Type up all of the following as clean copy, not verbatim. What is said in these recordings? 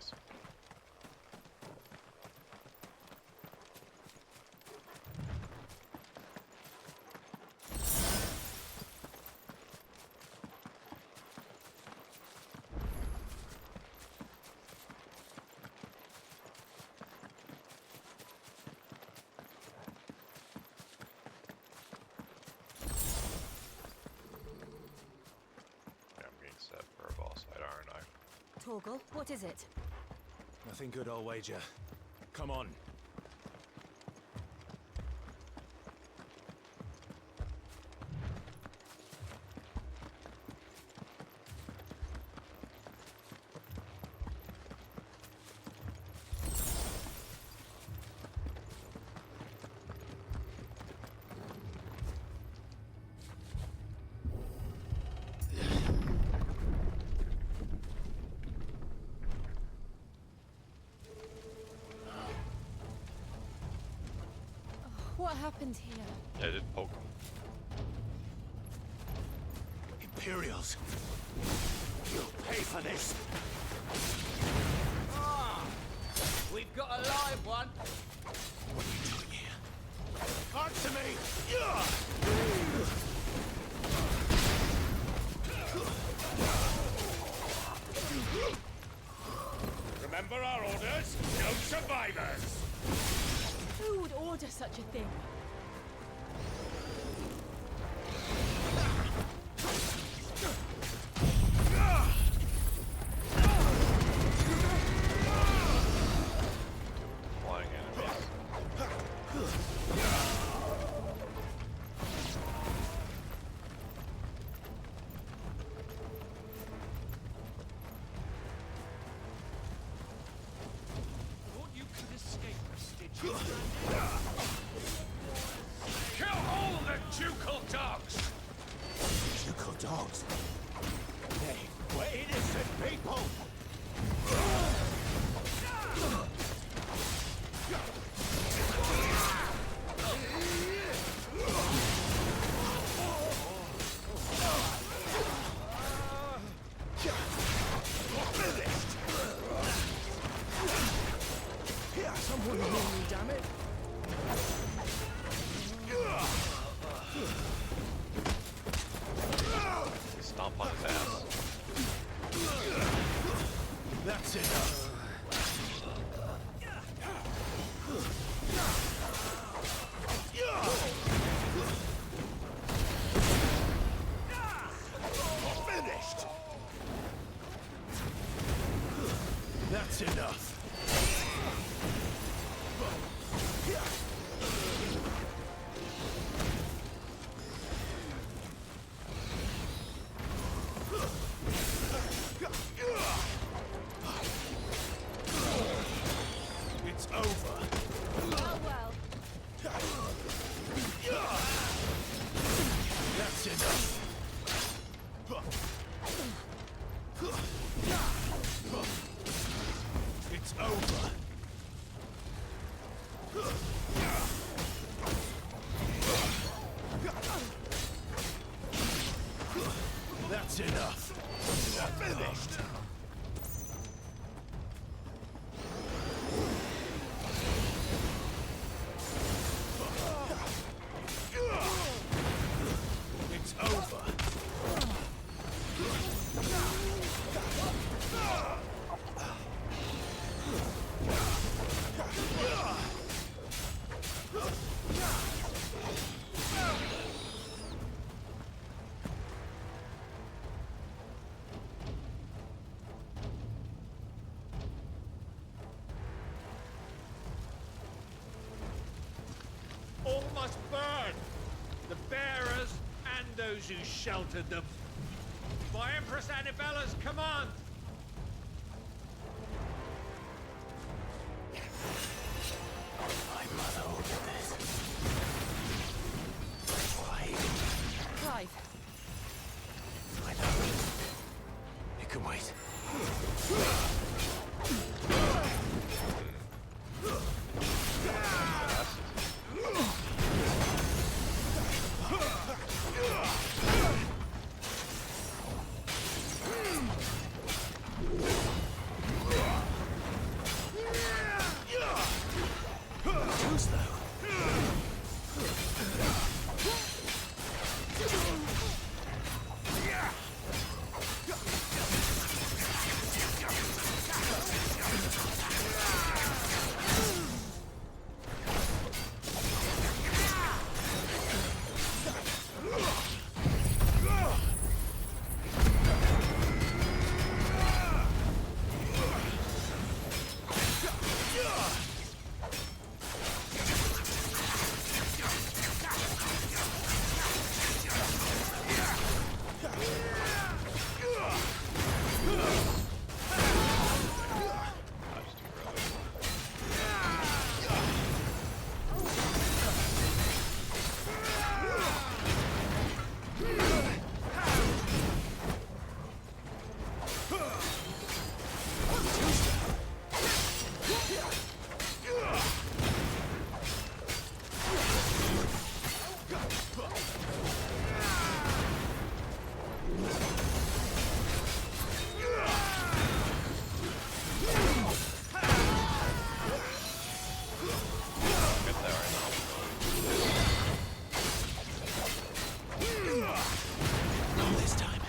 please. Yeah, I'm getting set for a boss fight, aren't I? Torgal, what is it? Nothing good, I'll wager. Come on. What happened here? Yeah, I did poke him. Imperials! You'll pay for this! Ah! We've got a live one! What are you doing here? Answer me! Remember our orders? No survivors! Who would order such a thing? Flying enemies. Thought you could escape the stitches. Kill all the ducal dogs! Ducal dogs? They were innocent people! Someone hear me, damn it! Stomp on his ass. That's enough! Finished! That's enough! It's over! Oh well. That's enough! It's over! That's enough! Finished! It's over! All must burn! The bearers and those who sheltered them. By Empress Annibella's command! My mother ordered this. Why? Clive, I know. It can wait. close, though. I was too early. Get there right now. Not this time.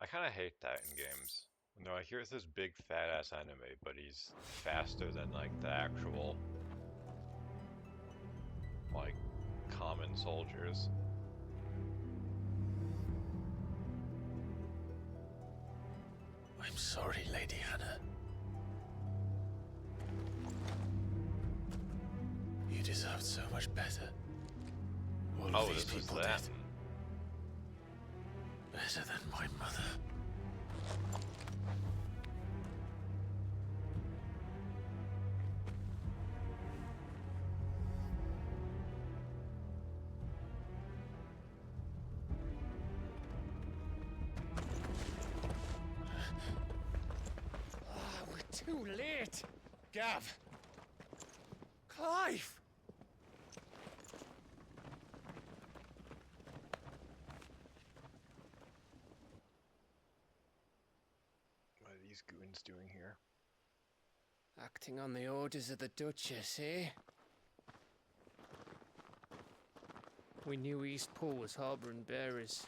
I kind of hate that in games. You know, here's this big fat ass enemy, but he's faster than like the actual like common soldiers. I'm sorry, Lady Hannah. You deserved so much better. All of Oh, these this was people them. did. Better than my mother. We're too late. Gav. Clive. What are these goons doing here? Acting on the orders of the Duchess, eh? We knew Eastpool was harbouring bearers.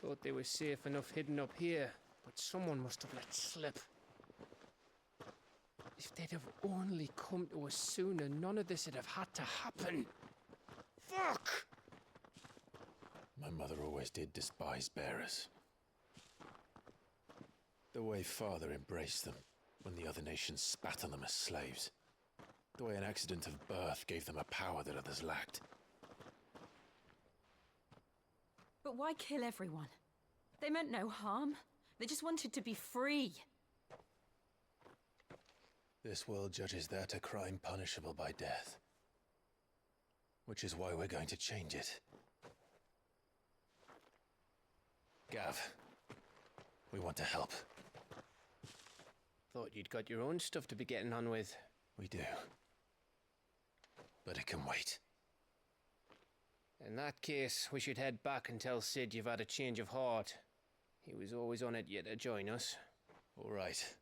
Thought they were safe enough hidden up here, but someone must have let slip. If they'd have only come to us sooner, none of this would have had to happen. Fuck! My mother always did despise bearers. The way Father embraced them when the other nations spat on them as slaves. The way an accident of birth gave them a power that others lacked. But why kill everyone? They meant no harm. They just wanted to be free. This world judges that a crime punishable by death. Which is why we're going to change it. Gav, we want to help. Thought you'd got your own stuff to be getting on with. We do. But it can wait. In that case, we should head back and tell Sid you've had a change of heart. He was always on it yet to join us. All right.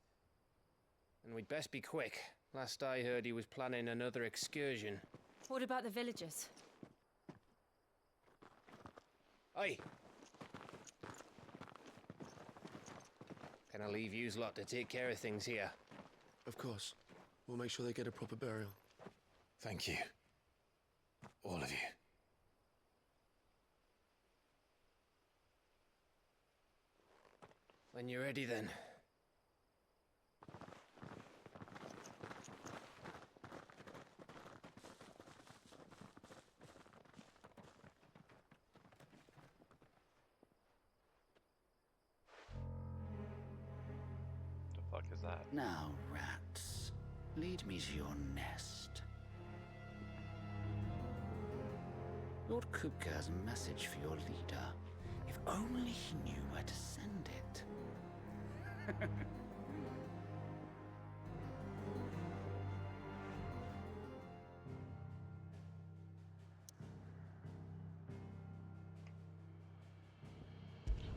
And we'd best be quick. Last I heard, he was planning another excursion. What about the villagers? Aye. Can I leave yous lot to take care of things here? Of course. We'll make sure they get a proper burial. Thank you. All of you. When you're ready, then. The fuck is that? Now, rats, lead me to your nest. Lord Kupka has a message for your leader. If only he knew where to send it.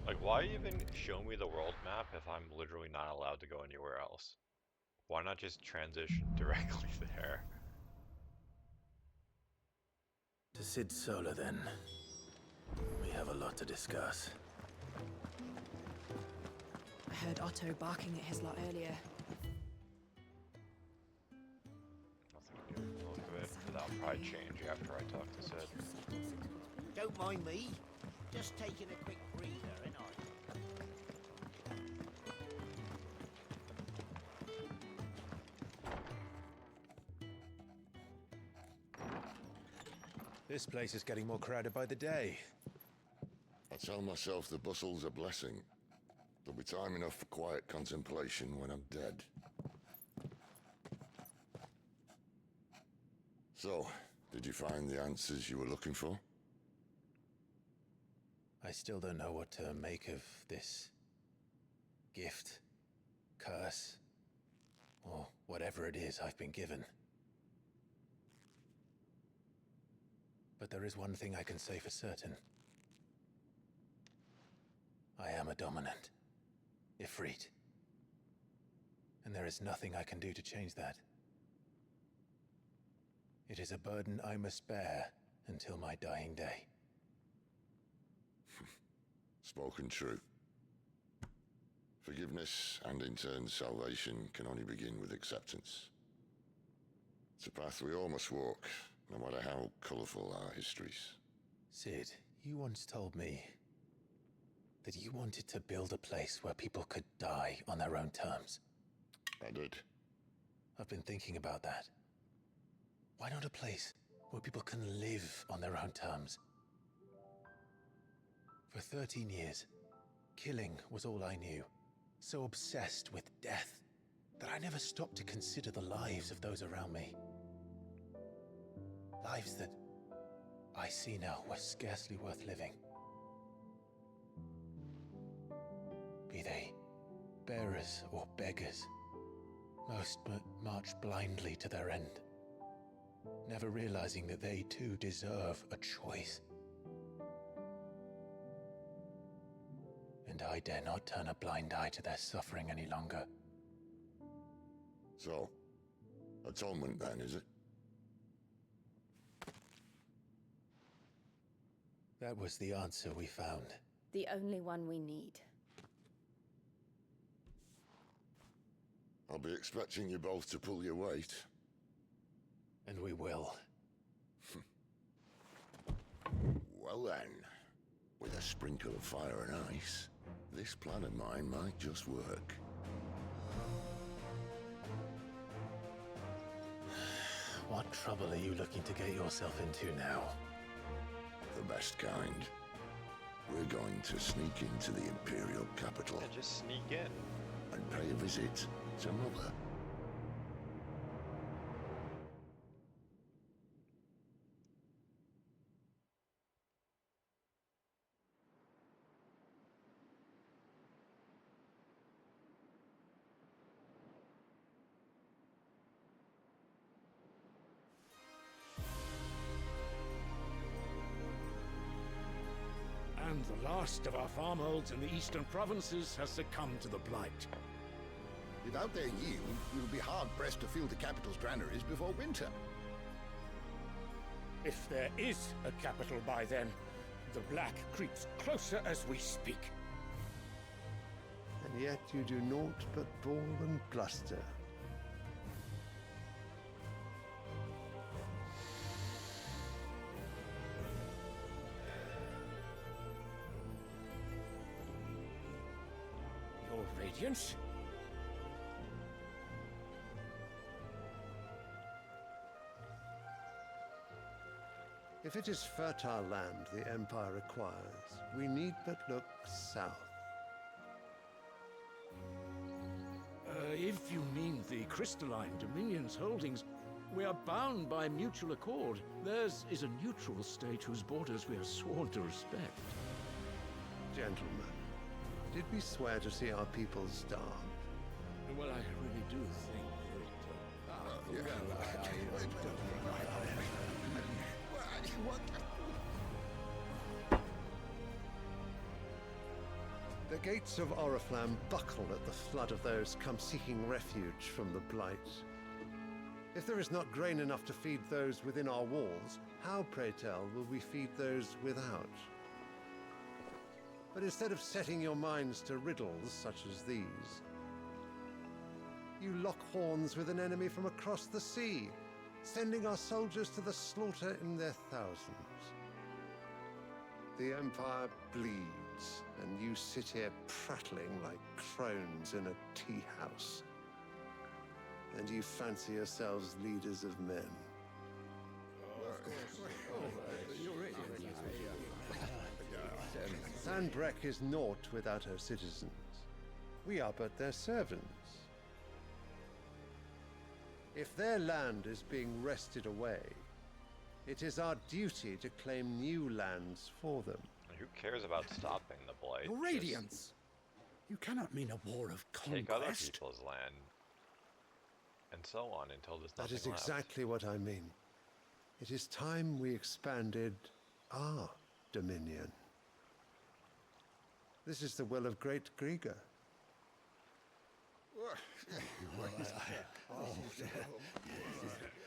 Like, why even show me the world map if I'm literally not allowed to go anywhere else? Why not just transition directly there? To Sid Solar, then. We have a lot to discuss. I heard Otto barking at his lot earlier. Nothing new from the look of it, but that'll probably change after I talk to Sid. Don't mind me. Just taking a quick breather, ain't I? This place is getting more crowded by the day. I tell myself the bustle's a blessing. There'll be time enough for quiet contemplation when I'm dead. So, did you find the answers you were looking for? I still don't know what to make of this gift, curse, or whatever it is I've been given. But there is one thing I can say for certain. I am a dominant, Ifrit. And there is nothing I can do to change that. It is a burden I must bear until my dying day. Spoken true. Forgiveness and in turn salvation can only begin with acceptance. It's a path we all must walk, no matter how colourful our histories. Sid, you once told me that you wanted to build a place where people could die on their own terms. I did. I've been thinking about that. Why not a place where people can live on their own terms? For 13 years, killing was all I knew. So obsessed with death that I never stopped to consider the lives of those around me. Lives that I see now were scarcely worth living. Be they bearers or beggars, most march blindly to their end, never realizing that they too deserve a choice. And I dare not turn a blind eye to their suffering any longer. So, atonement then, is it? That was the answer we found. The only one we need. I'll be expecting you both to pull your weight. And we will. Well then, with a sprinkle of fire and ice, this plan of mine might just work. What trouble are you looking to get yourself into now? The best kind. We're going to sneak into the Imperial capital And just sneak in. and pay a visit to Mother. And the last of our farmholds in the eastern provinces has succumbed to the blight. Without their yield, we will be hard-pressed to fill the capital's granaries before winter. If there is a capital by then, the black creeps closer as we speak. And yet you do naught but bawl and bluster. Your Radiance? If it is fertile land the Empire requires, we need but look south. If you mean the crystalline Dominion's holdings, We are bound by mutual accord. Theirs is a neutral state whose borders we are sworn to respect. Gentlemen, did we swear to see our people starve? Well, I really do think The gates of Oriflamme buckle at the flood of those come seeking refuge from the Blight. If there is not grain enough to feed those within our walls, how, pray tell, will we feed those without? But instead of setting your minds to riddles such as these, you lock horns with an enemy from across the sea, sending our soldiers to the slaughter in their thousands. The Empire bleeds, and you sit here prattling like crones in a tea house. And you fancy yourselves leaders of men. Sanbreque is naught without her citizens. We are but their servants. If their land is being wrested away, it is our duty to claim new lands for them. And who cares about stopping the Blight? Your Radiance! You cannot mean a war of conquest. Take other people's land, and so on until there's nothing That is left. exactly what I mean. It is time we expanded our dominion. This is the will of great Grieger.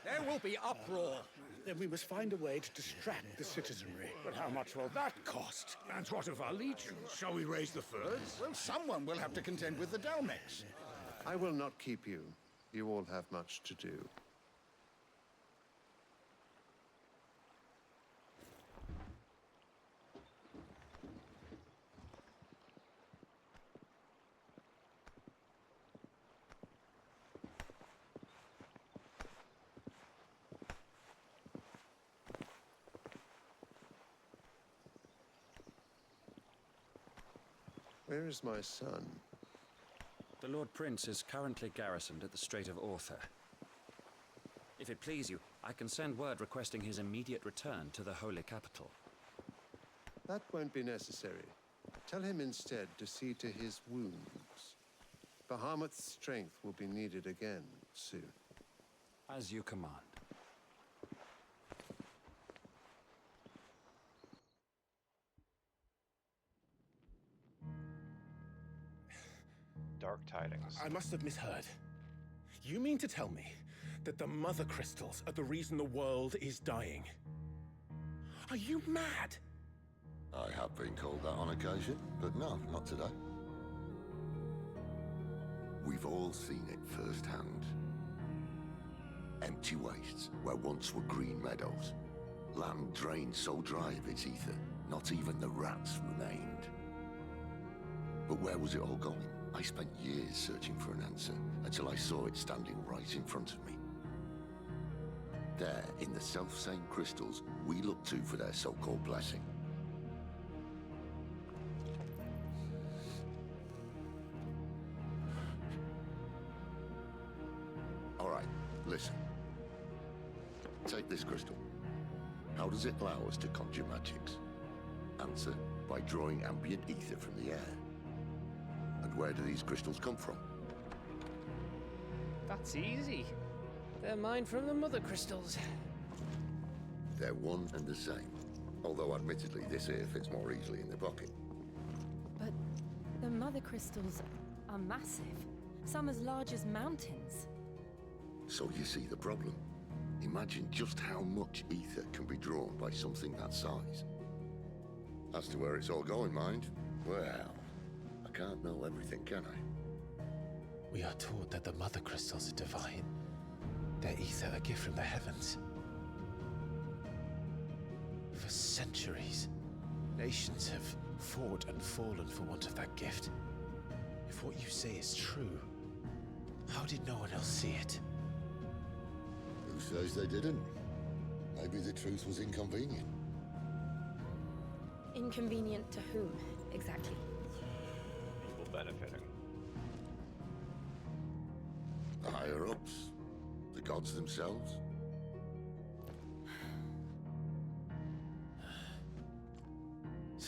There will be uproar. Then we must find a way to distract the citizenry. But how much will that cost? And what of our legions? Shall we raise the furs? Well, someone will have to contend with the Dalmex. I will not keep you. You all have much to do. Where is my son? The Lord Prince is currently garrisoned at the Strait of Arthur. If it please you, I can send word requesting his immediate return to the Holy Capital. That won't be necessary. Tell him instead to see to his wounds. Bahamut's strength will be needed again soon. As you command. Dark tidings. I must have misheard. You mean to tell me that the Mother Crystals are the reason the world is dying? Are you mad? I have been called that on occasion, but no, not today. We've all seen it firsthand. Empty wastes where once were green meadows. Land drained so dry of its ether, not even the rats remained. But where was it all going? I spent years searching for an answer, until I saw it standing right in front of me. There, in the self-same crystals we look to for their so-called blessing. All right, listen. Take this crystal. How does it allow us to conjure magics? Answer, by drawing ambient ether from the air. And where do these crystals come from? That's easy. They're mine from the Mother Crystals. They're one and the same. Although admittedly this here fits more easily in the pocket. But the Mother Crystals are massive. Some as large as mountains. So you see the problem. Imagine just how much ether can be drawn by something that size. As to where it's all going, mind, well, I can't know everything, can I? We are taught that the Mother Crystals are divine. Their ether a gift from the heavens. For centuries, nations have fought and fallen for want of that gift. If what you say is true, how did no one else see it? Who says they didn't? Maybe the truth was inconvenient. Inconvenient to whom, exactly? People benefiting. The higher-ups, the gods themselves.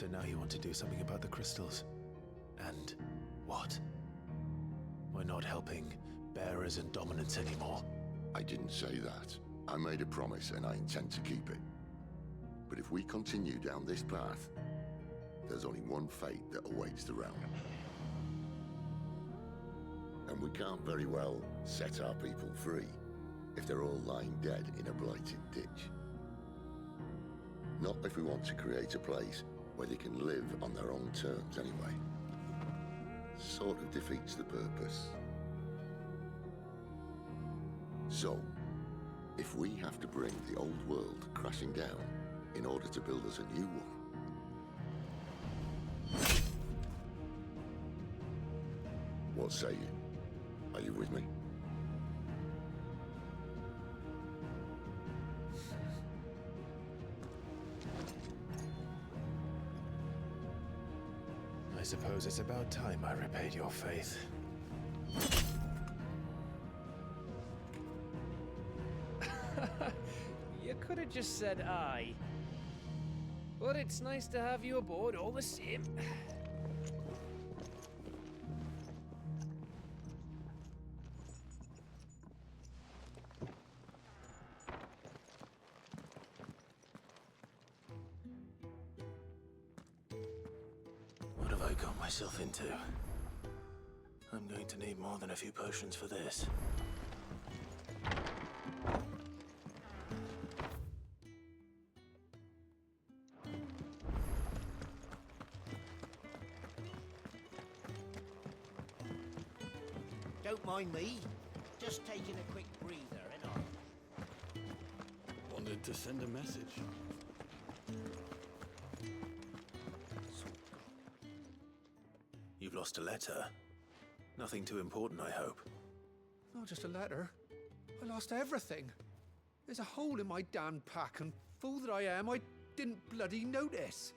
So now you want to do something about the crystals. And what? We're not helping bearers and dominants anymore. I didn't say that. I made a promise and I intend to keep it. But if we continue down this path, there's only one fate that awaits the realm. And we can't very well set our people free if they're all lying dead in a blighted ditch. Not if we want to create a place where they can live on their own terms anyway. Sort of defeats the purpose. So, if we have to bring the old world crashing down in order to build us a new one, what say you? Are you with me? I suppose it's about time I repaid your faith. You could have just said aye. But it's nice to have you aboard all the same. What have I got myself into? I'm going to need more than a few potions for this. Don't mind me. Just taking a quick breather, ain't I? Wanted to send a message. You've lost a letter. Nothing too important, I hope. Not just a letter. I lost everything. There's a hole in my damn pack, and fool that I am, I didn't bloody notice.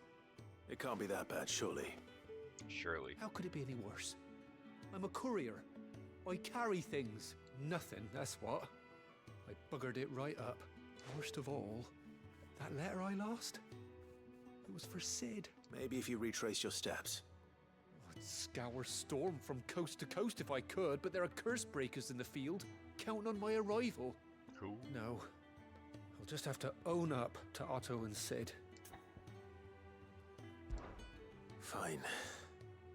It can't be that bad, surely. Surely. How could it be any worse? I'm a courier. I carry things. Nothing, that's what. I buggered it right up. Worst of all, that letter I lost, it was for Sid. Maybe if you retrace your steps. I'd scour Storm from coast to coast if I could, but there are curse breakers in the field, counting on my arrival. Who? No. I'll just have to own up to Otto and Sid. Fine.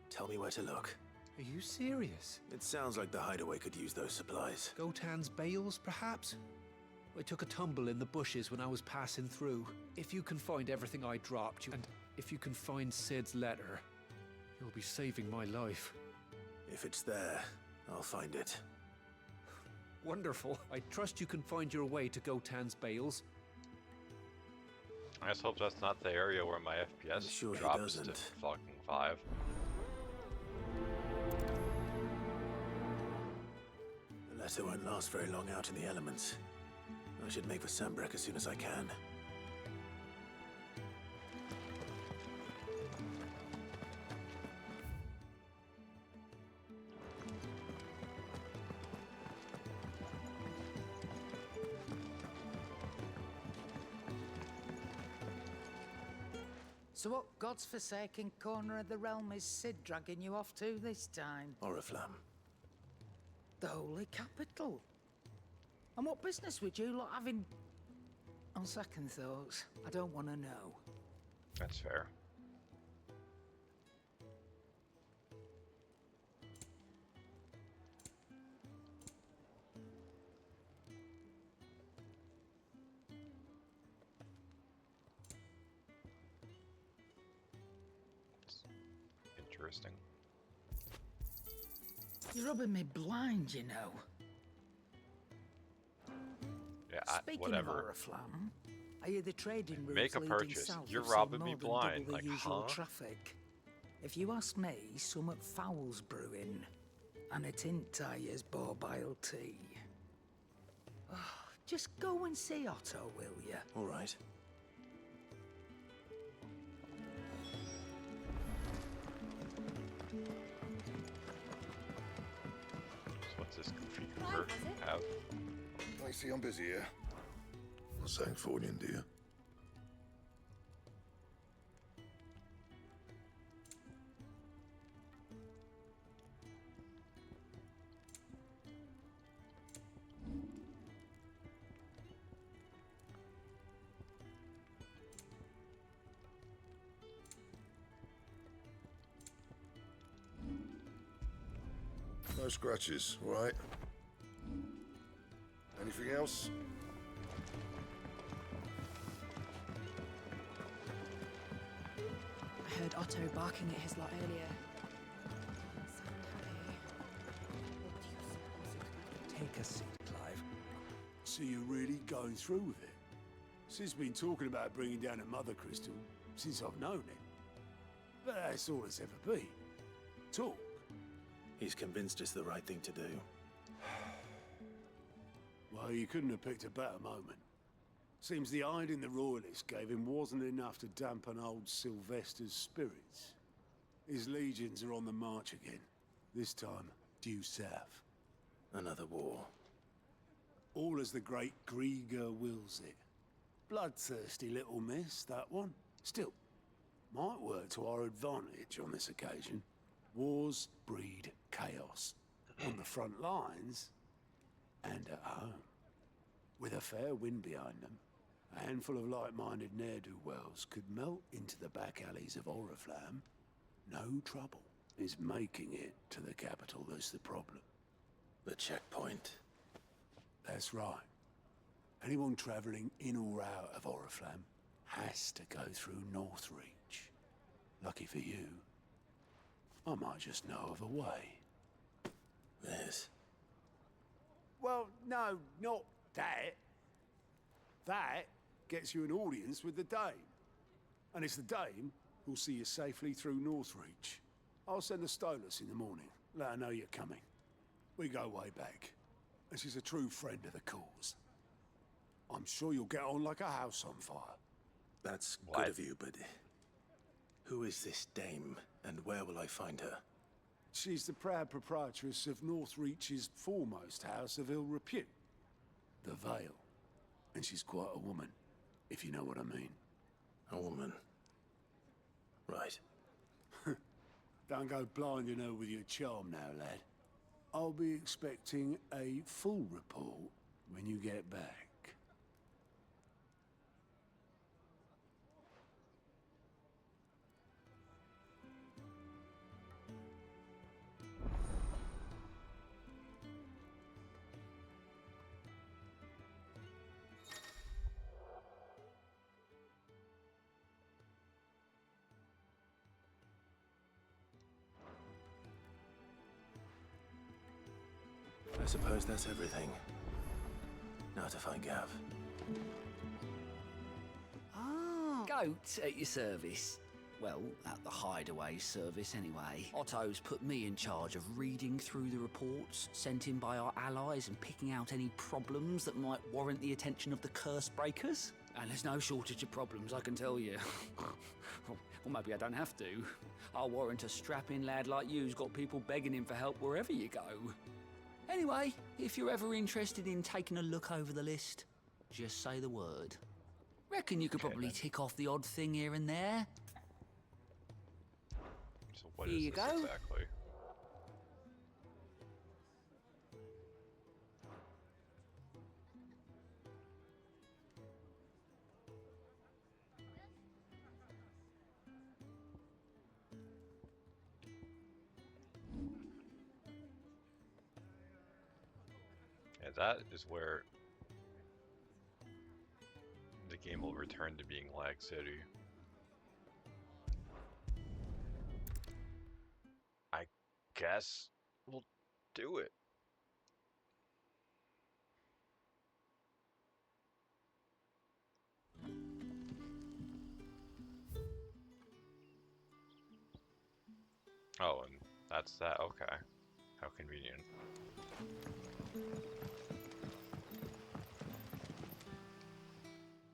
Tell me where to look. Are you serious? It sounds like the hideaway could use those supplies. Gotan's bales, perhaps? I took a tumble in the bushes when I was passing through. If you can find everything I dropped, and if you can find Sid's letter, you'll be saving my life. If it's there, I'll find it. Wonderful. I trust you can find your way to Gotan's bales. I just hope that's not the area where my FPS Sure he drops to doesn't. fucking 5. The letter won't last very long out in the elements. I should make for Sambrek as soon as I can. So what God's forsaken corner of the realm is Sid dragging you off to this time? Oriflamme. The Holy Capital. And what business would you lot have in... On second thoughts, I don't want to know. That's fair. Interesting. You're rubbing me blind, you know. Yeah, Speaking whatever. of Oriflamme, I hear the trading routes Make a leading purchase. south You're have seen robbing more me than blind. double Like, the usual huh? traffic. If you ask me, somewhat foul's brewing, and it ain't Tyre's borbile tea. Oh, just go and see Otto, will you? All right. So what's this configure have? I see I'm busy here. What's that for you, dear? No scratches, all right? Anything else? I heard Otto barking at his lot earlier. Take a seat, Clive. So you're really going through with it? Sid's been talking about bringing down a mother crystal since I've known him. But that's all it's ever been. Talk. He's convinced it's the right thing to do. Well, you couldn't have picked a better moment. Seems the hiding the Royalists gave him wasn't enough to dampen old Sylvester's spirits. His legions are on the march again. This time, due south. Another war. All as the great Grieger wills it. Bloodthirsty little miss, that one. Still, might work to our advantage on this occasion. Wars breed chaos. On the front lines, and at home. With a fair wind behind them, a handful of like-minded ne'er-do-wells could melt into the back alleys of Oriflamme. No trouble. It's making it to the capital that's the problem. The checkpoint. That's right. Anyone travelling in or out of Oriflamme has to go through Northreach. Lucky for you, I might just know of a way. This? Well, no, not that. That gets you an audience with the Dame. And it's the Dame who'll see you safely through Northreach. I'll send the Stolas in the morning. Let her know you're coming. We go way back. And she's a true friend of the cause. I'm sure you'll get on like a house on fire. That's good of you, but who is this dame, and where will I find her? She's the proud proprietress of Northreach's foremost house of ill repute, the Vale. And she's quite a woman, if you know what I mean. A woman. Right. Don't go blinding her with your charm now, lad. I'll be expecting a full report when you get back. I suppose that's everything. Now to find Gav. Ah. Goat at your service. Well, at the hideaway service anyway. Otto's put me in charge of reading through the reports sent in by our allies and picking out any problems that might warrant the attention of the curse breakers. And there's no shortage of problems, I can tell you. Or maybe I don't have to. I'll warrant a strapping lad like you's got people begging him for help wherever you go. Anyway, if you're ever interested in taking a look over the list, just say the word. Reckon you could probably tick off the odd thing here and there. So what Here is you this go. exactly? Yeah, that is where the game will return to being Lag City. I guess we'll do it. Oh, and that's that. Okay. How convenient.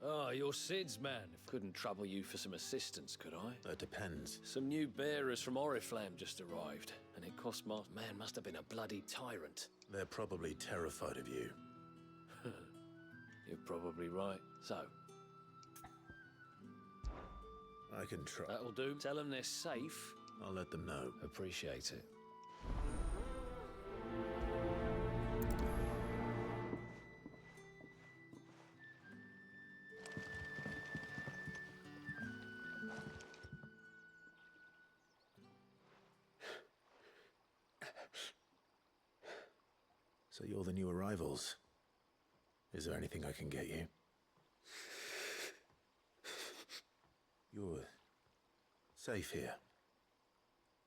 Ah, you're Sid's man. Couldn't trouble you for some assistance, could I? That depends. Some new bearers from Oriflamme just arrived, and it cost man must have been a bloody tyrant. They're probably terrified of you. You're probably right. So, I can try. that'll do. Tell them they're safe. I'll let them know. Appreciate it. So you're the new arrivals. Is there anything I can get you? You're safe here.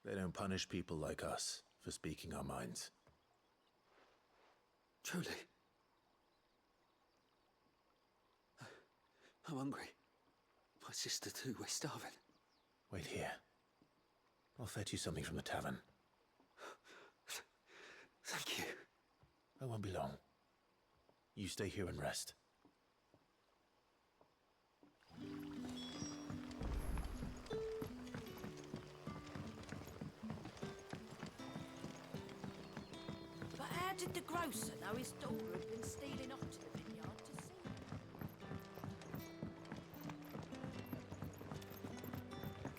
They don't punish people like us for speaking our minds. Truly. I'm hungry. My sister too, we're starving. Wait here. I'll fetch you something from the tavern. Thank you. I won't be long. You stay here and rest. But how did the grocer know his daughter had been stealing off to the vineyard to see?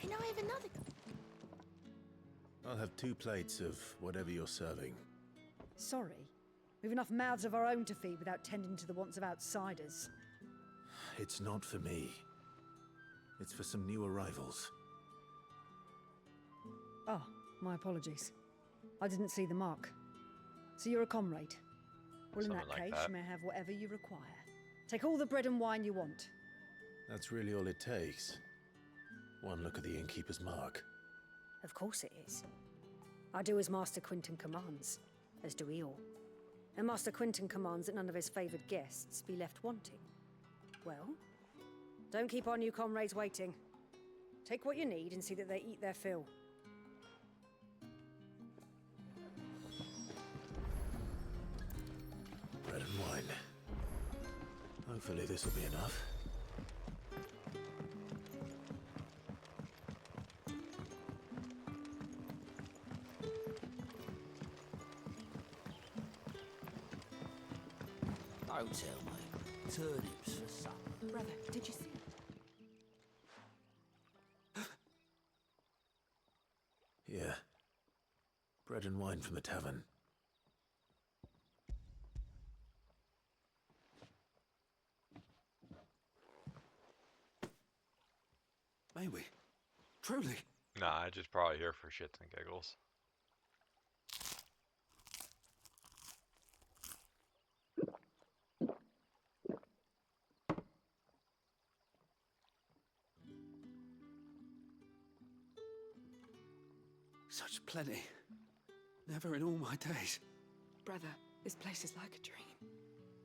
Can I have another? I'll have 2 plates of whatever you're serving. Sorry. We've enough mouths of our own to feed without tending to the wants of outsiders. It's not for me. It's for some new arrivals. Oh, my apologies. I didn't see the mark. So you're a comrade. Well, in that case, you may have whatever you require. Take all the bread and wine you want. That's really all it takes. One look at the innkeeper's mark. Of course it is. I do as Master Quinton commands, as do we all. And Master Quinton commands that none of his favoured guests be left wanting. Well, don't keep our new comrades waiting. Take what you need and see that they eat their fill. Bread and wine. Hopefully this will be enough. Don't tell me. Turnips for supper. Brother, did you see? Yeah. Bread and wine from the tavern. May we? Truly? Nah, I just probably here for shits and giggles. Such plenty. Never in all my days. Brother, this place is like a dream.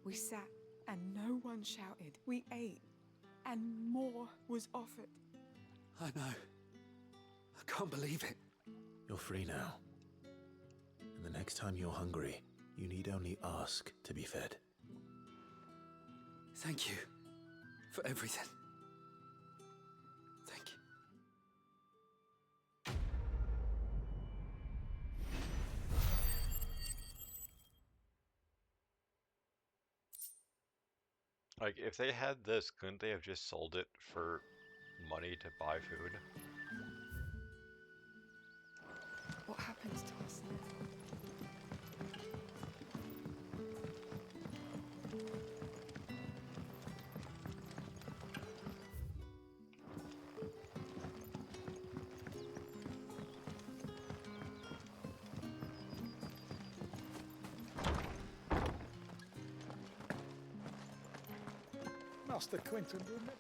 We sat and no one shouted. We ate and more was offered. I know. I can't believe it. You're free now. And the next time you're hungry, you need only ask to be fed. Thank you for everything. Thank you. Like, if they had this, couldn't they have just sold it for money to buy food? What happens to us now? Master Quinton, wouldn't it?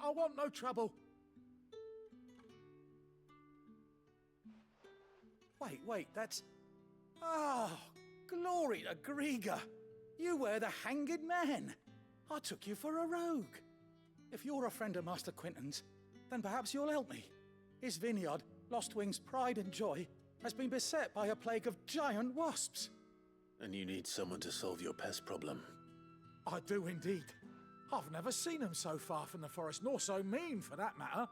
I want no trouble. Wait, that's... Oh, glory to Grieger. You were the hanged man. I took you for a rogue. If you're a friend of Master Quinton's, then perhaps you'll help me. His vineyard, Lostwing's pride and joy, has been beset by a plague of giant wasps. And you need someone to solve your pest problem. I do indeed. I've never seen them so far from the forest, nor so mean, for that matter.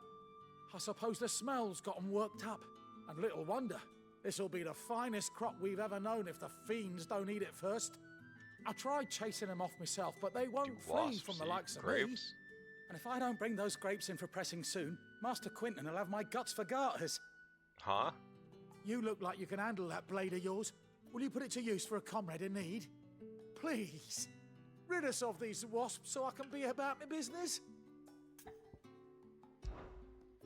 I suppose the smell's got 'em worked up, and little wonder. This'll be the finest crop we've ever known if the fiends don't eat it first. I tried chasing them off myself, but they won't flee from the likes of me. And if I don't bring those grapes in for pressing soon, Master Quinton will have my guts for garters. Huh? You look like you can handle that blade of yours. Will you put it to use for a comrade in need? Please, rid us of these wasps so I can be about my business.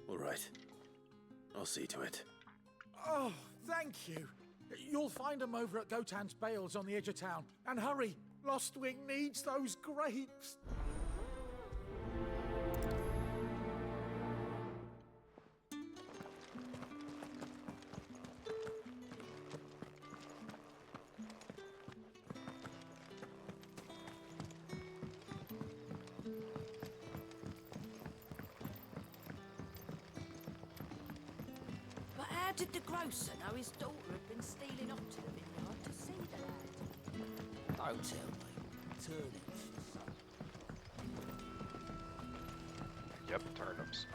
All right. I'll see to it. Oh, thank you. You'll find them over at Gotan's Bales on the edge of town. And hurry, Lostwing needs those grapes. But how did the grocer know his daughter had been stealing up to the vineyard to see the lad? Don't tell me. Turnips. Yep, turnips.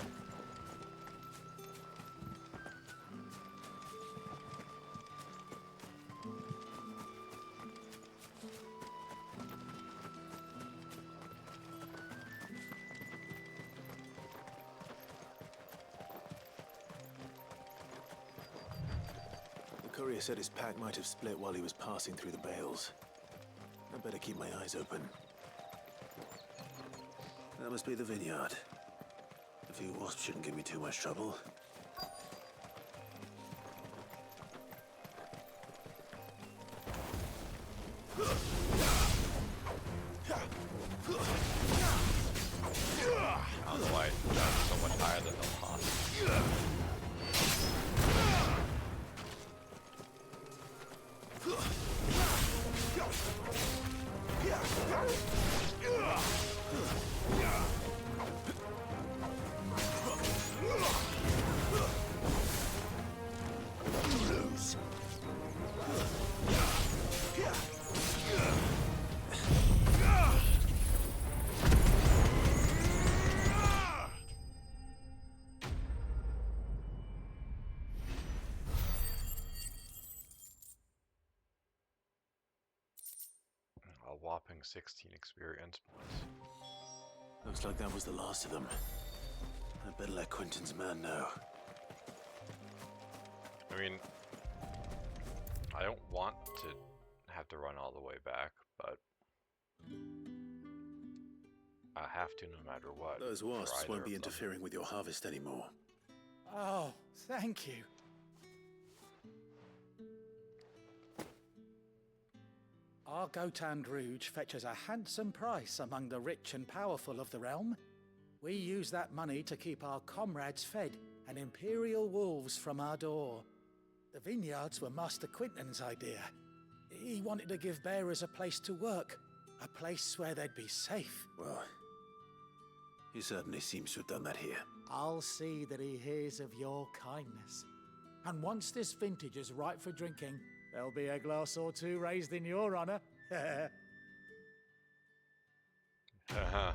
The courier said his pack might have split while he was passing through the bales. I'd better keep my eyes open. That must be the vineyard. A few wasps shouldn't give me too much trouble. I don't know why that's so much higher than the loss. A whopping 16 experience points. Looks like that was the last of them. I'd better let Quentin's man know. I mean, I don't want to have to run all the way back, but I have to no matter what. Those for wasps either won't be of them. interfering with your harvest anymore. Oh, thank you. Our Gotan Rouge fetches a handsome price among the rich and powerful of the realm. We use that money to keep our comrades fed and imperial wolves from our door. The vineyards were Master Quinton's idea. He wanted to give bearers a place to work, a place where they'd be safe. Well, he certainly seems to have done that here. I'll see that he hears of your kindness. And once this vintage is ripe for drinking, there'll be a glass or two raised in your honor. Haha.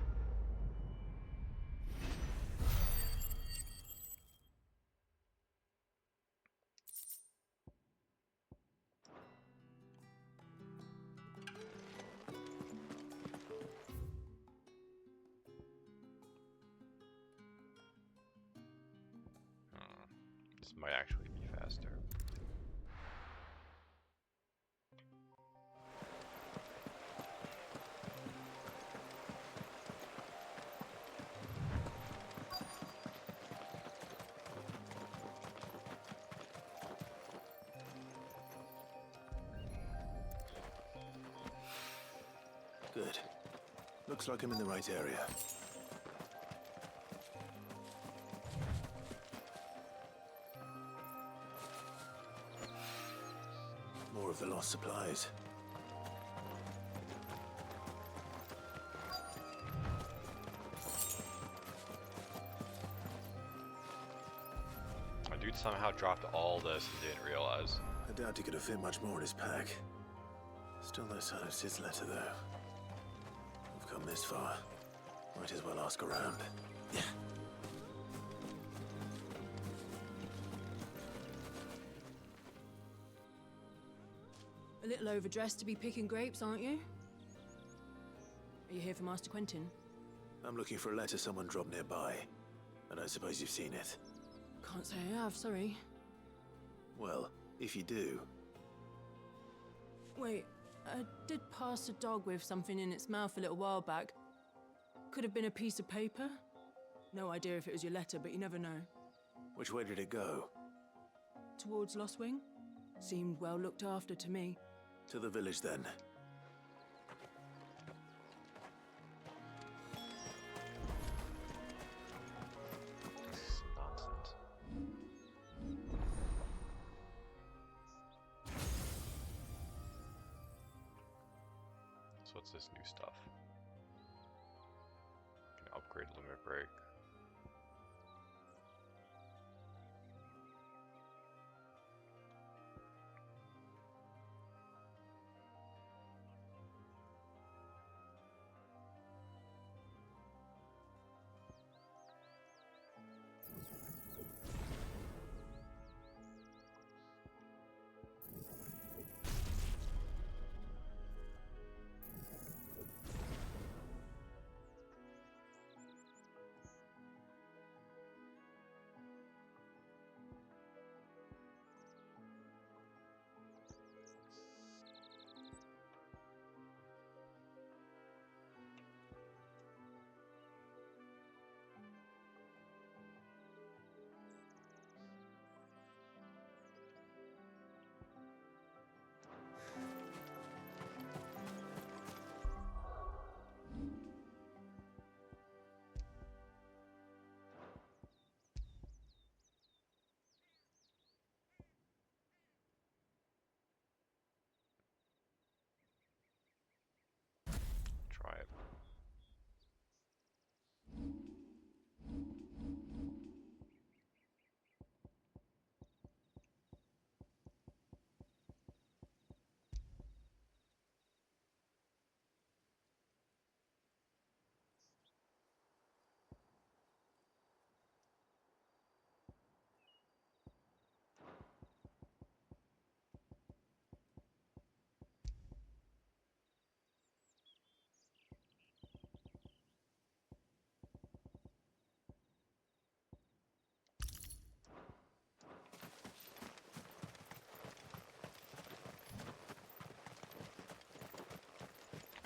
This might actually be faster. Good. Looks like I'm in the right area. More of the lost supplies. My dude somehow dropped all this and didn't realize. I doubt he could have fit much more in his pack. Still no sign of Sid's letter, though. We've come this far. Might as well ask around. Yeah. A little overdressed to be picking grapes, aren't you? Are you here for Master Quentin? I'm looking for a letter someone dropped nearby. And I suppose you've seen it. Can't say I have, sorry. Well, if you do, Wait, I did pass a dog with something in its mouth a little while back. Could have been a piece of paper. No idea if it was your letter, but you never know. which way did it go? towards Lostwing? Seemed well looked after to me. To the village, then. This is nonsense. So what's this new stuff? Can upgrade limit break. Try it.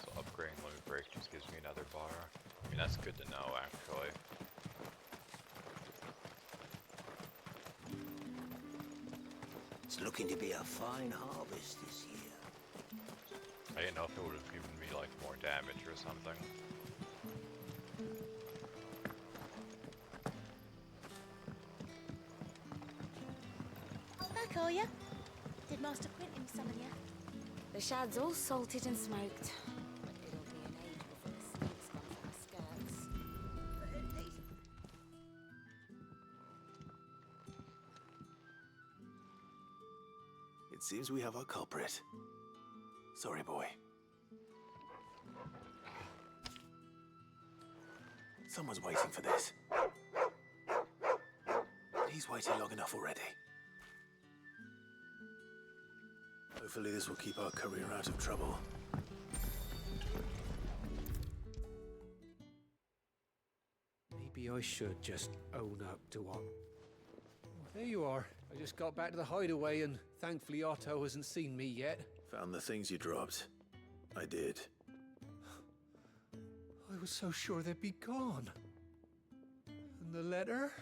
So upgrading limit break just gives me another bar. I mean, that's good to know, actually. It's looking to be a fine harvest this year. I didn't know if it would have given me, like, more damage or something. Back, are ya? Did Master Quentin summon ya? The shad's all salted and smoked. But it'll be an age before the snakes come from the skirts. It seems we have our culprit. Sorry, boy. Someone's waiting for this. He's waited long enough already. Hopefully this will keep our career out of trouble. Maybe I should just own up to what... There you are. I just got back to the hideaway and thankfully Otto hasn't seen me yet. Found the things you dropped. I did. I was so sure they'd be gone. And the letter?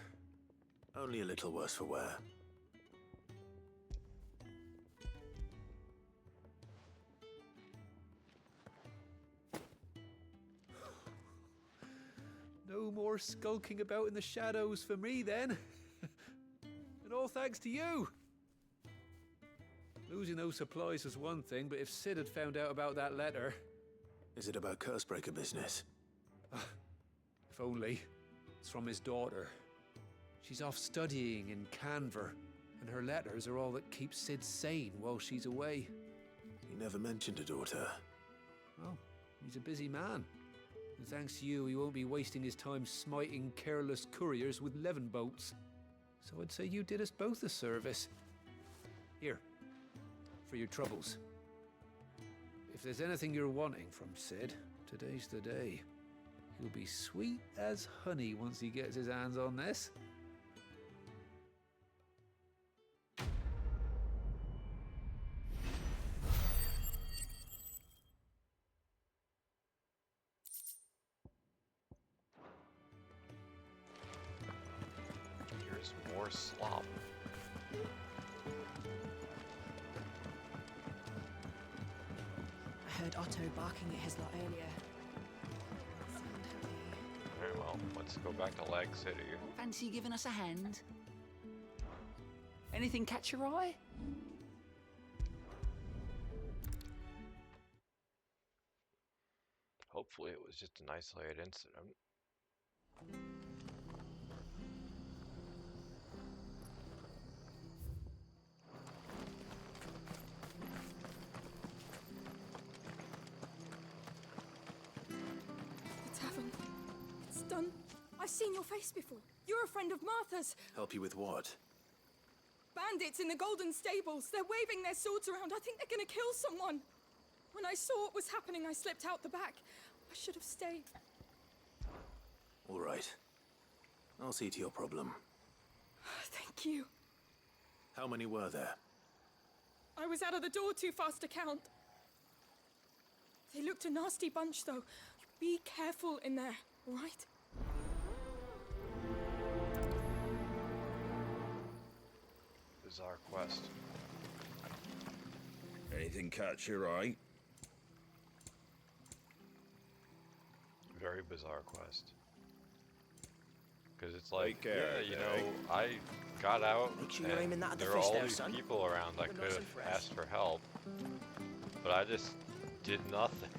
Only a little worse for wear. No more skulking about in the shadows for me then. And all thanks to you. Losing those supplies was one thing, but if Sid had found out about that letter... Is it about Cursebreaker business? If only. It's from his daughter. She's off studying in Canver, and her letters are all that keeps Sid sane while she's away. He never mentioned a daughter. Well, he's a busy man. And thanks to you, he won't be wasting his time smiting careless couriers with levin bolts. So I'd say you did us both a service. Here, for your troubles. If there's anything you're wanting from Sid, today's the day. He'll be sweet as honey once he gets his hands on this. Here's more slop. heard Otto barking at his lot earlier. Alright, well, let's go back to Lag City. Fancy giving us a hand? Anything catch your eye? Hopefully it was just an isolated incident. The tavern. It's done. I've seen your face before. You're a friend of Martha's. Help you with what? Bandits in the Golden Stables. They're waving their swords around. I think they're gonna kill someone. When I saw what was happening, I slipped out the back. I should have stayed. All right. I'll see to your problem. Thank you. How many were there? I was out of the door too fast to count. They looked a nasty bunch, though. Be careful in there, all right? Bizarre quest. Anything catch your eye? Very bizarre quest. Because it's like, Take care, yeah, you know, I got out Make sure you're aiming and that at the there were fish all there, these son. people around that Keep it could nice have and fresh. asked for help. But I just did nothing.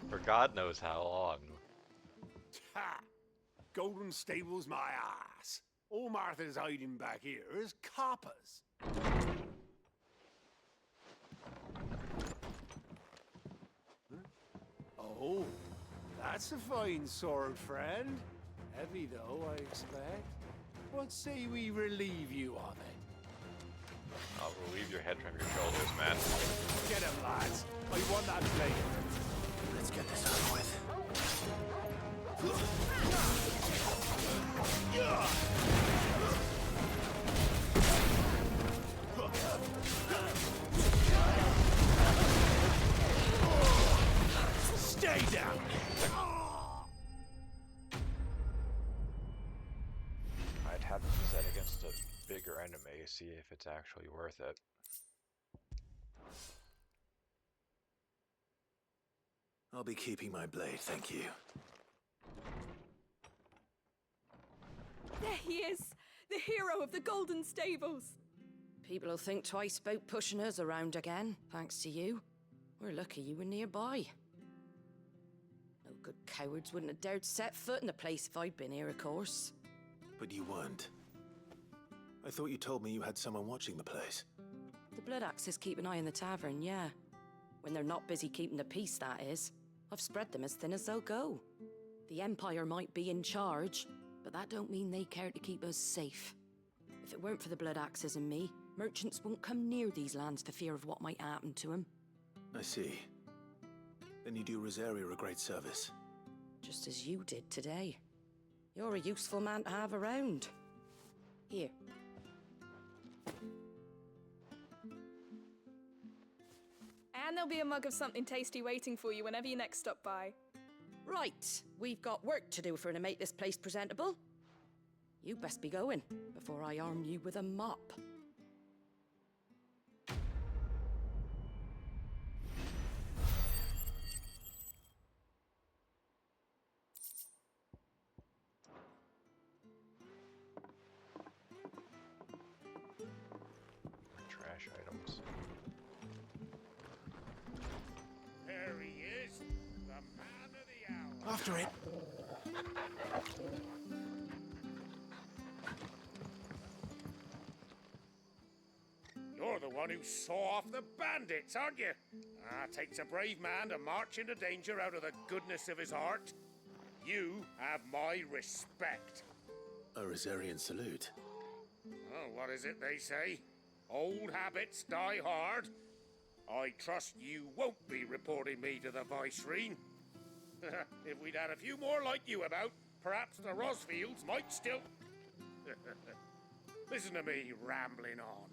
For God knows how long. Ha! Golden Stables my ass. All Martha's hiding back here is coppers. Oh, that's a fine sword, friend. Heavy though, I expect. What say we relieve you of it? I'll relieve your head from your shoulders, man. Get him, lads. I want that blade. Let's get this over with. Stay down! I'd have to use that against a bigger enemy, see if it's actually worth it. I'll be keeping my blade, thank you. There he is, the hero of the Golden Stables. People will think twice about pushing us around again, thanks to you. We're lucky you were nearby. No good cowards wouldn't have dared set foot in the place if I'd been here, of course. But you weren't. I thought you told me you had someone watching the place. The Blood Axes keep an eye on the tavern, yeah. When they're not busy keeping the peace, that is. I've spread them as thin as they'll go. The Empire might be in charge, but that don't mean they care to keep us safe. If it weren't for the Blood Axes and me, merchants won't come near these lands for fear of what might happen to them. I see. Then you do Rosaria a great service. Just as you did today. You're a useful man to have around. Here. And there'll be a mug of something tasty waiting for you whenever you next stop by. Right, we've got work to do for to make this place presentable. You best be going before I arm you with a mop. Trash items. There he is, the man of the hour. After it. You're the one who saw off the bandits, aren't you? Takes a brave man to march into danger out of the goodness of his heart. You have my respect. A Rosarian salute. Oh, what is it they say? Old habits die hard. I trust you won't be reporting me to the Viceroy. If we'd had a few more like you about, perhaps the Rosfields might still... Listen to me rambling on.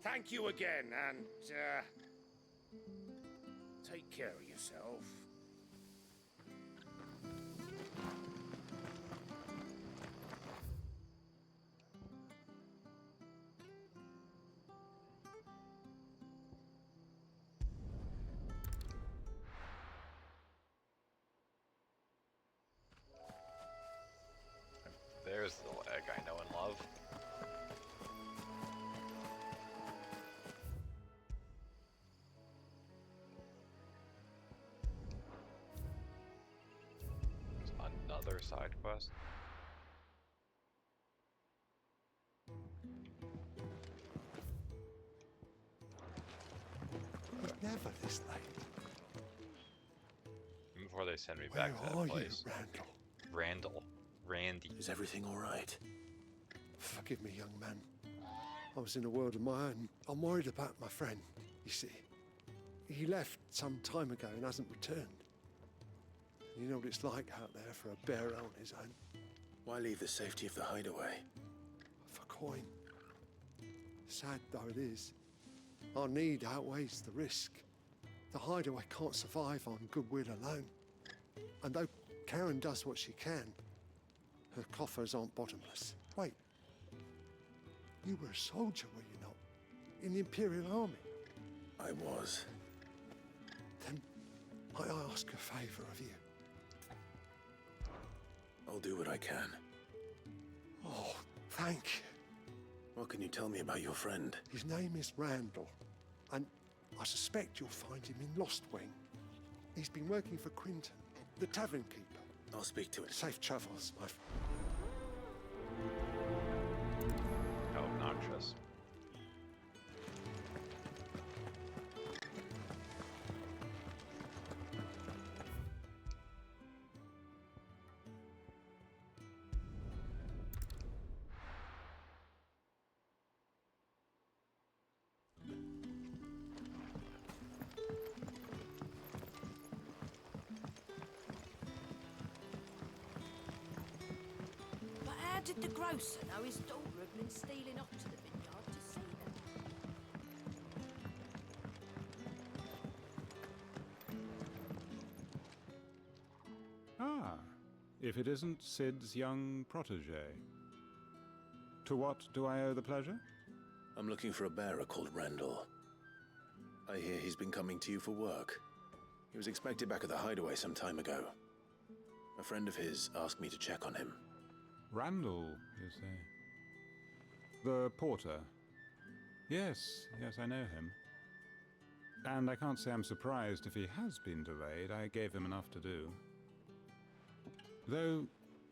Thank you again, and, take care of yourself. There's the leg I know and love. There's another side quest. Never this late. Before they send me back to that place. Randall? Randy. Is everything all right? Forgive me, young man. I was in a world of my own. I'm worried about my friend, you see. He left some time ago and hasn't returned. You know what it's like out there for a bearer on his own. Why leave the safety of the hideaway? For coin. Sad though it is, our need outweighs the risk. The hideaway can't survive on goodwill alone. And though Karen does what she can, her coffers aren't bottomless. Wait. You were a soldier, were you not? In the Imperial Army? I was. Then might I ask a favor of you? I'll do what I can. Oh, thank you. What can you tell me about your friend? His name is Randall, and I suspect you'll find him in Lost Wing. He's been working for Quinton, the tavern keeper. I'll speak to him. Safe travels, my friend. How obnoxious. But how did the grocer know his daughter had been stealing off to the vineyard to see them? Ah, if it isn't Sid's young protege. To what do I owe the pleasure? I'm looking for a bearer called Randall. I hear he's been coming to you for work. He was expected back at the hideaway some time ago. A friend of his asked me to check on him. Randall, you say? The porter? Yes, I know him. And I can't say I'm surprised if he has been delayed. I gave him enough to do. Though,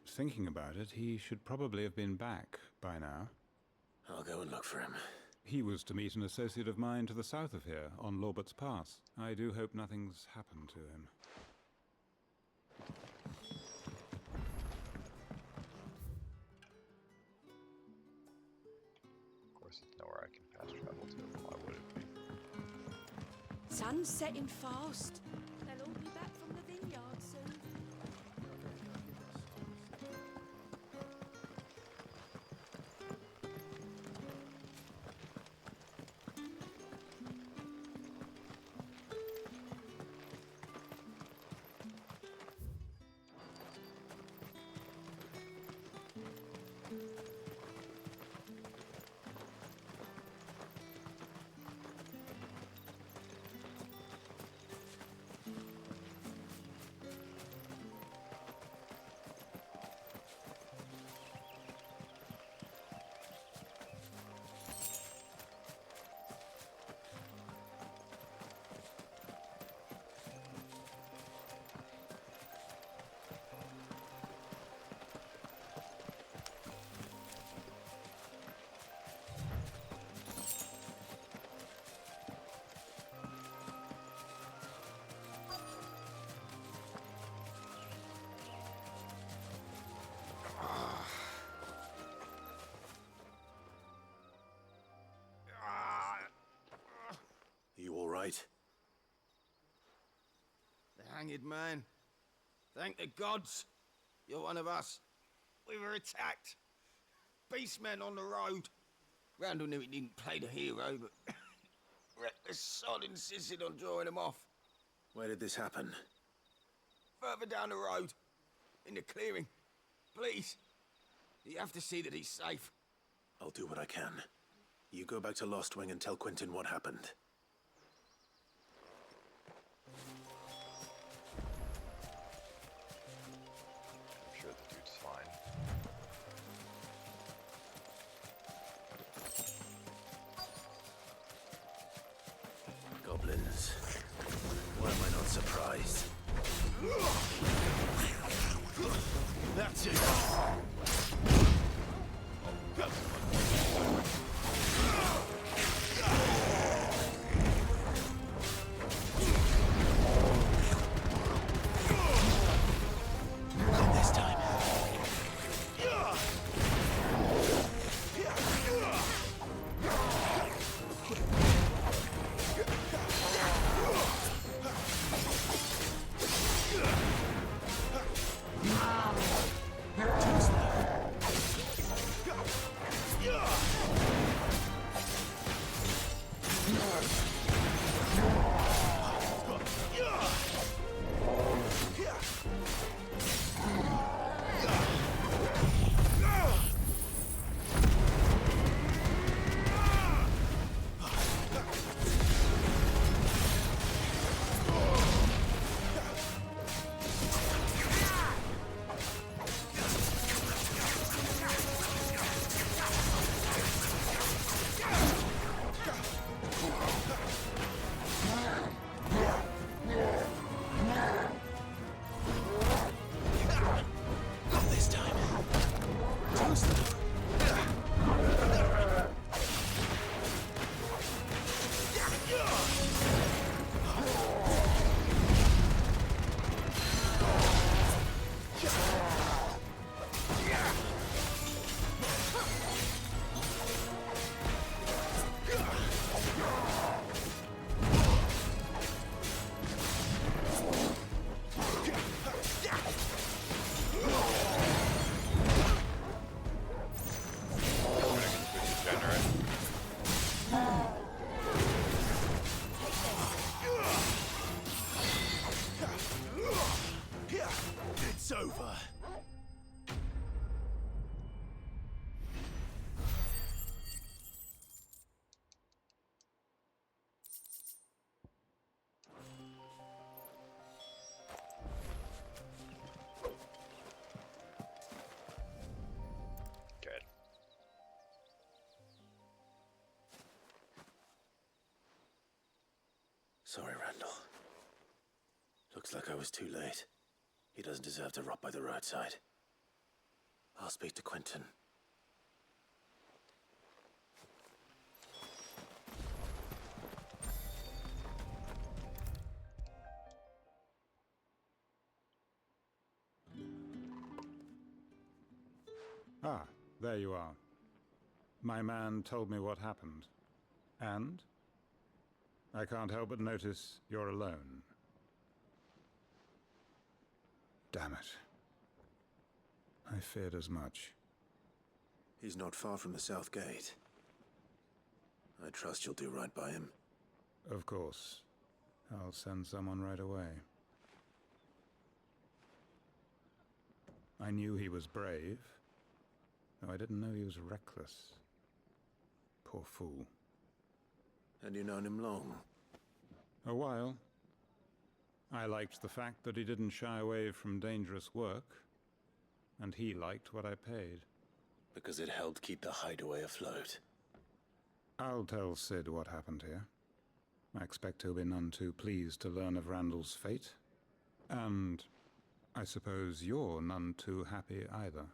thinking about it, he should probably have been back by now. I'll go and look for him. He was to meet an associate of mine to the south of here, on Lorbert's Pass. I do hope nothing's happened to him. Of course, it's nowhere I can fast travel to. Why would it be? Sun's setting fast. They'll all be back from the vineyard soon. You all right? The hanged man. Thank the gods. You're one of us. We were attacked. Beastmen on the road. Randall knew he didn't play the hero, but reckless sod insisted on drawing him off. Where did this happen? Further down the road. In the clearing. Please. You have to see that he's safe. I'll do what I can. You go back to Lost Wing and tell Quinton what happened. I'm sure the dude's fine. It's over. Good. Sorry, Randall. Looks like I was too late. He doesn't deserve to rot by the roadside. I'll speak to Quentin. Ah, there you are. My man told me what happened. And? I can't help but notice you're alone. Damn it. I feared as much. He's not far from the south gate. I trust you'll do right by him. Of course. I'll send someone right away. I knew he was brave, though I didn't know he was reckless. Poor fool. And you've known him long? A while. I liked the fact that he didn't shy away from dangerous work, and he liked what I paid. Because it helped keep the hideaway afloat. I'll tell Sid what happened here. I expect he'll be none too pleased to learn of Randall's fate. And I suppose you're none too happy either.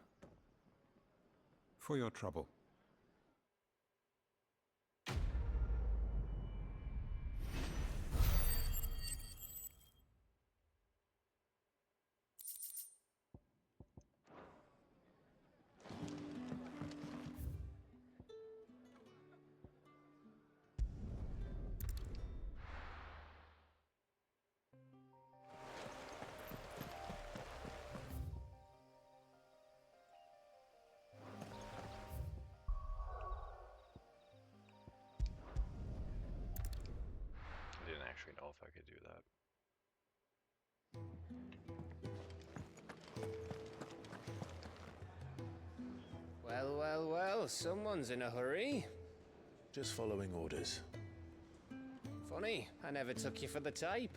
For your trouble. I didn't actually know if I could do that. Well, well, well, someone's in a hurry. Just following orders. Funny, I never took you for the type.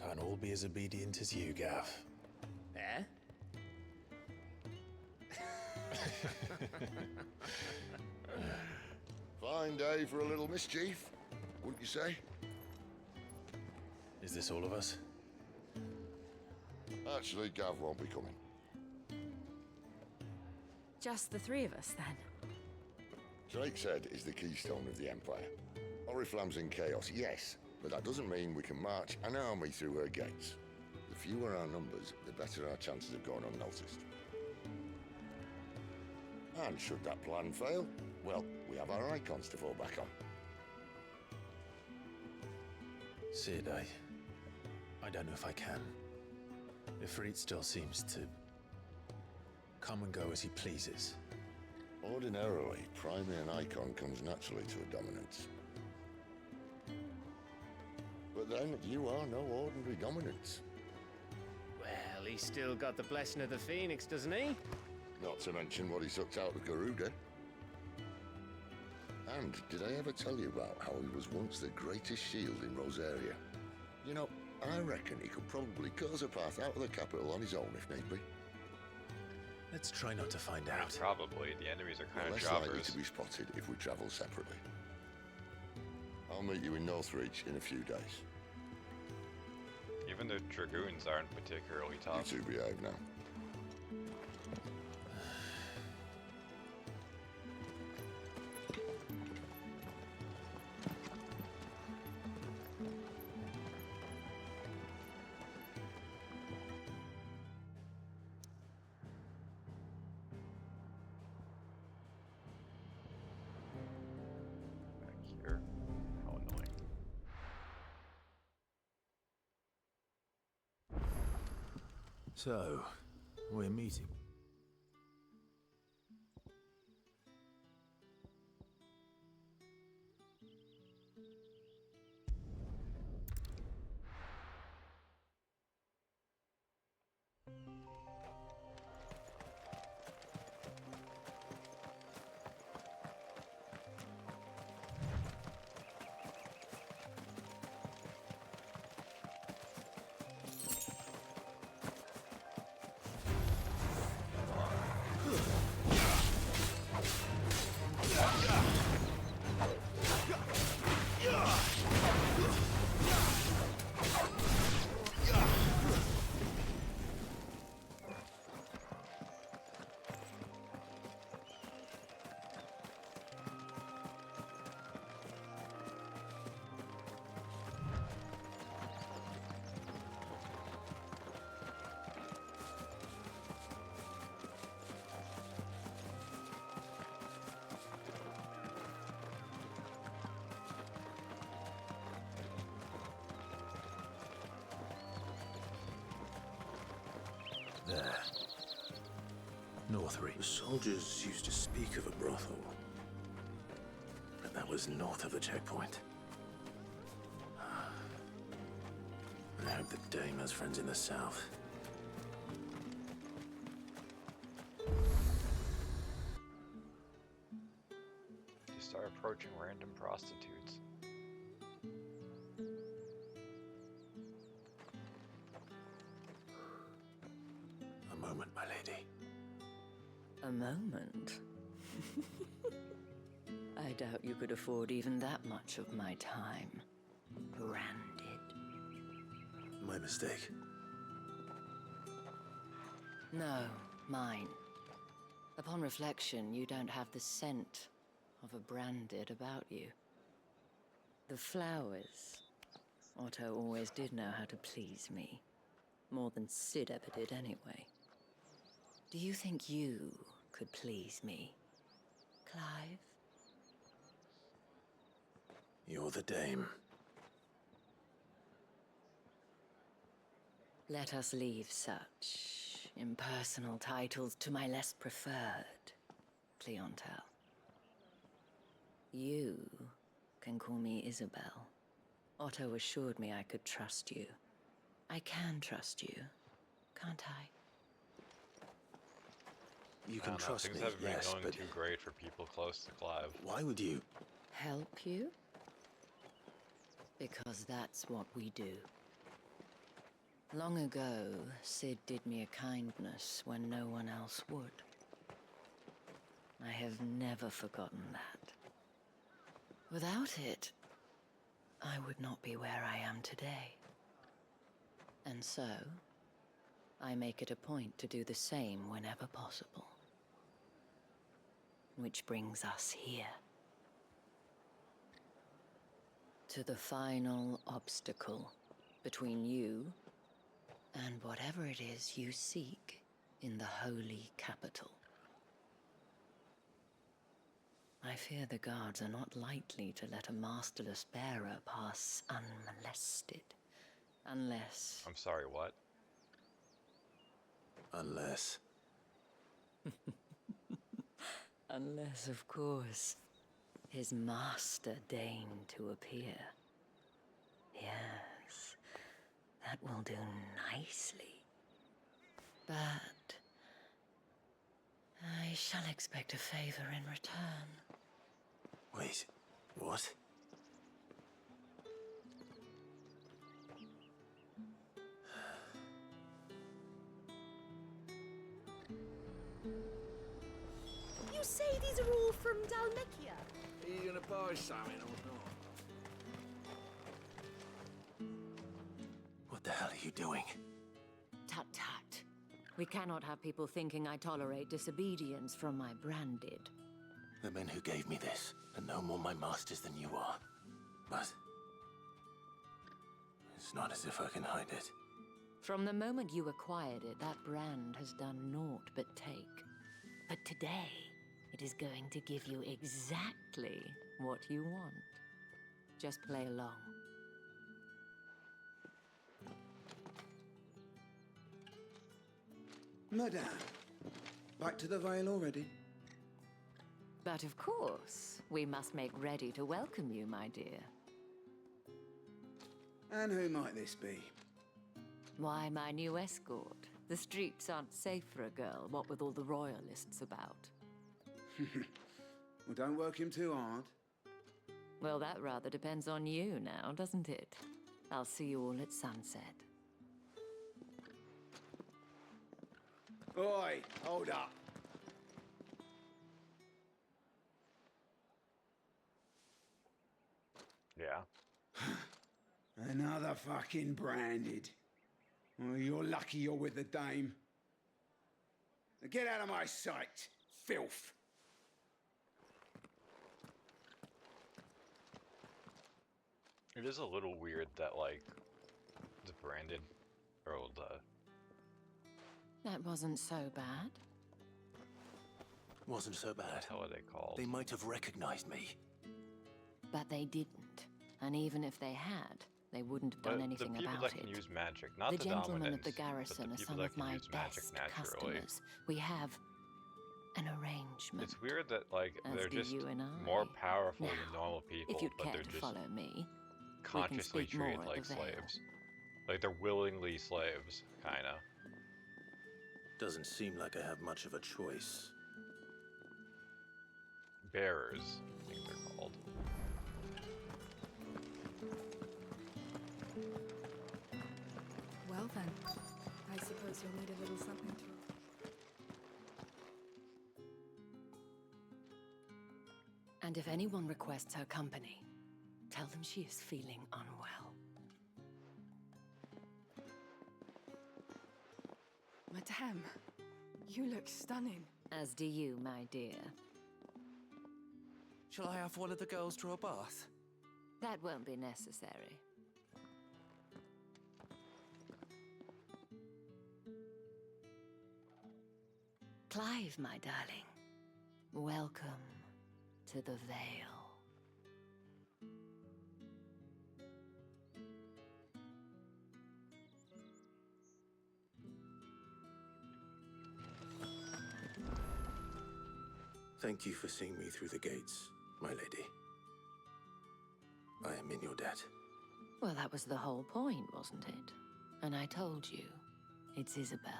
Can't all be as obedient as you, Gav. Eh? Fine day for a little mischief, wouldn't you say? Is this all of us? Actually, Gav won't be coming. Just the three of us, then? Drake's Head is the keystone of the Empire. Oriflamme's in chaos, yes, but that doesn't mean we can march an army through her gates. The fewer our numbers, the better our chances of going unnoticed. And should that plan fail, well, we have our icons to fall back on. Sid, I don't know if I can. Ifrit still seems to come and go as he pleases. Ordinarily, priming an icon comes naturally to a dominance. But then, you are no ordinary dominance. Well, he's still got the blessing of the Phoenix, doesn't he? Not to mention what he sucked out of Garuda. And did I ever tell you about how he was once the greatest shield in Rosaria? You know, I reckon he could probably cut us a path out of the capital on his own if need be. Let's try not to find out. Probably. The enemies are kind We're of less likely jobbers. to be spotted if we travel separately. I'll meet you in Northreach in a few days. Even the Dragoons aren't particularly tough. You two behave now. So, we're meeting. There. Northry. The soldiers used to speak of a brothel, but that was north of the checkpoint. I hope the dame has friends in the south. Just start approaching random prostitutes. A moment, my lady. A moment? I doubt you could afford even that much of my time. Branded. My mistake. No, mine. Upon reflection, you don't have the scent of a branded about you. The flowers. Otto always did know how to please me. More than Sid ever did anyway. Do you think you could please me, Clive? You're the dame. Let us leave such impersonal titles to my less preferred clientele. You can call me Isabel. Otto assured me I could trust you. I can trust you, can't I? You I can don't know, trust things me, haven't been yes, going but too great for people close to Clive. why would you? Help you? Because that's what we do. Long ago, Sid did me a kindness when no one else would. I have never forgotten that. Without it, I would not be where I am today. And so, I make it a point to do the same whenever possible. Which brings us here. To the final obstacle between you and whatever it is you seek in the holy capital. I fear the guards are not likely to let a masterless bearer pass unmolested. Unless... I'm sorry, what? Unless... Unless, of course, his master deigned to appear. Yes, that will do nicely. But I shall expect a favor in return. Wait, what? You say these are all from Dalmekia? Are you gonna buy something or not? What the hell are you doing? Tut tut. We cannot have people thinking I tolerate disobedience from my branded. The men who gave me this are no more my masters than you are. But... it's not as if I can hide it. From the moment you acquired it, that brand has done naught but take. But today, it is going to give you exactly what you want. Just play along. Madame, back to the Vale already? But of course, we must make ready to welcome you, my dear. And who might this be? Why, my new escort. The streets aren't safe for a girl, what with all the royalists about. Well, don't work him too hard. Well, that rather depends on you now, doesn't it? I'll see you all at sunset. Oi, hold up. Yeah. Another fucking branded. Well, you're lucky you're with the dame. Now get out of my sight, filth. It is a little weird that, like, the branded, or the... That wasn't so bad. Wasn't so bad. What the hell are they called? They might have recognized me. But they didn't. And even if they had, they wouldn't have done anything the people about that can it. use magic, not The the gentlemen of dominants, the garrison but are the people some that of can my use magic best naturally. customers. We have an arrangement. It's weird that, like, As they're do just you and I. more powerful Now, than normal people, if you'd but care they're to just follow me, consciously we can speak more treated at like the Vale. slaves. Like, they're willingly slaves, kinda. Doesn't seem like I have much of a choice. Bearers, I think they're called. Well then, I suppose you'll need a little something to... And if anyone requests her company, tell them she is feeling unwell. Madame, you look stunning. As do you, my dear. Shall I have one of the girls draw a bath? That won't be necessary. Clive, my darling. Welcome to the Vale. Thank you for seeing me through the gates, my lady. I am in your debt. Well, that was the whole point, wasn't it? And I told you, it's Isabel.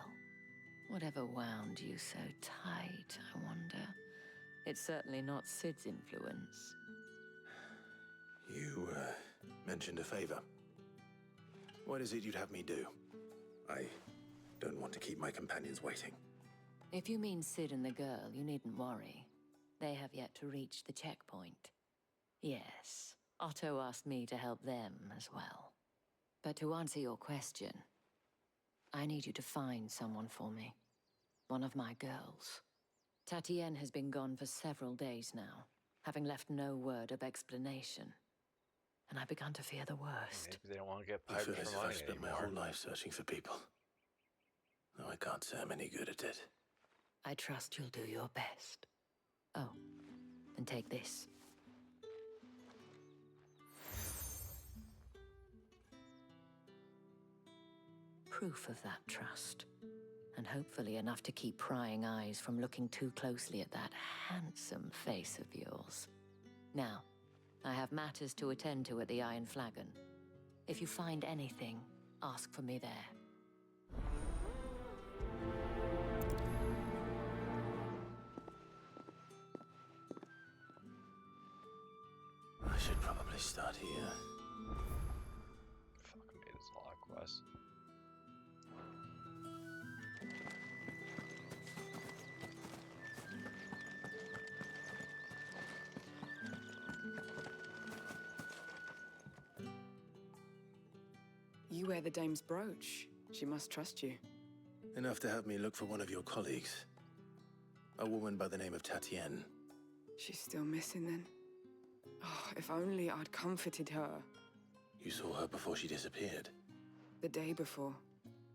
Whatever wound you so tight, I wonder. It's certainly not Sid's influence. You, mentioned a favor. What is it you'd have me do? I don't want to keep my companions waiting. If you mean Sid and the girl, you needn't worry. They have yet to reach the checkpoint. Yes, Otto asked me to help them as well. But to answer your question, I need you to find someone for me. One of my girls. Tatienne has been gone for several days now, having left no word of explanation. And I've begun to fear the worst. Maybe they don't want to get I piped feel for as if money I've spent my anymore. whole life searching for people. Though I can't say I'm any good at it. I trust you'll do your best. Oh, and take this. Proof of that trust. And hopefully enough to keep prying eyes from looking too closely at that handsome face of yours. Now, I have matters to attend to at the Iron Flagon. If you find anything, ask for me there. I should probably start here. Fuck me, this is a lot of quests. You wear the dame's brooch. She must trust you. Enough to have me look for one of your colleagues. A woman by the name of Tatienne. She's still missing then. Oh, if only I'd comforted her. You saw her before she disappeared. The day before,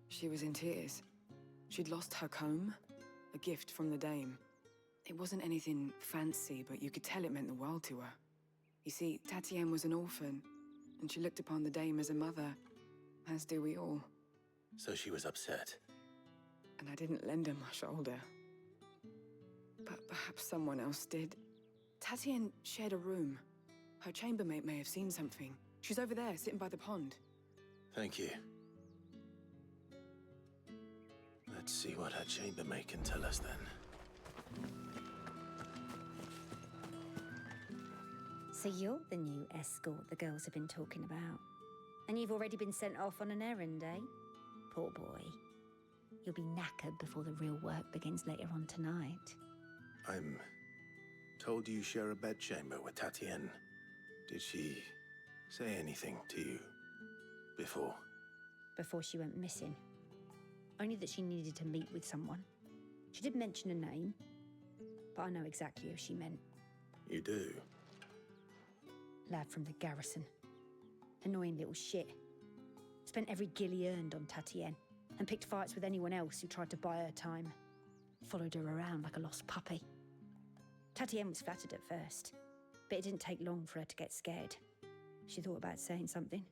she was in tears. She'd lost her comb, a gift from the dame. It wasn't anything fancy, but you could tell it meant the world to her. You see, Tatienne was an orphan, and she looked upon the dame as a mother, as do we all. So she was upset. and I didn't lend her my shoulder. But perhaps someone else did. Tatienne shared a room. Her chambermaid may have seen something. She's over there, sitting by the pond. Thank you. Let's see what her chambermaid can tell us then. So you're the new escort the girls have been talking about. And you've already been sent off on an errand, eh? Poor boy. You'll be knackered before the real work begins later on tonight. I'm told you share a bedchamber with Tatienne. Did she say anything to you before? Before she went missing. Only that she needed to meet with someone. She did mention a name, but I know exactly who she meant. You do? Lad from the garrison. Annoying little shit. Spent every guil he earned on Tatienne, and picked fights with anyone else who tried to buy her time. Followed her around like a lost puppy. Tatienne was flattered at first, but it didn't take long for her to get scared. She thought about saying something.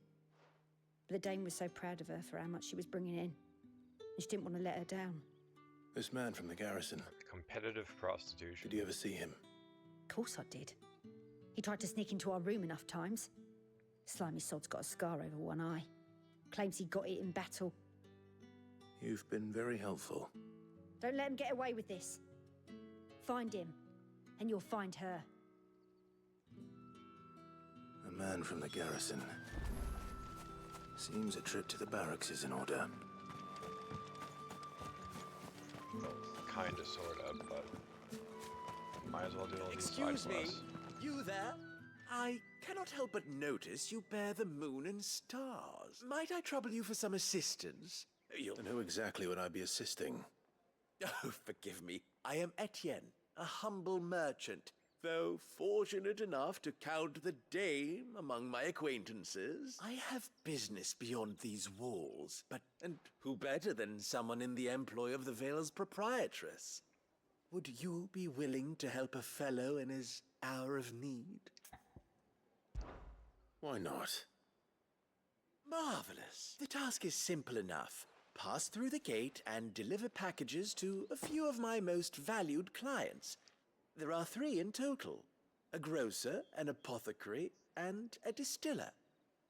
But the dame was so proud of her for how much she was bringing in, and she didn't want to let her down. This man from the garrison. Competitive prostitution. Did you ever see him? Of course I did. He tried to sneak into our room enough times. Slimy sod's got a scar over one eye. Claims he got it in battle. You've been very helpful. Don't let him get away with this. Find him, and you'll find her. A man from the garrison. Seems a trip to the barracks is in order. Well, kinda, sorta, but might as well do all these side Excuse me, quests. you there? I cannot help but notice you bear the moon and stars. Might I trouble you for some assistance? And who exactly would I be assisting? Oh, forgive me. I am Etienne, a humble merchant. Though fortunate enough to count the dame among my acquaintances, I have business beyond these walls. And who better than someone in the employ of the Vale's proprietress? Would you be willing to help a fellow in his hour of need? Why not? Marvelous. The task is simple enough. Pass through the gate and deliver packages to a few of my most valued clients. There are 3 in total. A grocer, an apothecary, and a distiller.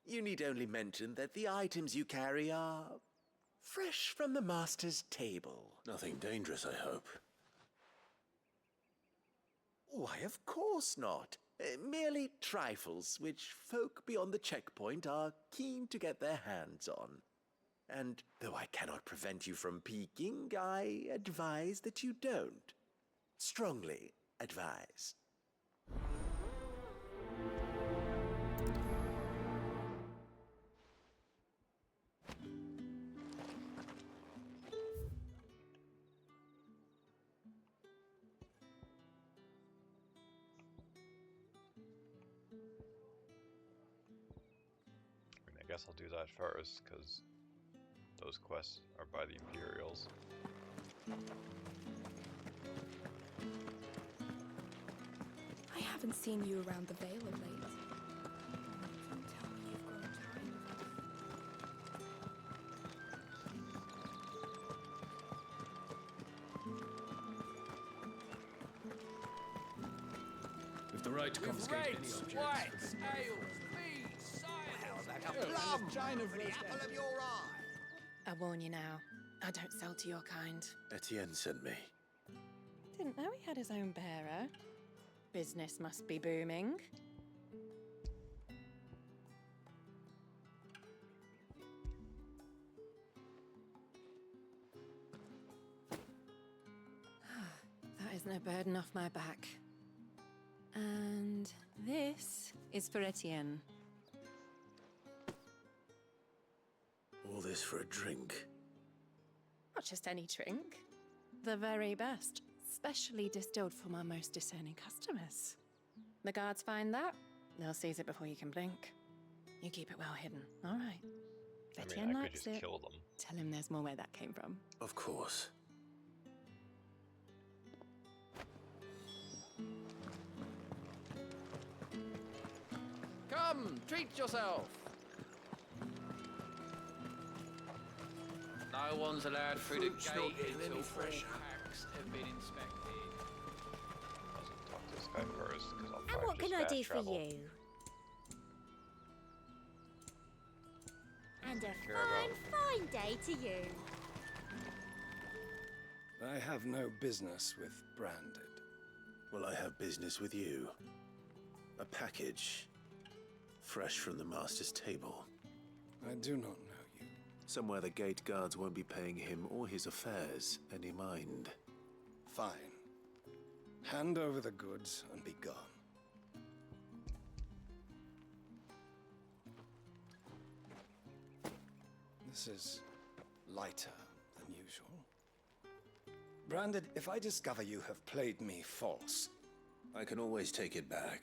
You need only mention that the items you carry are fresh from the master's table. Nothing dangerous, I hope. Why, of course not. Merely trifles which folk beyond the checkpoint are keen to get their hands on. And though I cannot prevent you from peeking, I advise that you don't. Strongly advise. I guess I'll do that first, because those quests are by the Imperials. I haven't seen you around the Vale of late. Don't tell me you've grown tired of us. If the right to confiscate any objects for the The apple of your eye. I warn you now, I don't sell to your kind. Etienne sent me. Didn't know he had his own bearer. Business must be booming. That is no burden off my back. And this is for Etienne. All this for a drink. Not just any drink. The very best. Specially distilled for my most discerning customers. The guards find that, they'll seize it before you can blink. You keep it well hidden, all right? Etienne I could likes just it. kill them. Tell him there's more where that came from. Of course. Come, treat yourself. No one's allowed through the Fruit's not gate getting any until all fresher. packs have been inspected. I'll talk to this guy first, because I'll And probably what just can I fast do travel. for you? And a care about. fine day to you. I have no business with Branded. Well, I have business with you. A package. Fresh from the Master's table. I do not know you. Somewhere the gate guards won't be paying him or his affairs any mind. Fine. Hand over the goods and be gone. This is lighter than usual. Branded, if I discover you have played me false... I can always take it back.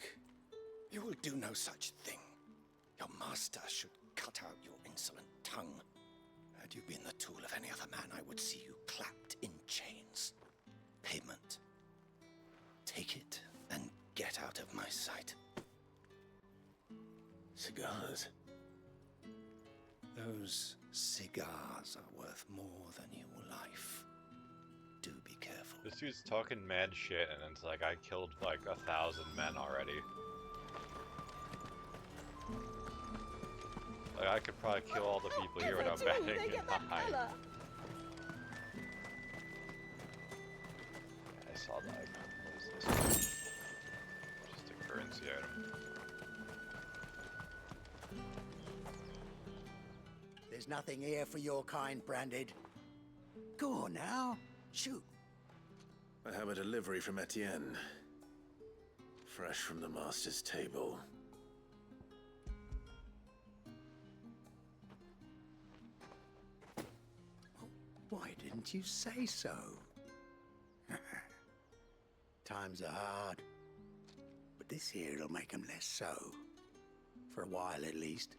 You will do no such thing. Your master should cut out your insolent tongue. Had you been the tool of any other man, I would see you clapped in chains. Payment. Take it and get out of my sight. Cigars? Those cigars are worth more than your life. Do be careful. This dude's talking mad shit, and it's like I killed like 1,000 men already. Like I could probably kill all the people here without batting an eye. Yeah, I saw that. What is this? Just a currency item. There's nothing here for your kind, Branded. Go on now. Shoot. I have a delivery from Etienne. Fresh from the Master's table. Why didn't you say so? Times are hard. But this here'll make 'em less so. For a while, at least.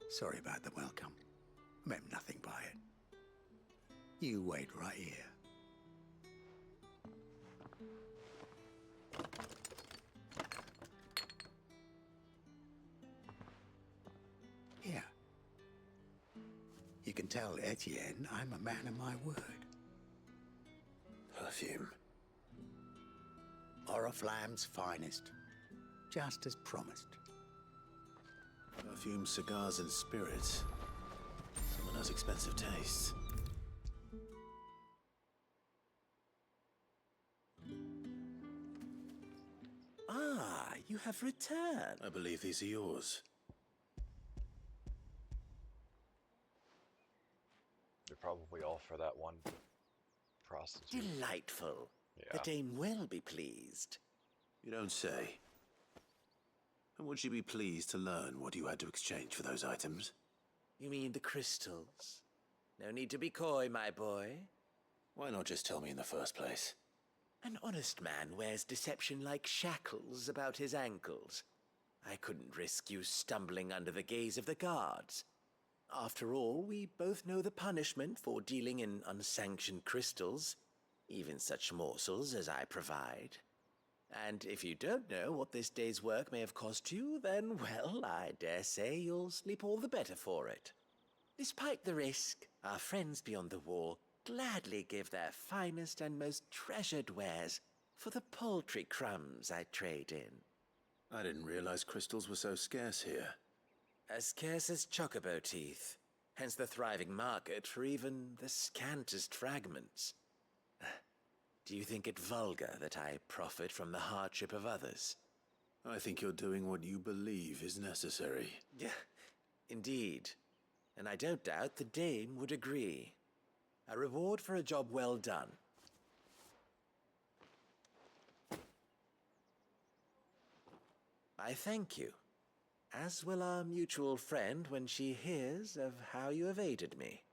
Sorry about the welcome. I meant nothing by it. You wait right here. Here. You can tell Etienne I'm a man of my word. Perfume. Oriflamme's finest. Just as promised. Perfume, cigars, and spirits. Someone has expensive tastes. Ah, you have returned. I believe these are yours. They're probably all for that one prostitute. Delightful. Yeah. The dame will be pleased. You don't say. And would she be pleased to learn what you had to exchange for those items? You mean the crystals? No need to be coy, my boy. Why not just tell me in the first place? An honest man wears deception like shackles about his ankles. I couldn't risk you stumbling under the gaze of the guards. After all, we both know the punishment for dealing in unsanctioned crystals, even such morsels as I provide. And if you don't know what this day's work may have cost you, then, well, I dare say you'll sleep all the better for it. Despite the risk, our friends beyond the wall gladly give their finest and most treasured wares for the paltry crumbs I trade in. I didn't realize crystals were so scarce here. As scarce as chocobo teeth, hence the thriving market for even the scantest fragments. Do you think it vulgar that I profit from the hardship of others? I think you're doing what you believe is necessary. Yeah, indeed. And I don't doubt the dame would agree. A reward for a job well done. I thank you, as will our mutual friend when she hears of how you have aided me.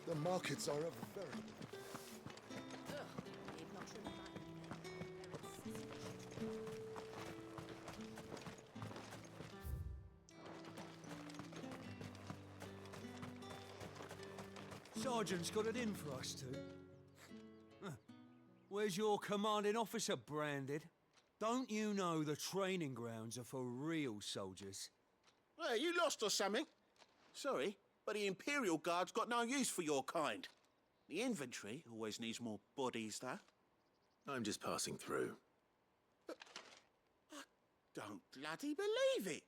The markets are a very... Sergeant's got it in for us two. Huh. Where's your commanding officer branded? Don't you know the training grounds are for real soldiers? Hey, you lost or something? Sorry, but the Imperial Guard's got no use for your kind. The infantry always needs more bodies, though. I'm just passing through. I don't bloody believe it.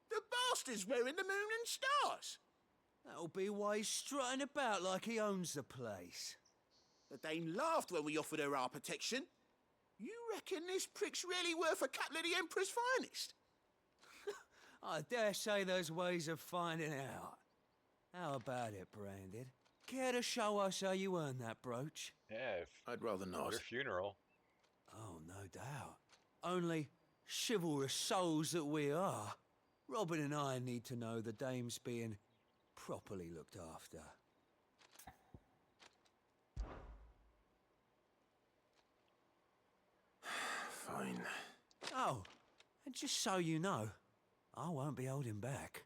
The bastard's wearing the moon and stars. That'll be why he's strutting about like he owns the place. The Dane laughed when we offered her our protection. You reckon this prick's really worth a couple of the Emperor's finest? I dare say there's ways of finding out. How about it, Branded? Care to show us how you earned that brooch? Yeah, I'd rather not. Your funeral. Oh, no doubt. Only chivalrous souls that we are, Robin and I need to know the dame's being properly looked after. Fine. Oh, and just so you know, I won't be holding back.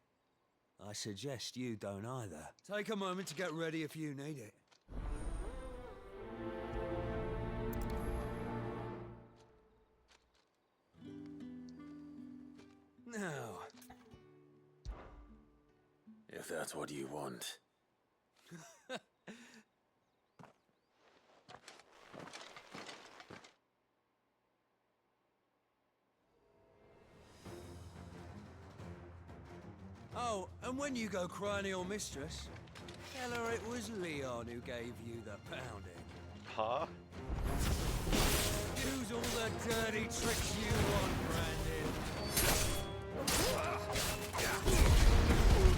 I suggest you don't either. Take a moment to get ready if you need it. Now, If that's what you want. oh, and when you go crying to your mistress, tell her it was Leon who gave you the pounding. Huh? Use all the dirty tricks you want, Brandon.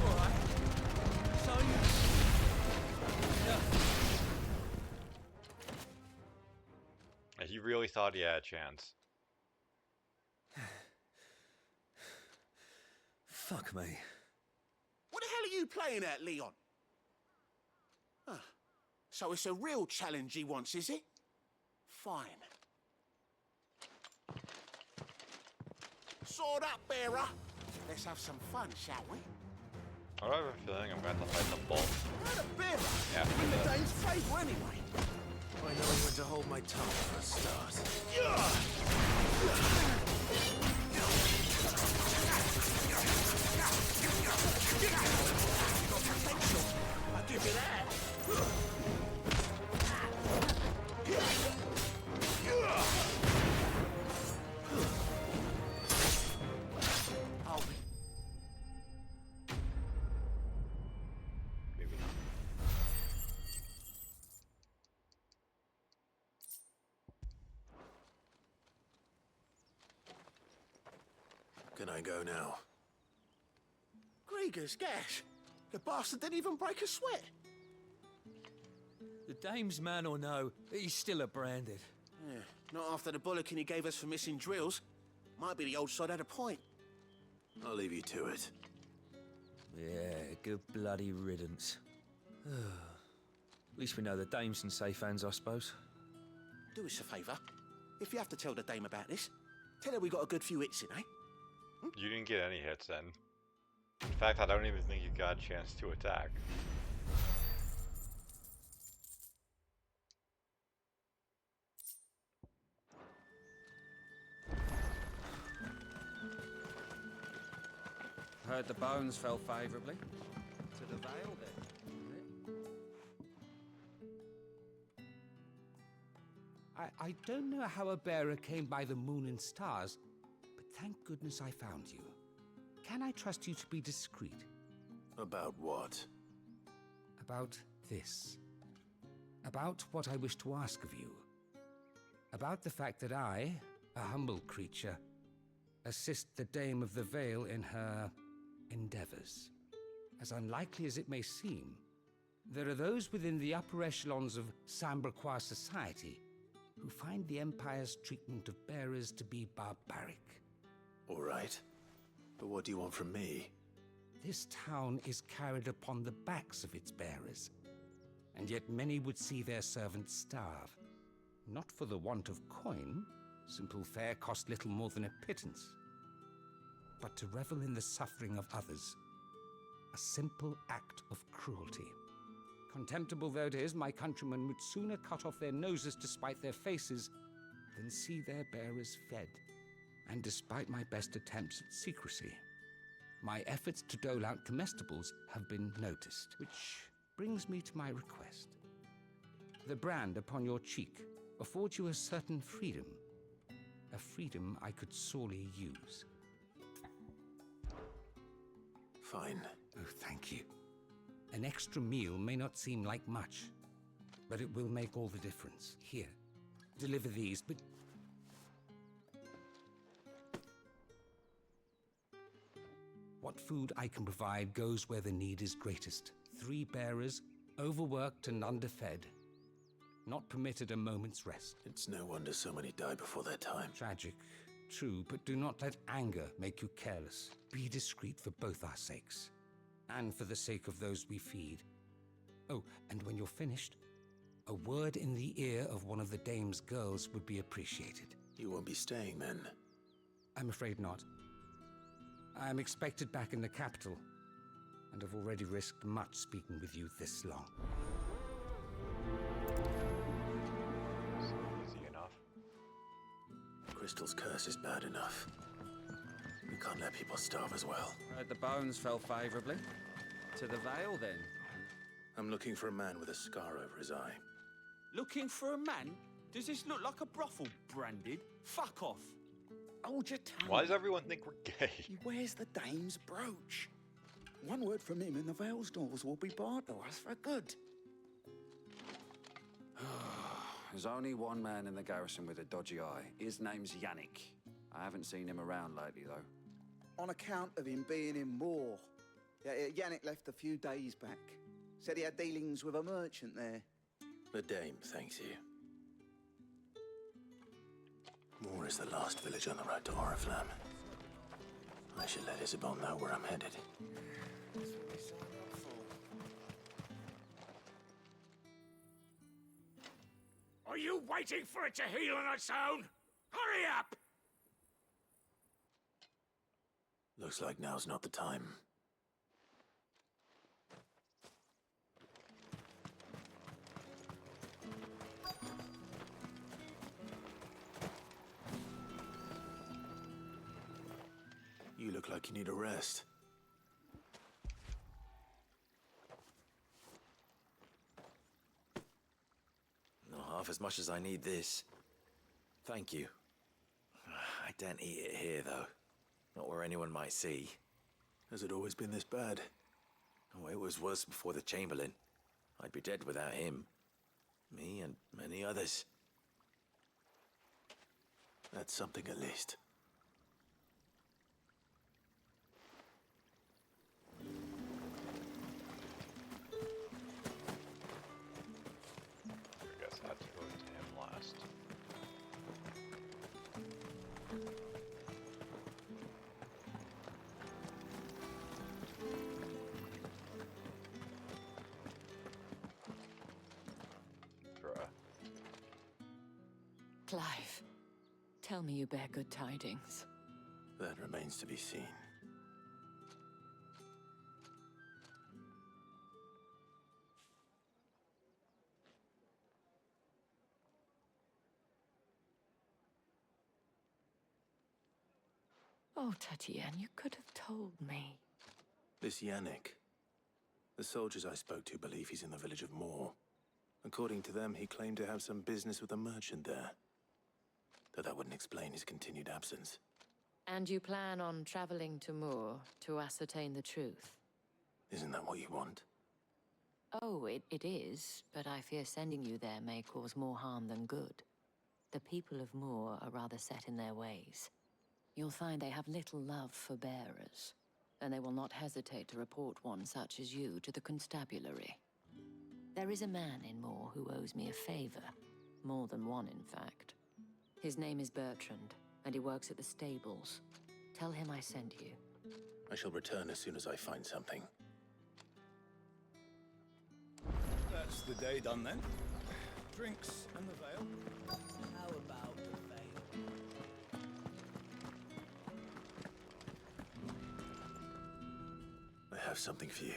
Alright. So you... He really thought he had a chance. Fuck me. What the hell are you playing at, Leon? Huh. So it's a real challenge he wants, is it? Fine. Sword up, bearer. Let's have some fun, shall we? I have a feeling I'm going to have to fight the bolt. Not a bearer. After In the this. Dane's favour, anyway. I know when to hold my tongue for a start. Got potential. I'll give you that. Hold it. Maybe not. Can I go now? Grieger's gas. The bastard didn't even break a sweat. The dame's man or no, he's still a Branded. Yeah, not after the bollocking he gave us for missing drills. Might be the old sod had a point. I'll leave you to it. Yeah, good bloody riddance. At least we know the dame's in safe hands, I suppose. Do us a favour. If you have to tell the dame about this, tell her we got a good few hits in, eh? You didn't get any hits then. In fact, I don't even think you got a chance to attack. Heard the bones fell favourably. To the Vale, then. I don't know how a bearer came by the moon and stars, but thank goodness I found you. Can I trust you to be discreet? About what? About this. About what I wish to ask of you. About the fact that I, a humble creature, assist the Dame of the Vale in her endeavors. As unlikely as it may seem, there are those within the upper echelons of Samberquois society who find the Empire's treatment of bearers to be barbaric. All right. But what do you want from me? This town is carried upon the backs of its bearers, and yet many would see their servants starve. Not for the want of coin, simple fare cost little more than a pittance, but to revel in the suffering of others. A simple act of cruelty. Contemptible though it is, my countrymen would sooner cut off their noses to spite their faces than see their bearers fed. And despite my best attempts at secrecy, my efforts to dole out comestibles have been noticed, which brings me to my request. The brand upon your cheek affords you a certain freedom, a freedom I could sorely use. Fine. Oh, thank you. An extra meal may not seem like much, but it will make all the difference. Here, deliver these, but... What food I can provide goes where the need is greatest. 3 bearers, overworked and underfed. Not permitted a moment's rest. It's no wonder so many die before their time. Tragic, true, but do not let anger make you careless. Be discreet for both our sakes, and for the sake of those we feed. Oh, and when you're finished, a word in the ear of one of the dame's girls would be appreciated. You won't be staying then? I'm afraid not. I'm expected back in the capital, and have already risked much speaking with you this long. Easy enough. Crystal's curse is bad enough. We can't let people starve as well. Heard the bones fell favourably. To the Vale, then? I'm looking for a man with a scar over his eye. Looking for a man? Does this look like a brothel, Branded? Fuck off. Hold your tongue. Why does everyone think we're gay? He wears the dame's brooch. One word from him and the Vale's doors will be barred to us for good. There's only one man in the garrison with a dodgy eye. His name's Yannick. I haven't seen him around lately, though. On account of him being in war. Yannick left a few days back. Said he had dealings with a merchant there. The dame thanks you. Moor is the last village on the road to Oriflamme. I should let Isabel know where I'm headed. Are you waiting for it to heal on its own? Hurry up! Looks like now's not the time. You look like you need a rest. Not half as much as I need this. Thank you. I daren't eat it here, though. Not where anyone might see. Has it always been this bad? Oh, it was worse before the Chamberlain. I'd be dead without him. Me and many others. That's something at least. I guess I have to go to him last. Bruh. Clive, tell me you bear good tidings. That remains to be seen. Oh, Tatienne, you could have told me. This Yannick. The soldiers I spoke to believe he's in the village of Moor. According to them, he claimed to have some business with a merchant there. Though that wouldn't explain his continued absence. And you plan on traveling to Moor to ascertain the truth? Isn't that what you want? Oh, it is, but I fear sending you there may cause more harm than good. The people of Moor are rather set in their ways. You'll find they have little love for bearers, and they will not hesitate to report one such as you to the constabulary. There is a man in Moor who owes me a favor. More than one, in fact. His name is Bertrand, and he works at the stables. Tell him I sent you. I shall return as soon as I find something. That's the day done then. Drinks and the Vale. How about the Vale? I have something for you.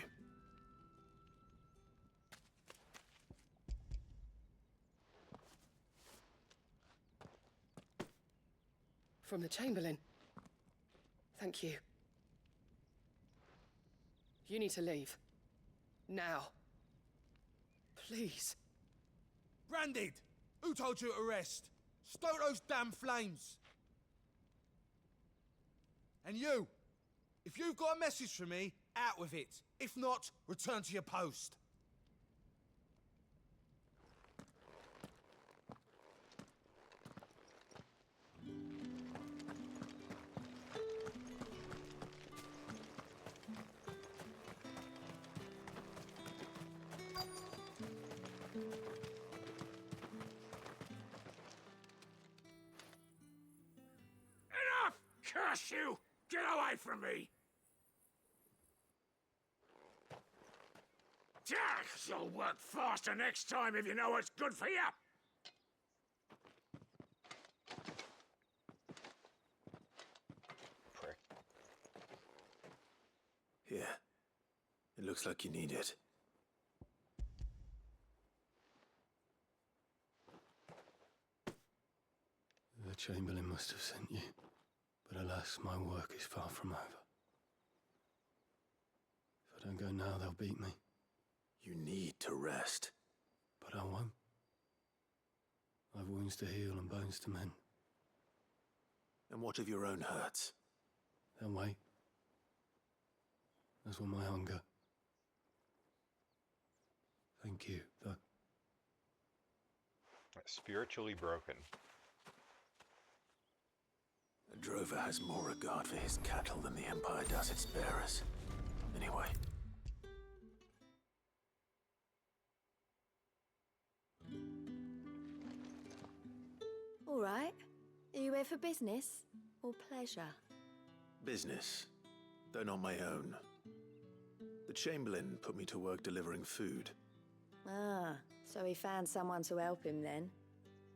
From the Chamberlain. Thank you. You need to leave. Now. Please. Branded! Who told you to rest? Stoke those damn flames! And you! If you've got a message for me, out with it. If not, return to your post. Enough! Curse you! Get away from me! You'll work faster next time if you know what's good for you! Prick. Here. It looks like you need it. The Chamberlain must have sent you. But alas, my work is far from over. If I don't go now, they'll beat me. You need to rest. But I won't. I've wounds to heal and bones to mend. And what of your own hurts? They'll wait. As will my hunger. Thank you, though. Spiritually broken. A drover has more regard for his cattle than the Empire does its bearers. Anyway. All right. Are you here for business or pleasure? Business, though not my own. The Chamberlain put me to work delivering food. Ah, so he found someone to help him then.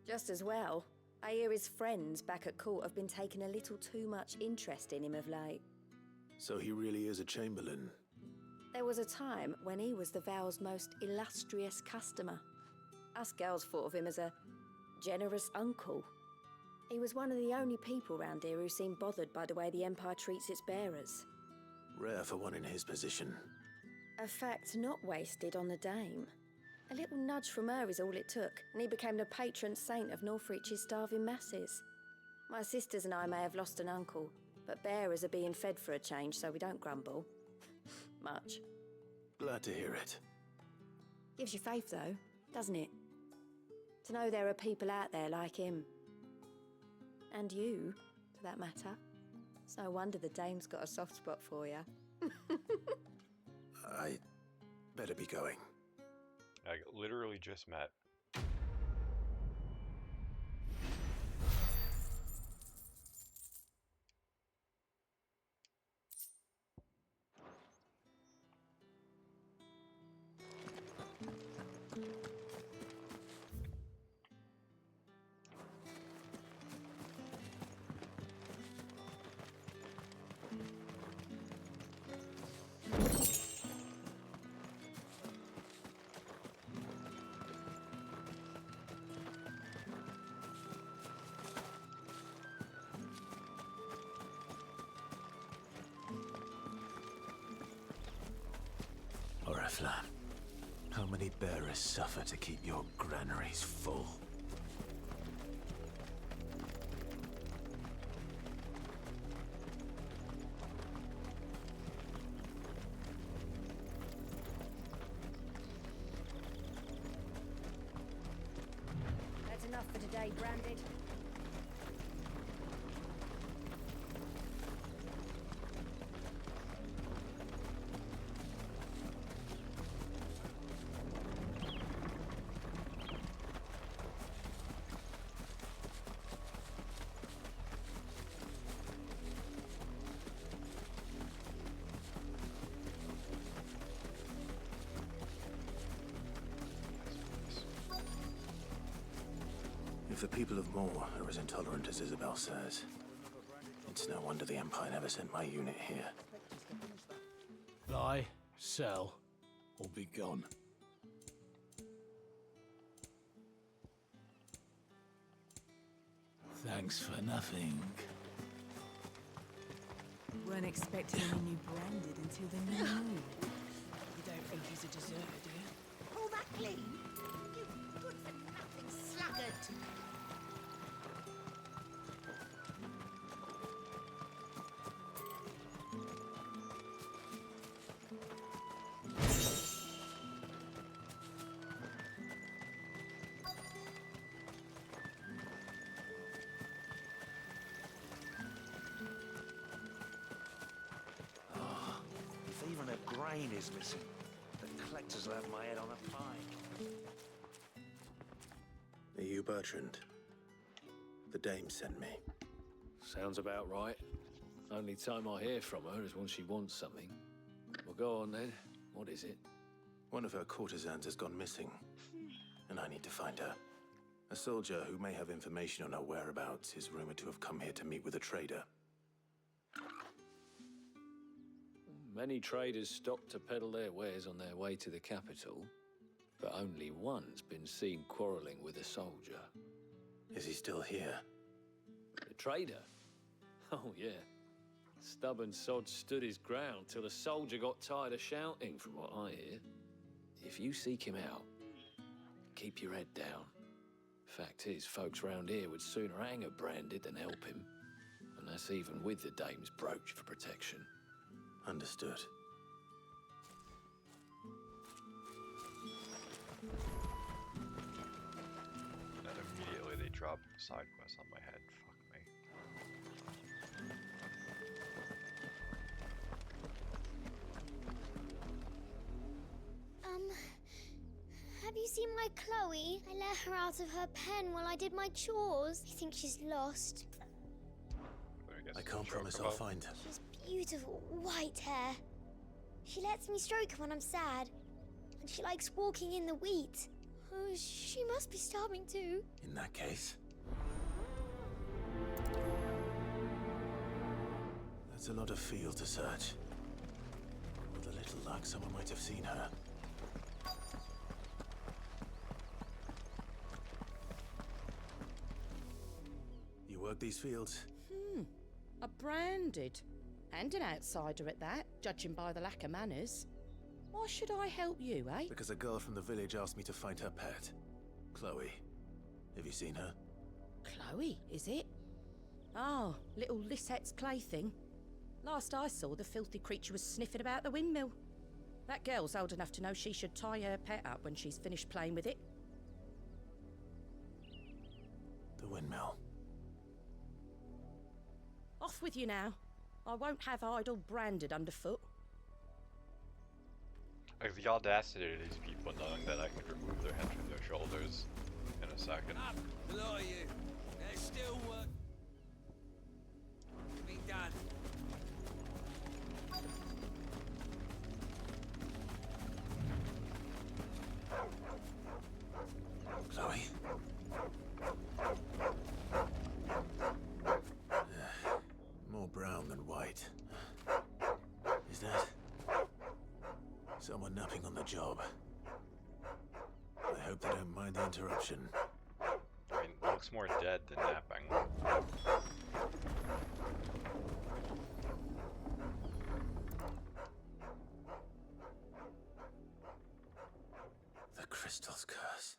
Just as well. I hear his friends back at court have been taking a little too much interest in him of late. So he really is a Chamberlain. There was a time when he was the Vale's most illustrious customer. Us girls thought of him as a generous uncle. He was one of the only people round here who seemed bothered by the way the Empire treats its bearers. Rare for one in his position. A fact not wasted on the Dame. A little nudge from her is all it took, and he became the patron saint of Northreach's starving masses. My sisters and I may have lost an uncle, but bearers are being fed for a change, so we don't grumble. Much. Glad to hear it. Gives you faith, though, doesn't it? To know there are people out there like him. And you, for that matter. It's no wonder the Dame's got a soft spot for you. I better be going. I literally just met. Oriflamme, how many bearers suffer to keep your granaries full? That's enough for today, Branded. If the people of Moor are as intolerant as Isabel says, it's no wonder the Empire never sent my unit here. Buy, sell, or be gone. Thanks for nothing. Weren't expecting any new branded until the new moon. You don't think he's a deserter, do you? All that clean? You good-for-nothing sluggard! If even a grain is missing, the collectors will have my head on a pike. Are you Bertrand? The dame sent me. Sounds about right. Only time I hear from her is when she wants something. Well, go on then. What is it? One of her courtesans has gone missing, and I need to find her. A soldier who may have information on her whereabouts is rumored to have come here to meet with a trader. Many traders stop to peddle their wares on their way to the capital, but only one's been seen quarreling with a soldier. Is he still here? The trader? Oh, yeah. Stubborn sod stood his ground till the soldier got tired of shouting, from what I hear. If you seek him out, keep your head down. Fact is, folks round here would sooner hang a branded than help him. And that's even with the dame's brooch for protection. Understood. And immediately they drop side quests on my head. Fuck me. Have you seen my Chloe? I let her out of her pen while I did my chores. I think she's lost. I can't promise I'll find her. She's beautiful, white hair. She lets me stroke her when I'm sad. And she likes walking in the wheat. Oh, she must be starving too. In that case... That's a lot of field to search. With a little luck, someone might have seen her. You work these fields? A branded. And an outsider at that, judging by the lack of manners. Why should I help you, eh? Because a girl from the village asked me to find her pet. Chloe. Have you seen her? Chloe, is it? Oh, little Lisette's plaything. Last I saw, the filthy creature was sniffing about the windmill. That girl's old enough to know she should tie her pet up when she's finished playing with it. The windmill. Off with you now. I won't have idle branded underfoot. Like the audacity of these people knowing that I can remove their head from their shoulders in a second. Up, below you. There's still work to be done. Chloe? More brown than white. Is that someone napping on the job? I hope they don't mind the interruption. I mean, it looks more dead than napping. The crystal's curse.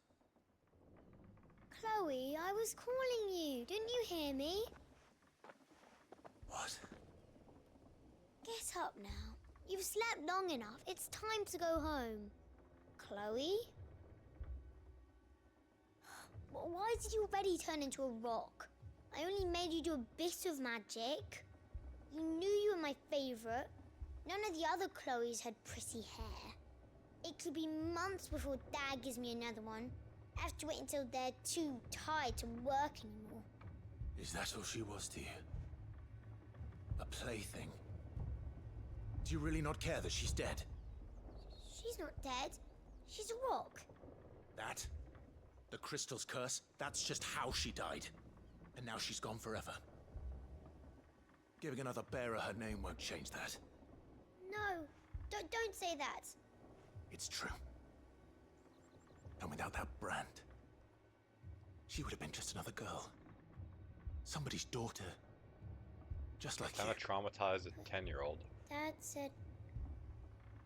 Chloe, I was calling you. Didn't you hear me? What? Get up now. You've slept long enough. It's time to go home. Chloe? Why did you already turn into a rock? I only made you do a bit of magic. You knew you were my favorite. None of the other Chloes had pretty hair. It could be months before Dad gives me another one. I have to wait until they're too tired to work anymore. Is that all she was to you? A plaything? Do you really not care that she's dead? She's not dead. She's a rock. That? The crystal's curse? That's just how she died. And now she's gone forever. Giving another bearer her name won't change that. No, don't say that. It's true. And without that brand, she would have been just another girl. Somebody's daughter. Just like kind of traumatized a 10-year-old. Dad said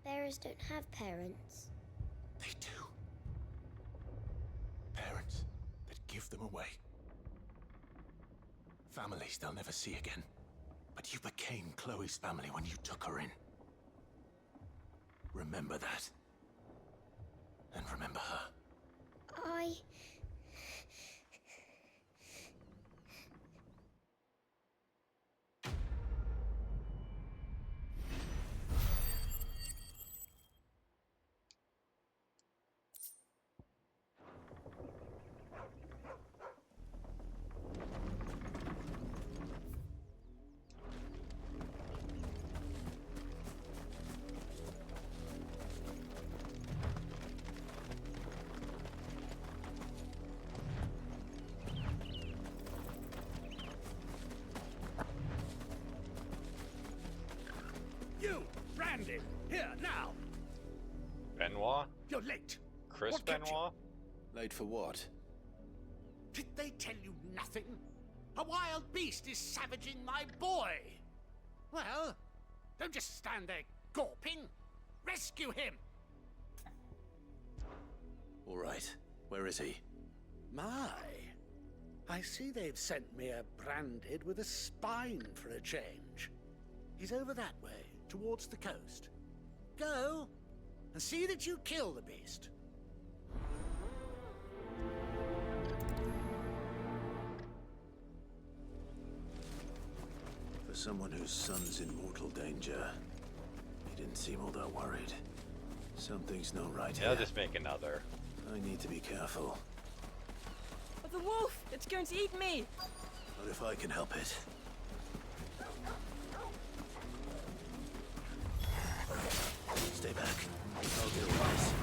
bears don't have parents. They do. Parents that give them away. Families they'll never see again. But you became Chloe's family when you took her in. Remember that. And remember her. You, Brandon, here now. Benoit? You're late. Chris What kept you? Benoit? Late for what? Did they tell you nothing? A wild beast is savaging my boy. Well, don't just stand there gawping. Rescue him. All right. Where is he? My, I see they've sent me a branded with a spine for a change. He's over that way, towards the coast. Go, and see that you kill the beast. For someone whose son's in mortal danger, he didn't seem all that worried. Something's not right Yeah, here. just make another. I need to be careful. But the wolf! It's going to eat me! Not if I can help it. Stay back. I'll deal with this.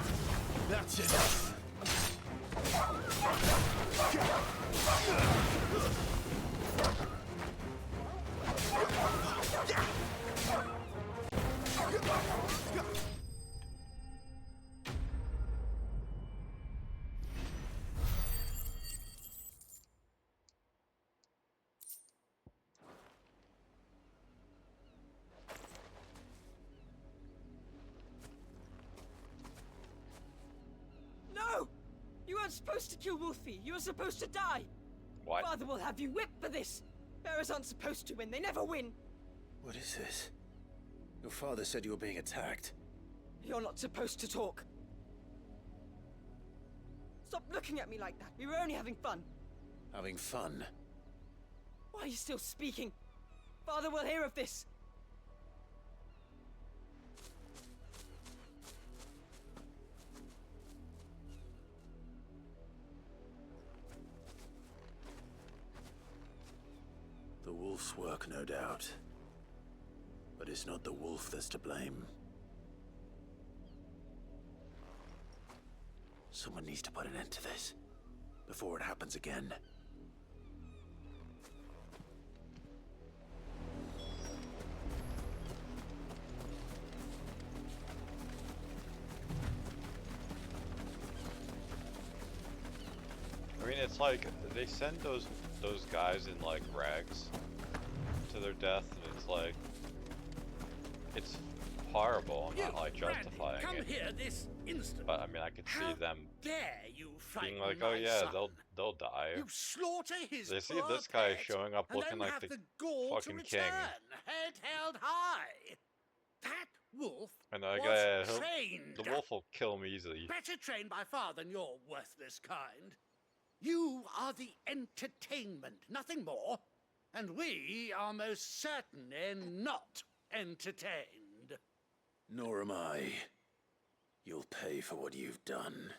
That's enough. No! You weren't supposed to kill Wolfie. You were supposed to die. What? Father will have you whipped for this. Bearers aren't supposed to win. They never win. What is this? Your father said you were being attacked. You're not supposed to talk. Stop looking at me like that. We were only having fun. Having fun? Why are you still speaking? Father will hear of this. The wolf's work, no doubt. But it's not the wolf that's to blame. Someone needs to put an end to this, before it happens again. I mean, it's like they send those guys in like rags to their death, and it's like it's horrible. I'm not like justifying Come it, here this instant. but I mean, I could see them Dare you being frighten like, "Oh my yeah, son? they'll die." You slaughter his They see poor this guy pet, showing up and looking then like have the gall fucking to king. return, head held high. That wolf And like, was yeah, trained. the wolf will kill me easily. Better trained by far than your worthless kind. You are the entertainment, nothing more. And we are most certainly not entertained. Nor am I. You'll pay for what you've done.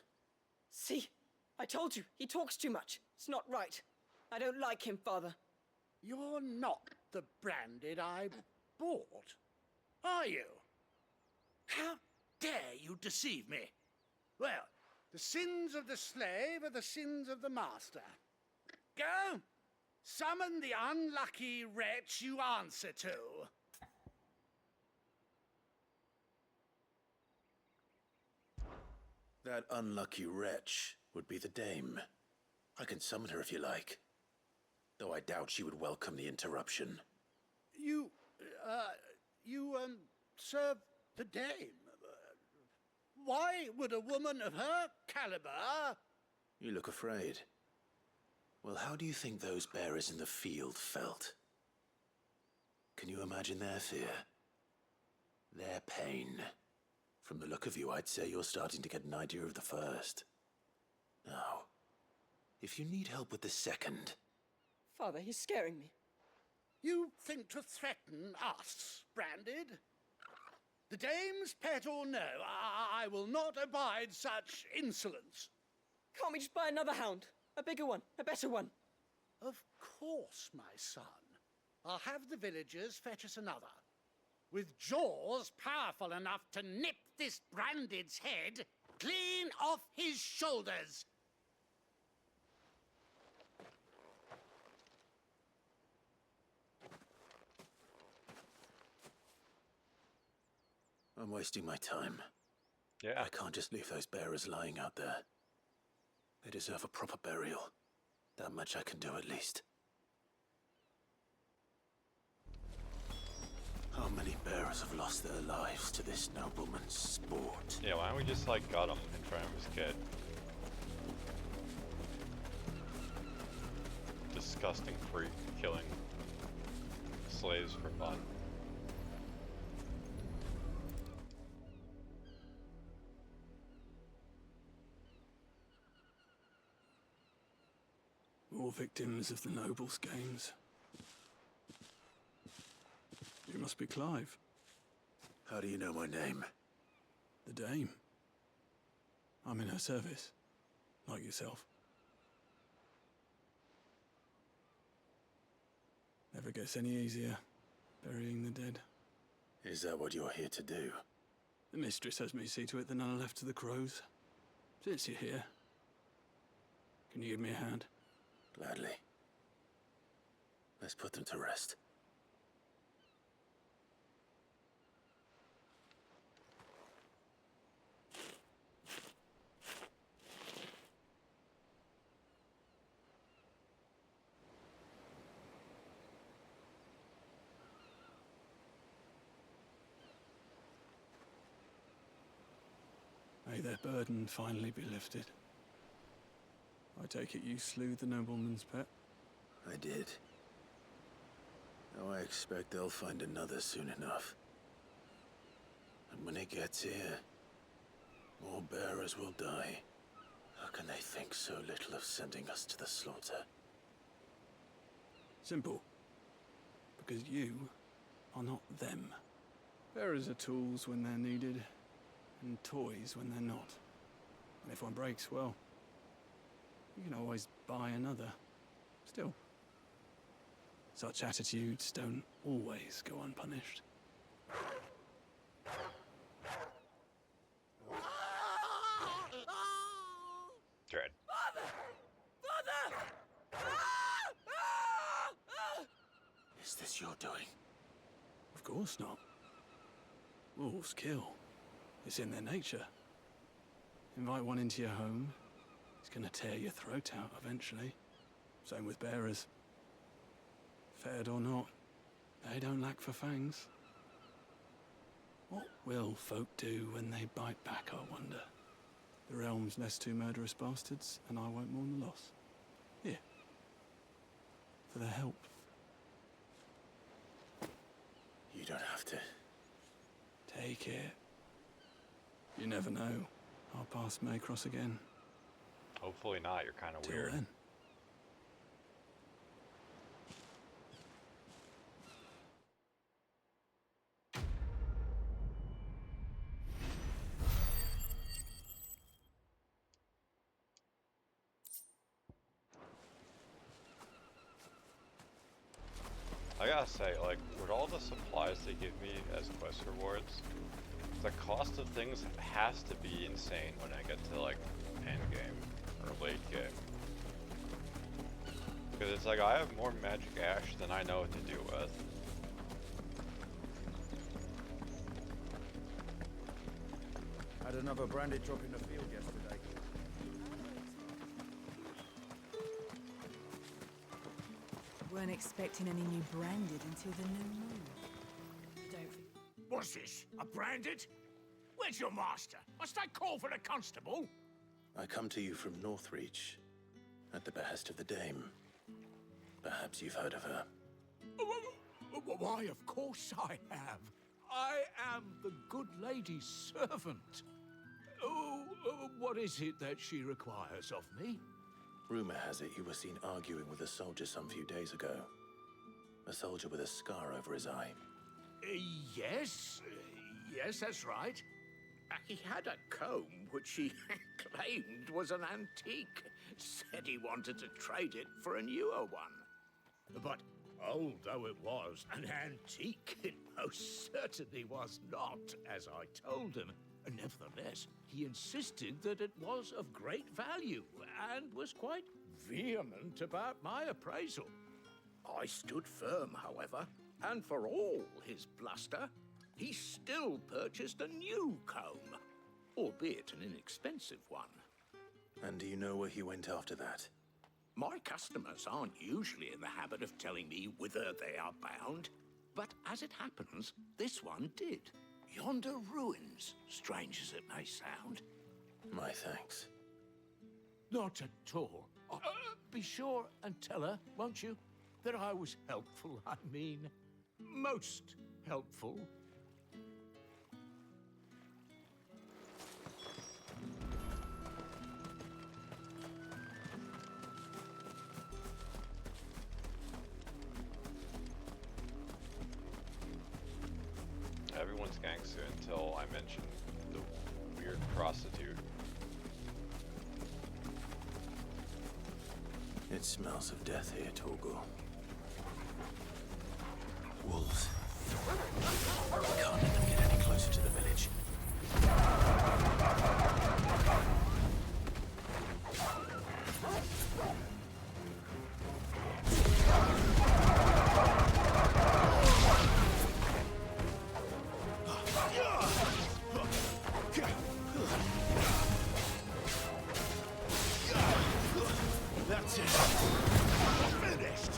See? I told you. He talks too much. It's not right. I don't like him, Father. You're not the branded I bought, are you? How dare you deceive me? Well, the sins of the slave are the sins of the master. Go! Summon the unlucky wretch you answer to. That unlucky wretch would be the dame. I can summon her if you like. Though I doubt she would welcome the interruption. You serve the dame. Why would a woman of her caliber... You look afraid. Well, how do you think those bearers in the field felt? Can you imagine their fear? Their pain? From the look of you, I'd say you're starting to get an idea of the first. Now, if you need help with the second... Father, he's scaring me. You think to threaten us, Branded? The dame's pet or no, I will not abide such insolence. Can't we just buy another hound? A bigger one, a better one. Of course, my son. I'll have the villagers fetch us another. With jaws powerful enough to nip this Branded's head clean off his shoulders. I'm wasting my time. Yeah. I can't just leave those bearers lying out there. They deserve a proper burial. That much I can do at least. How many bearers have lost their lives to this nobleman's sport? Yeah, why don't we just like gut him in front of his kid? Disgusting freak killing slaves for fun. More victims of the nobles' games. You must be Clive. How do you know my name? The Dame. I'm in her service, like yourself. Never gets any easier, burying the dead. Is that what you're here to do? The mistress has me see to it that none are left to the crows. Since you're here, can you give me a hand? Gladly. Let's put them to rest. May their burden finally be lifted. I take it you slew the nobleman's pet? I did. Now I expect they'll find another soon enough. And when it gets here, more bearers will die. How can they think so little of sending us to the slaughter? Simple. Because you are not them. Bearers are tools when they're needed, and toys when they're not. And if one breaks, well, you can always buy another. Still, such attitudes don't always go unpunished. Dread. Is this your doing? Of course not. Wolves kill. It's in their nature. Invite one into your home, he's gonna tear your throat out eventually. Same with bearers. Fed or not, they don't lack for fangs. What will folk do when they bite back, I wonder? The realm's less two murderous bastards, and I won't mourn the loss. Here. For their help. You don't have to. Take it. You never know. Our paths may cross again. Hopefully not, you're kind of Till weird. then. I gotta say, like, with all the supplies they give me as quest rewards, the cost of things has to be insane when I get to, like, end game or late game. Because it's like, I have more magic ash than I know what to do with. Had another branded drop in the field yesterday. Weren't expecting any new branded until the new moon. What's this? A branded? Where's your master? Must I call for the constable? I come to you from Northreach, at the behest of the Dame. Perhaps you've heard of her. Why, of course I have. I am the good lady's servant. What is it that she requires of me? Rumor has it you were seen arguing with a soldier some few days ago. A soldier with a scar over his eye. Yes. Yes, that's right. He had a comb which he claimed was an antique. Said he wanted to trade it for a newer one. But old though it was, an antique it most certainly was not, as I told him. Nevertheless, he insisted that it was of great value and was quite vehement about my appraisal. I stood firm, however, and for all his bluster, he still purchased a new comb, albeit an inexpensive one. And do you know where he went after that? My customers aren't usually in the habit of telling me whither they are bound, but as it happens, this one did. Yonder ruins, strange as it may sound. My thanks. Not at all. Be sure and tell her, won't you, that I was helpful. I mean, most helpful. Everyone's gangster until I mention the weird prostitute. It smells of death here, Torgal. Wolves. We can't let them get any closer to the village. That's it. Finished.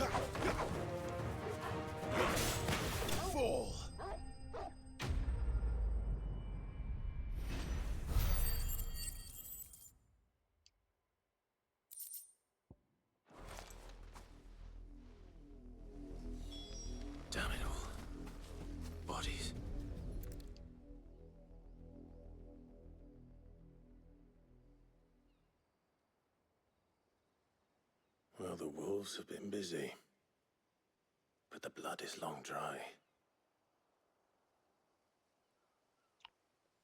Fall. Damn it all. Bodies. Well, the wolves have been busy. But the blood is long dry.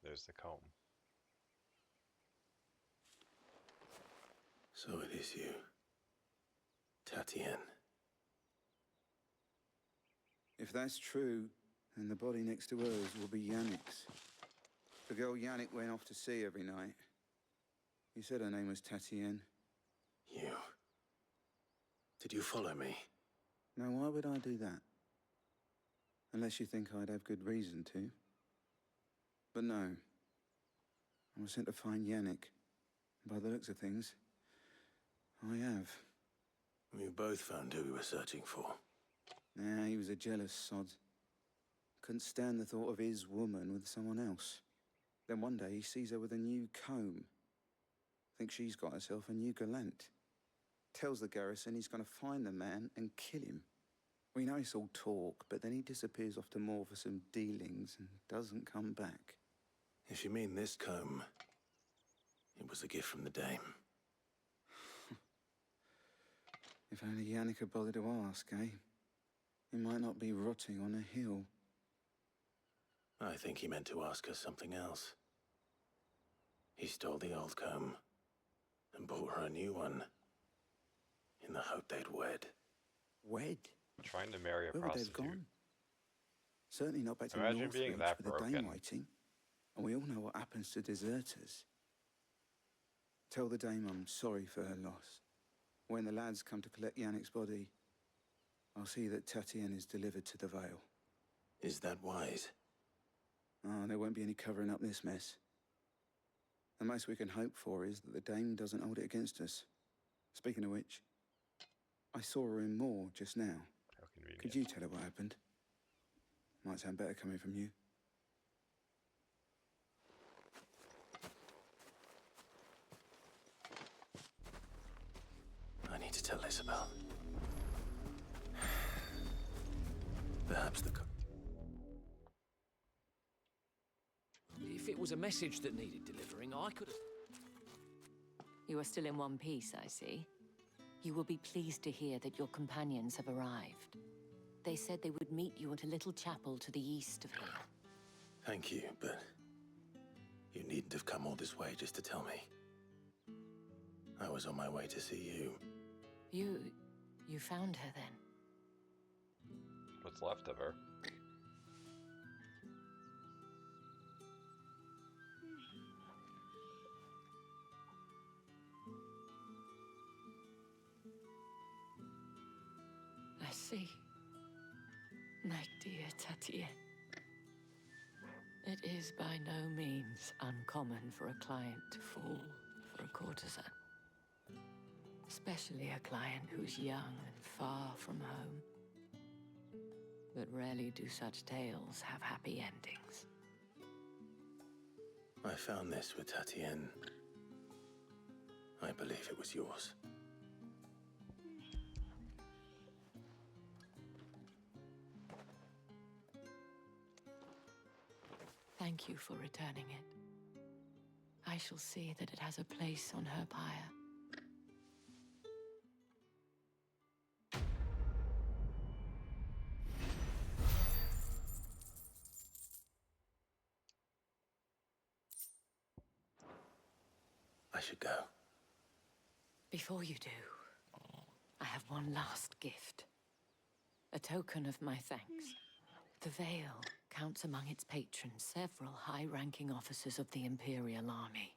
There's the comb. So it is you. Tatienne. If that's true, then the body next to hers will be Yannick's. The girl Yannick went off to see every night. You said her name was Tatienne. You. Did you follow me? Now, why would I do that? Unless you think I'd have good reason to. But no. I was sent to find Yannick. By the looks of things, I have. We both found who we were searching for. Nah, he was a jealous sod. Couldn't stand the thought of his woman with someone else. Then one day he sees her with a new comb. Thinks she's got herself a new gallant. Tells the garrison he's going to find the man and kill him. We know it's all talk, but then he disappears off to Moor for some dealings and doesn't come back. If you mean this comb, it was a gift from the Dame. If only Yannick had bothered to ask, eh? He might not be rotting on a hill. I think he meant to ask her something else. He stole the old comb and bought her a new one in the hope they'd wed. Wed? Trying to marry a Where would they have prostitute. gone? Certainly not back to Imagine being Northreach that with a dame broken. waiting. And we all know what happens to deserters. Tell the dame I'm sorry for her loss. When the lads come to collect Yannick's body, I'll see that Tatienne is delivered to the Vale. Is that wise? Oh, there won't be any covering up this mess. The most we can hope for is that the dame doesn't hold it against us. Speaking of which, I saw her in Moor just now. How convenient. Could you tell her what happened? Might sound better coming from you. I need to tell Isabel. Perhaps the... If it was a message that needed delivering, I could have... You are still in one piece, I see. You will be pleased to hear that your companions have arrived. They said they would meet you at a little chapel to the east of here. Thank you, but you needn't have come all this way just to tell me. I was on my way to see you. You found her then? What's left of her? I see. My dear Tatienne. It is by no means uncommon for a client to fall for a courtesan. Especially a client who's young and far from home. But rarely do such tales have happy endings. I found this with Tatienne. I believe it was yours. Thank you for returning it. I shall see that it has a place on her pyre. I should go. Before you do, I have one last gift. A token of my thanks. The Vale counts among its patrons several high-ranking officers of the Imperial Army.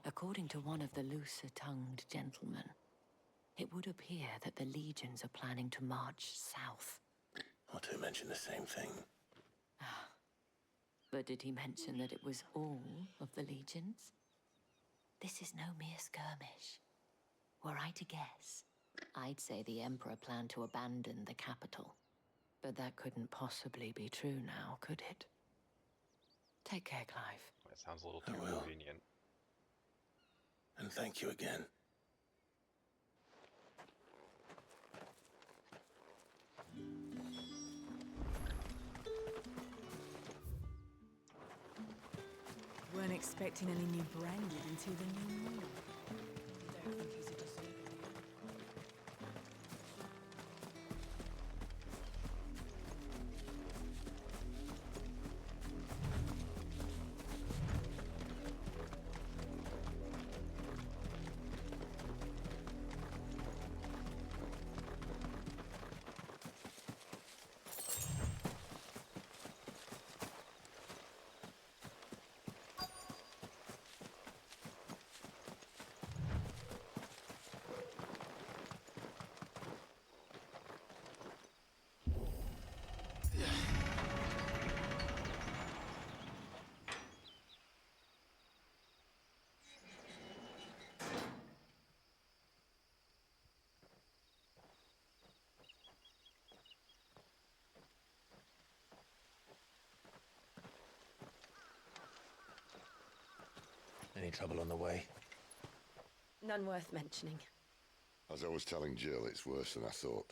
According to one of the looser-tongued gentlemen, it would appear that the legions are planning to march south. Or to mention the same thing. But did he mention that it was all of the legions? This is no mere skirmish. Were I to guess, I'd say the Emperor planned to abandon the capital. But that couldn't possibly be true now, could it? Take care, Clive. That sounds a little too convenient. And thank you again. Weren't expecting any new branded until the new moon. Any trouble on the way? None worth mentioning. As I was telling Jill, it's worse than I thought.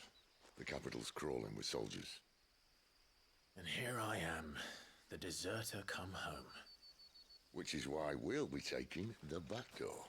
The capital's crawling with soldiers. And here I am, the deserter come home. Which is why we'll be taking the back door.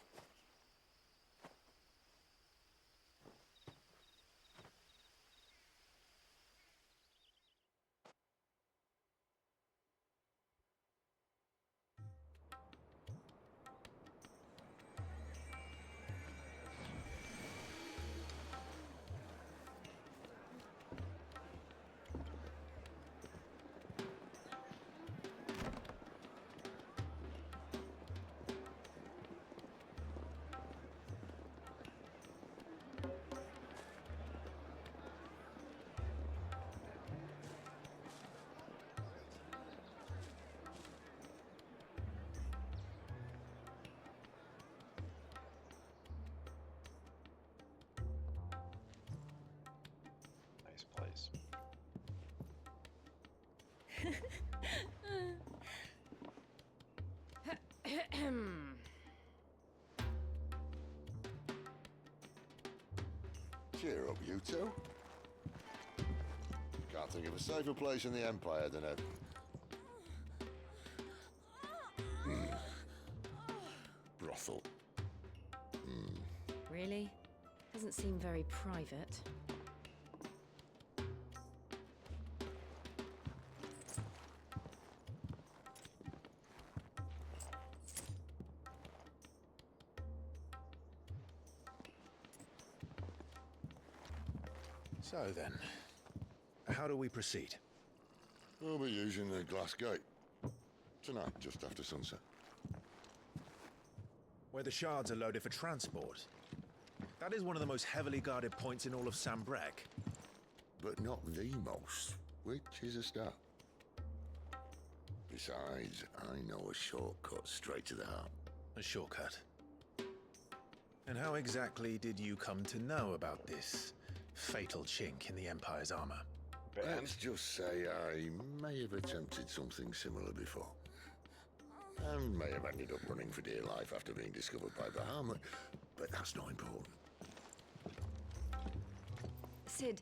think of a safer place in the Empire than a... brothel. Really? Doesn't seem very private. So then, how do we proceed? We'll be using the glass gate. Tonight, just after sunset. Where the shards are loaded for transport. That is one of the most heavily guarded points in all of Sambrek. But not the most, which is a start. Besides, I know a shortcut straight to the heart. A shortcut? And how exactly did you come to know about this fatal chink in the Empire's armor? Let's just say I may have attempted something similar before. And may have ended up running for dear life after being discovered by Bahamut, but that's not important. Sid,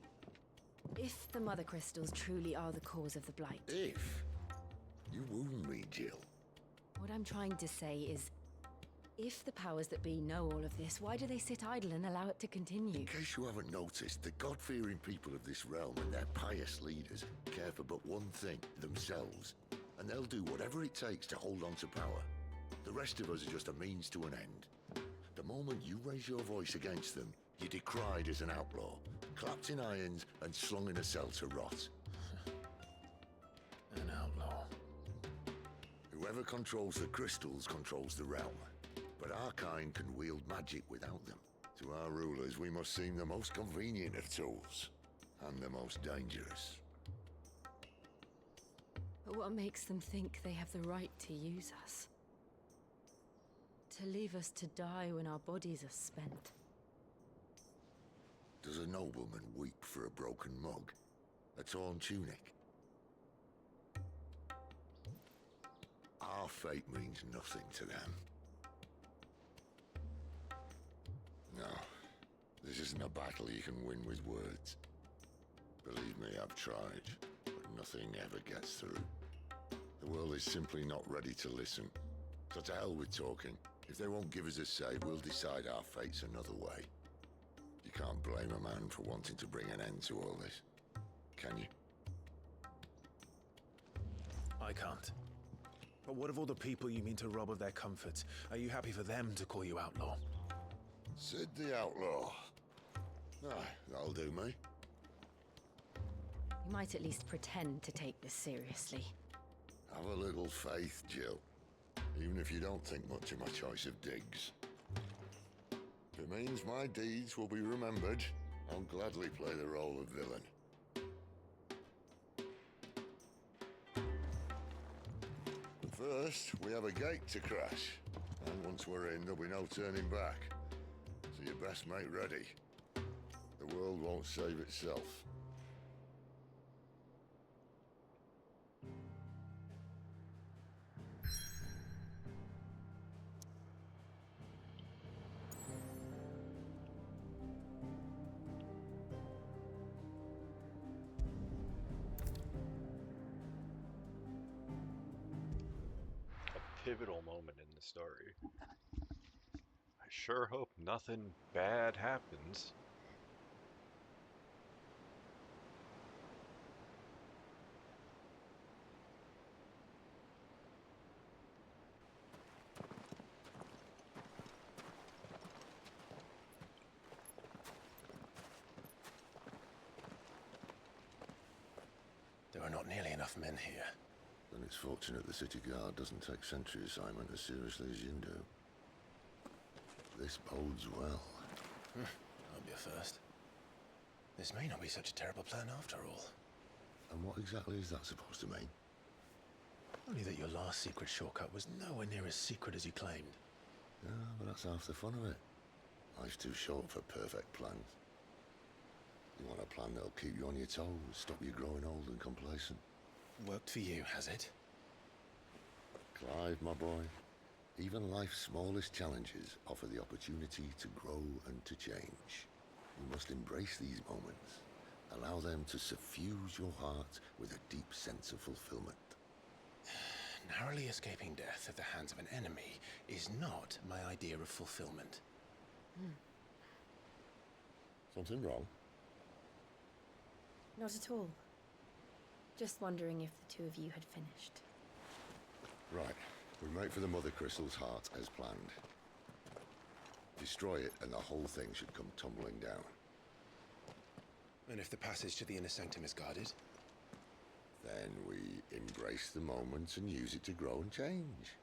if the Mother Crystals truly are the cause of the Blight... If? You wound me, Jill. What I'm trying to say is, if the powers that be know all of this, why do they sit idle and allow it to continue? In case you haven't noticed, the God-fearing people of this realm and their pious leaders care for but one thing, themselves. And they'll do whatever it takes to hold on to power. The rest of us are just a means to an end. The moment you raise your voice against them, you're decried as an outlaw, clapped in irons and slung in a cell to rot. An outlaw. Whoever controls the crystals controls the realm. But our kind can wield magic without them. To our rulers, we must seem the most convenient of tools, and the most dangerous. But what makes them think they have the right to use us? To leave us to die when our bodies are spent? Does a nobleman weep for a broken mug? A torn tunic? Our fate means nothing to them. No, this isn't a battle you can win with words. Believe me, I've tried, but nothing ever gets through. The world is simply not ready to listen. So to hell with talking. If they won't give us a say, we'll decide our fates another way. You can't blame a man for wanting to bring an end to all this, can you? I can't. But what of all the people you mean to rob of their comforts? Are you happy for them to call you outlaw? Sid the Outlaw. Aye, that'll do me. You might at least pretend to take this seriously. Have a little faith, Jill. Even if you don't think much of my choice of digs. If it means my deeds will be remembered, I'll gladly play the role of villain. But first, we have a gate to crash. And once we're in, there'll be no turning back. So you best make ready. The world won't save itself. Pivotal moment in the story. I sure hope nothing bad happens. There are not nearly enough men here. Then it's fortunate the city guard doesn't take sentry assignment as seriously as you do. This bodes well. That'll be a first. This may not be such a terrible plan after all. And what exactly is that supposed to mean? Only that your last secret shortcut was nowhere near as secret as you claimed. Yeah, but that's half the fun of it. Life's too short for perfect plans. You want a plan that'll keep you on your toes, stop you growing old and complacent. Worked for you, has it? Clive, my boy, even life's smallest challenges offer the opportunity to grow and to change. You must embrace these moments, allow allow them to suffuse your heart with a deep sense of fulfillment. Narrowly escaping death at the hands of an enemy is not my idea of fulfillment. Something wrong? Not at all. Just wondering if the two of you had finished. Right. We make for the Mother Crystal's heart as planned. Destroy it and the whole thing should come tumbling down. And if the passage to the inner sanctum is guarded? Then we embrace the moment and use it to grow and change.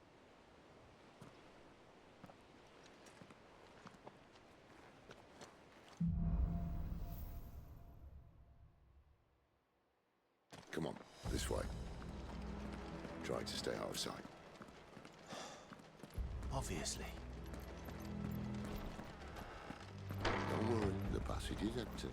Come on, this way. Try to stay out of sight. Obviously. Don't worry, the passage is empty.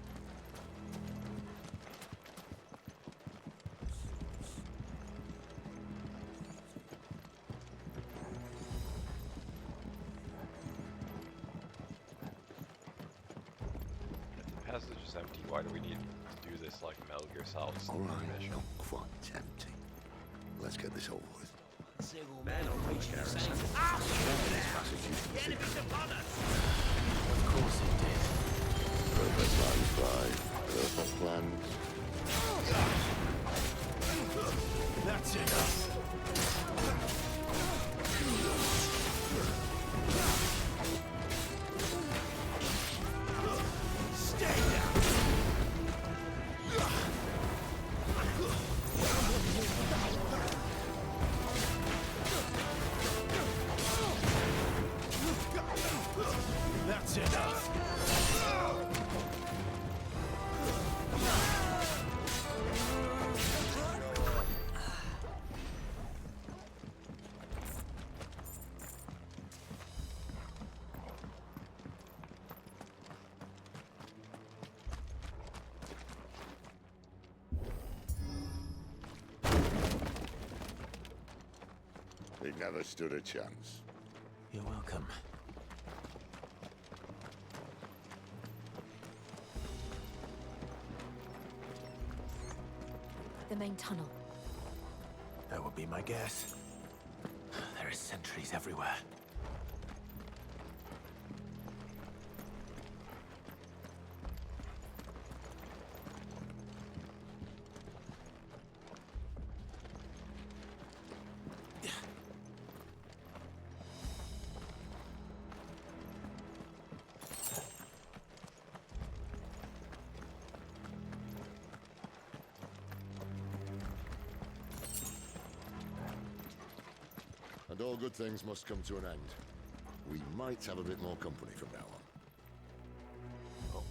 The passage is empty. Why do we need to do this like Metal Gear Solid? All right, not quite empty. Let's get this over with. Man on reaching the same. The enemy's upon us! Of course it did. Perfect plan, Clive. Perfect plan. That's enough. Stay down. That's enough. It never stood a chance. You're welcome. The main tunnel. That would be my guess. There are sentries everywhere. And all good things must come to an end. We might have a bit more company from now on.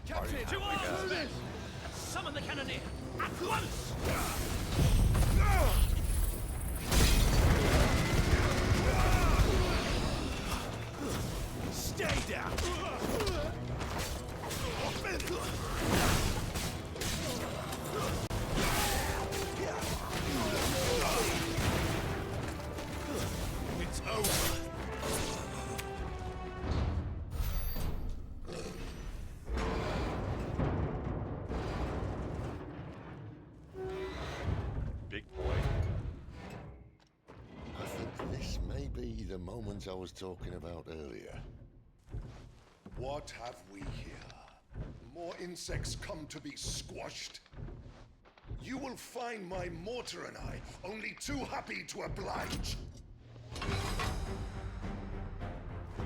Captain, to arms! Summon the cannoneer! At once! Stay down! It's over. Big boy. I think this may be the moment I was talking about earlier. What have we here? More insects come to be squashed? You will find my mortar and I only too happy to oblige.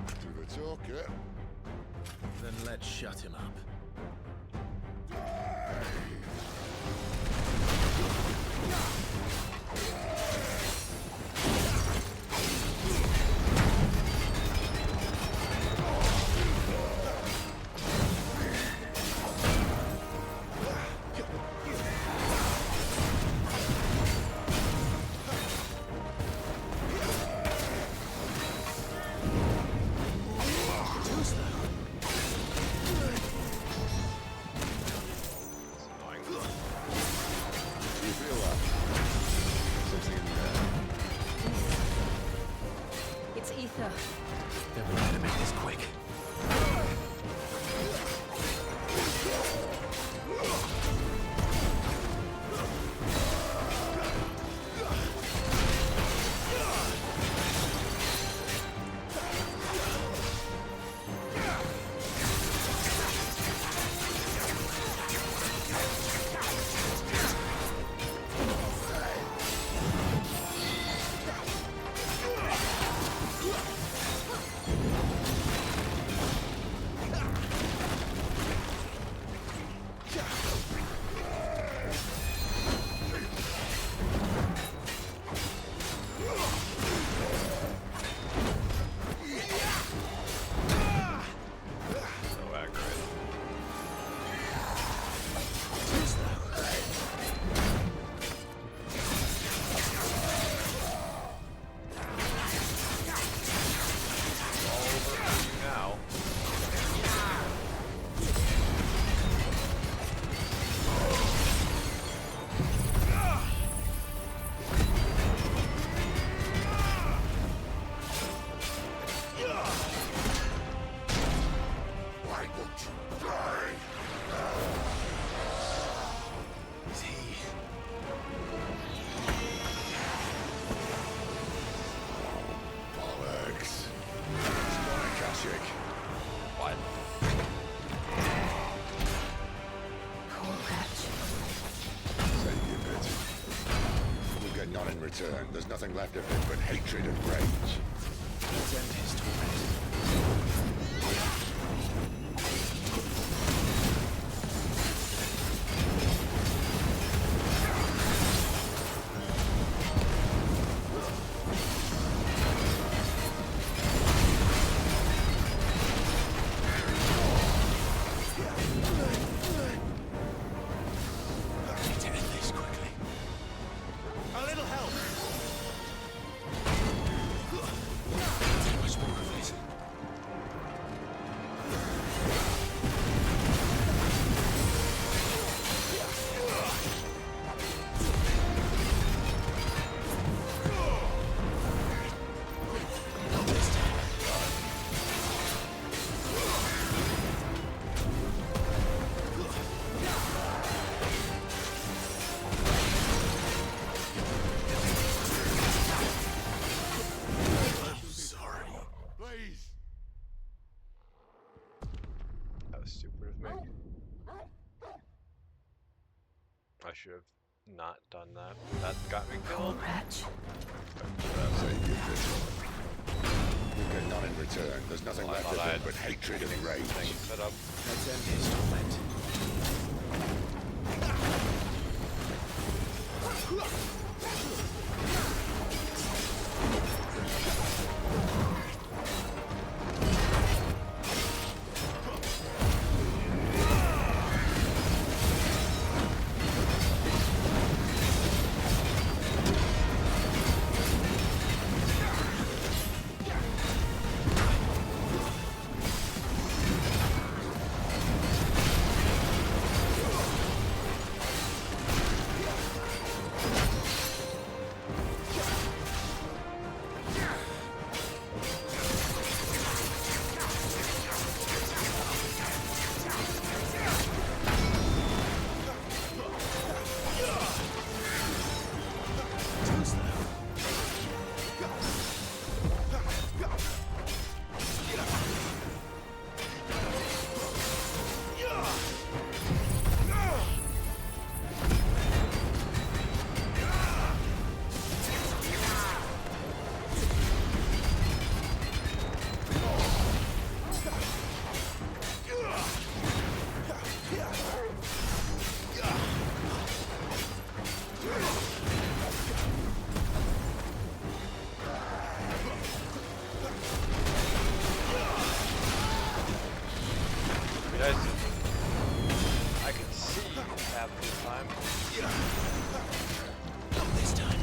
To the talker. Then let's shut him up. return, there's nothing left of him but hatred and rage. Let's end his torment. I should have not done that. That got me killed. You get none in return. There's nothing left of him but hatred and rage. Set up. Let's end his torment. I can see half the time. Not this time.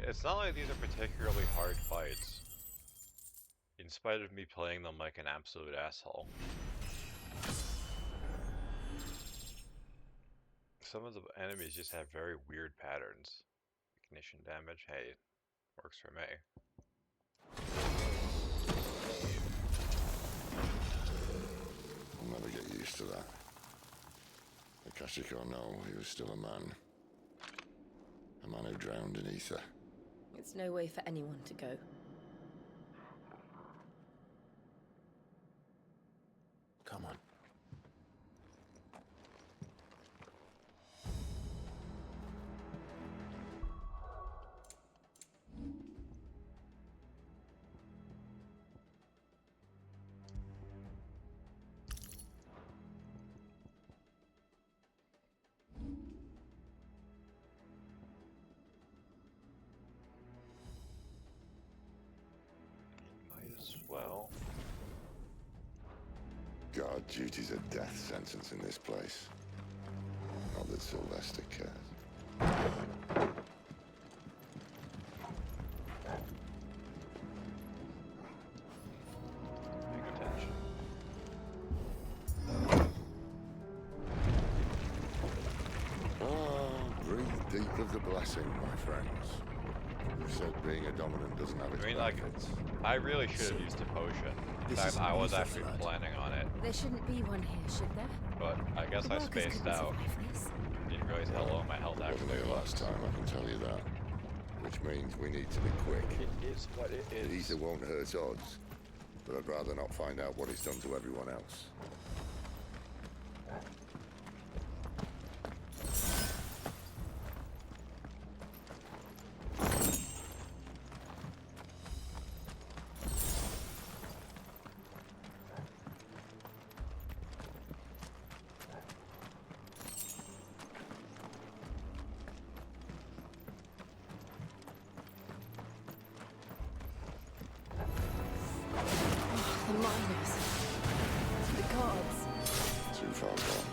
It's not like these are particularly hard fights, in spite of me playing them like an absolute asshole. Some of the enemies just have very weird patterns. Ignition damage, hey, works for me. I'll never get used to that. Akashic or no, he was still a man. A man who drowned in ether. It's no way for anyone to go. Come on. Guard duty's a death sentence in this place. Not that Sylvester cares. Paying attention. Breathe deep of the blessing, my friends. You said being a dominant doesn't have its benefits. I really should have used a potion. In fact, I was actually planning on it, There shouldn't be one here, should there? but I guess I spaced out. Didn't realize how low my health actually Wasn't was. the last time, I can tell you that. Which means we need to be quick. It is what it is. It either won't hurt odds, but I'd rather not find out what it's done to everyone else. The miners. The gods. Too far gone.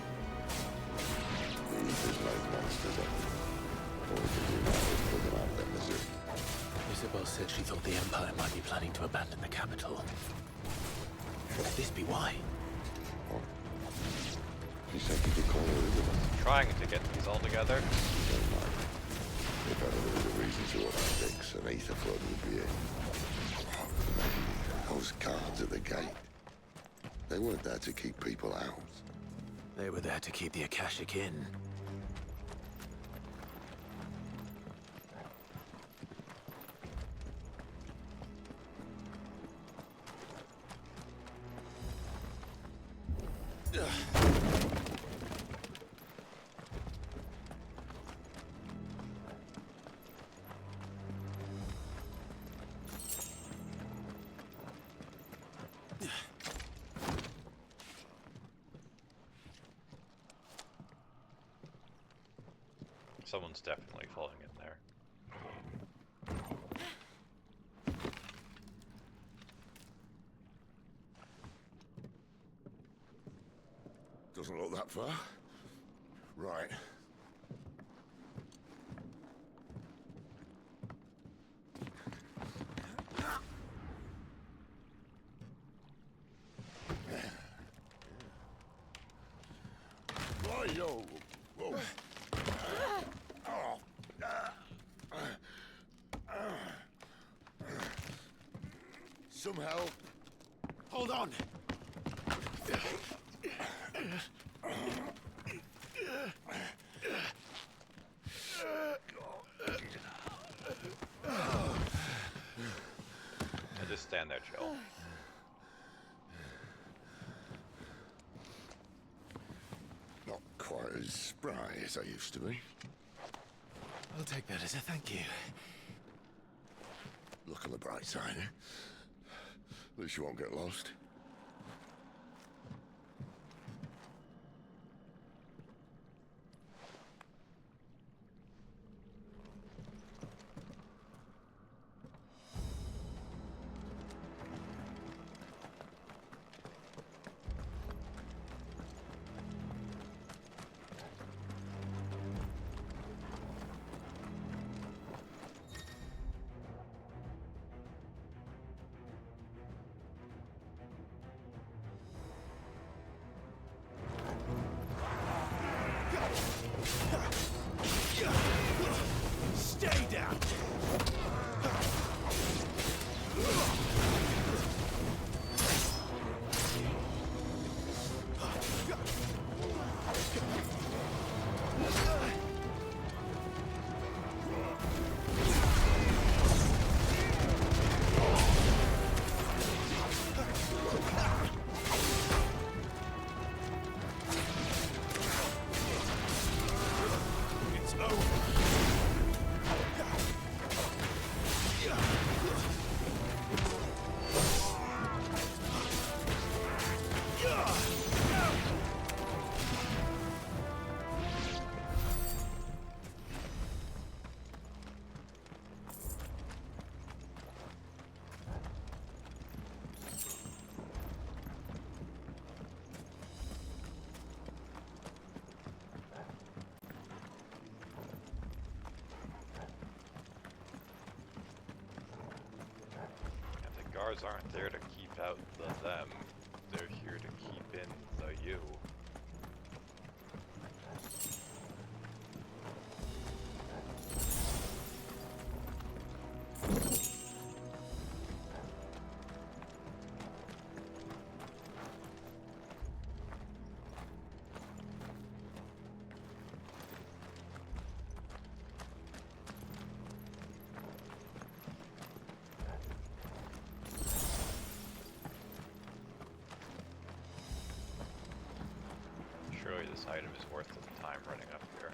The Ether's made monsters of them. All we can do now is put them out of their misery. Isabel said she thought the Empire might be planning to abandon the capital. Could this be why? What? She said you could call her Isabel. Trying to get these all together. Don't mind. If ever there was a reason to order six, an ether flood would be it. Those guards at the gate. They weren't there to keep people out. They were there to keep the Akashic in. Someone's definitely falling in there. Doesn't look that far. Right. Yo. Whoa. Some help. Hold on. And just stand there, chill. Not quite as spry as I used to be. I'll take that as a thank you. Look on the bright side, eh? At least you won't get lost. Stay down! It's over. guards aren't there to keep out the them. They're here to keep in the you. Surely this item is worth the time running up here.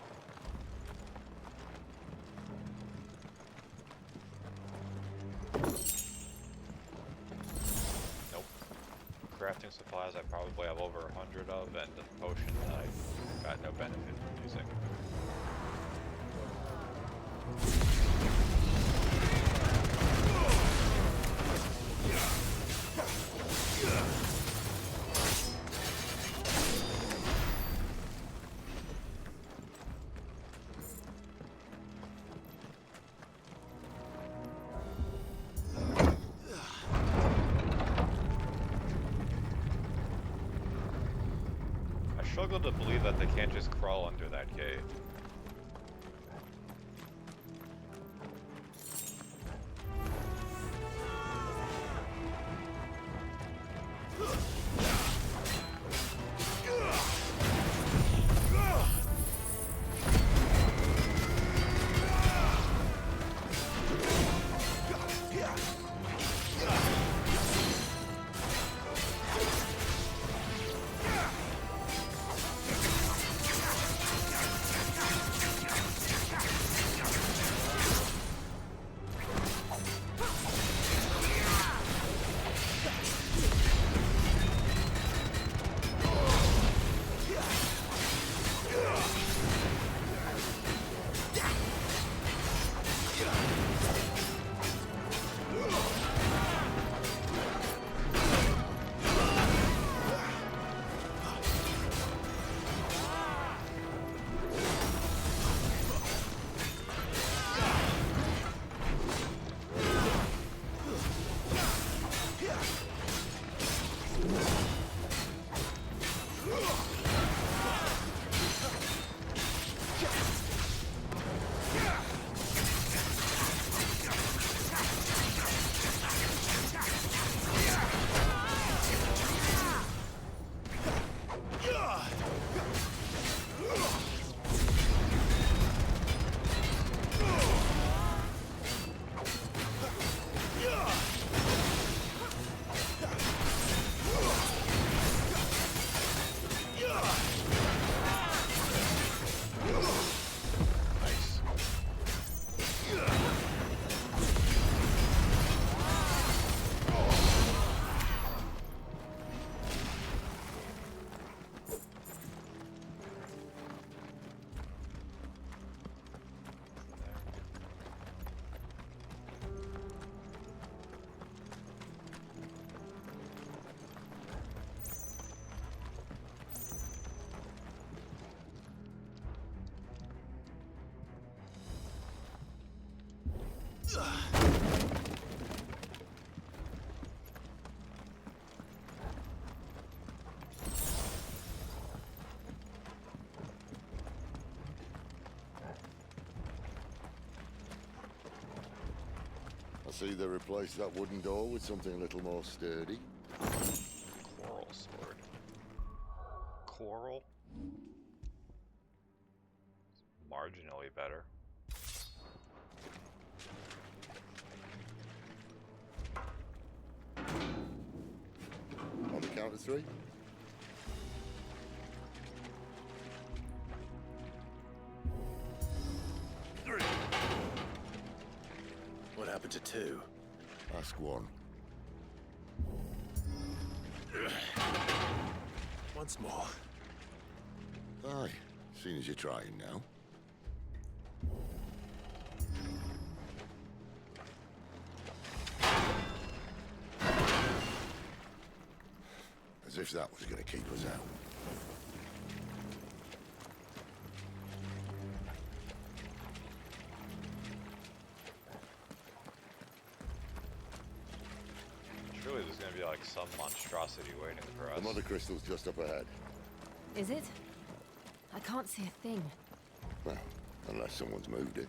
Nope. Crafting supplies I probably have over 100 of, and the potion I got no benefit from using. I struggle to believe that they can't just crawl under that gate. I see they replaced that wooden door with something a little more sturdy. Coral sword. Coral? Marginally better. On the count of three. What happened to two? Ask one. Once more. Aye, seeing as you're trying now. As if that was going to keep us out. Surely there's gonna be like some monstrosity waiting for us. The mother crystal's just up ahead. Is it? I can't see a thing. Well, unless someone's moved it.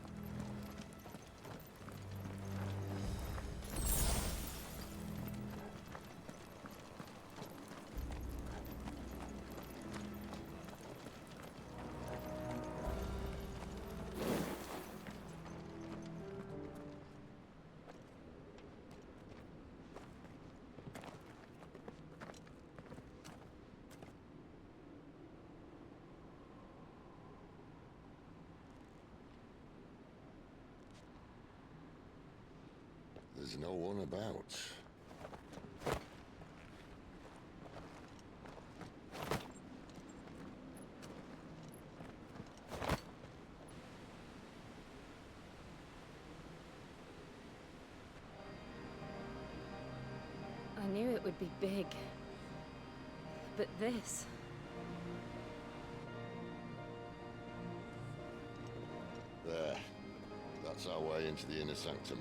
There's no one about. I knew it would be big. But this... There. That's our way into the inner sanctum.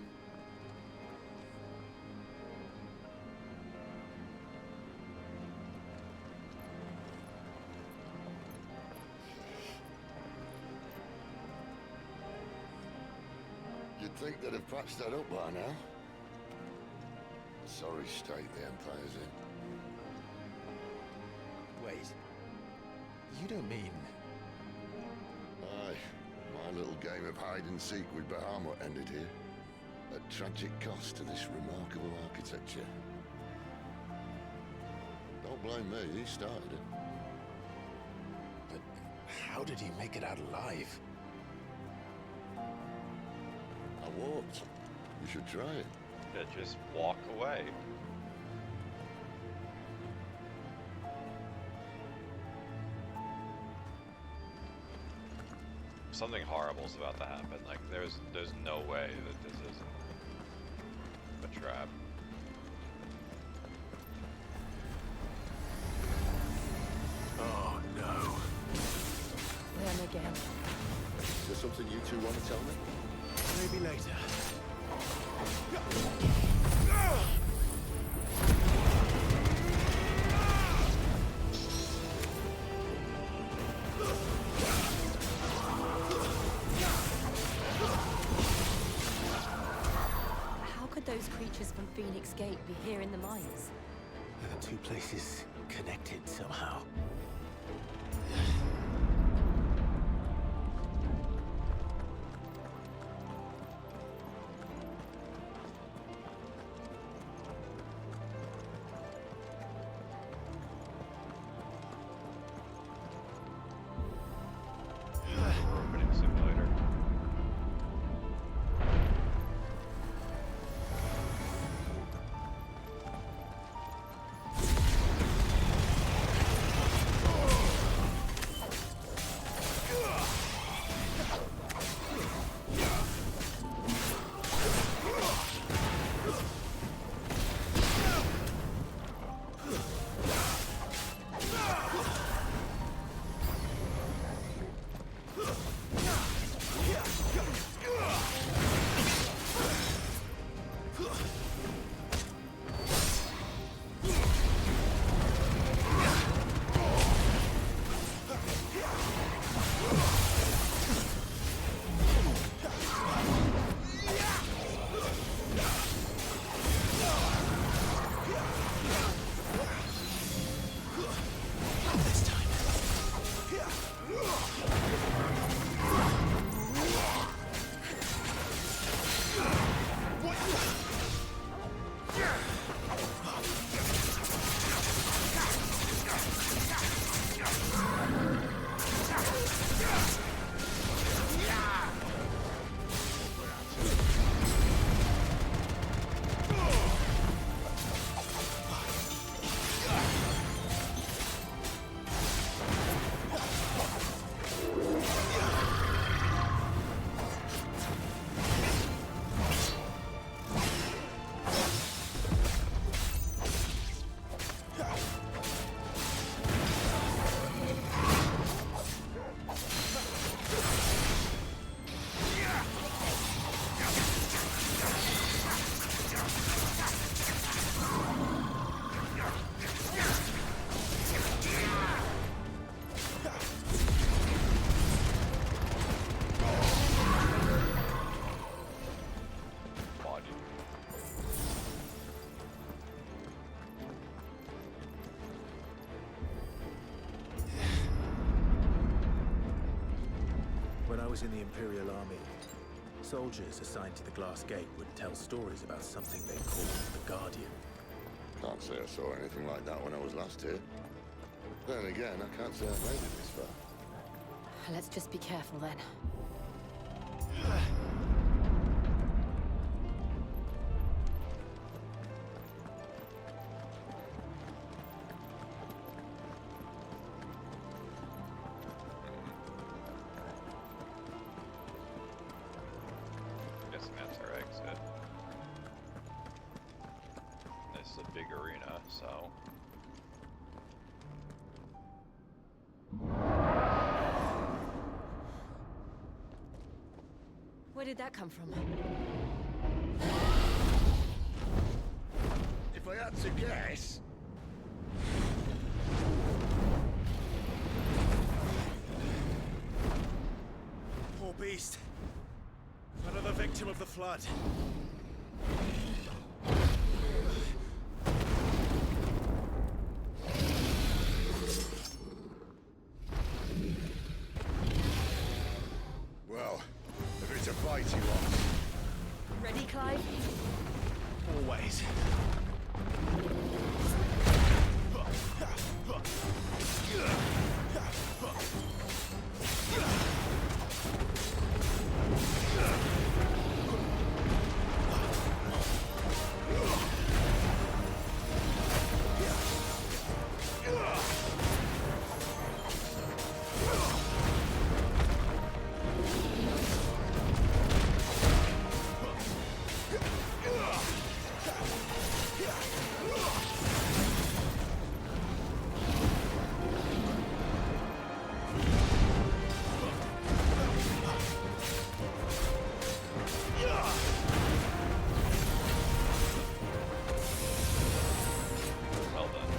You'd think they'd have patched that up by now. Sorry state the Empire's in. Wait. You don't mean... Aye. My little game of hide-and-seek with Bahamut ended here. At tragic cost to this remarkable architecture. Don't blame me, he started it. But how did he make it out alive? I walked. You should try it. Yeah, just walk away. Something horrible's about to happen. Like there's no way that this isn't a trap. Oh no. Them again. Is there something you two want to tell me? Maybe later. How could those creatures from Phoenix Gate be here in the mines? The two places connected somehow. Orbiting simulator. was in the Imperial Army, soldiers assigned to the Glass Gate would tell stories about something they called the Guardian. Can't say I saw anything like that when I was last here. Then again, I can't say I've made it this far. Let's just be careful then. Guessing that's our exit. This is a big arena, so. Where did that come from? If I had to guess... Poor beast. Another victim of the flood. Well, if it's a fight he wants. Ready, Clive? Always. Well done.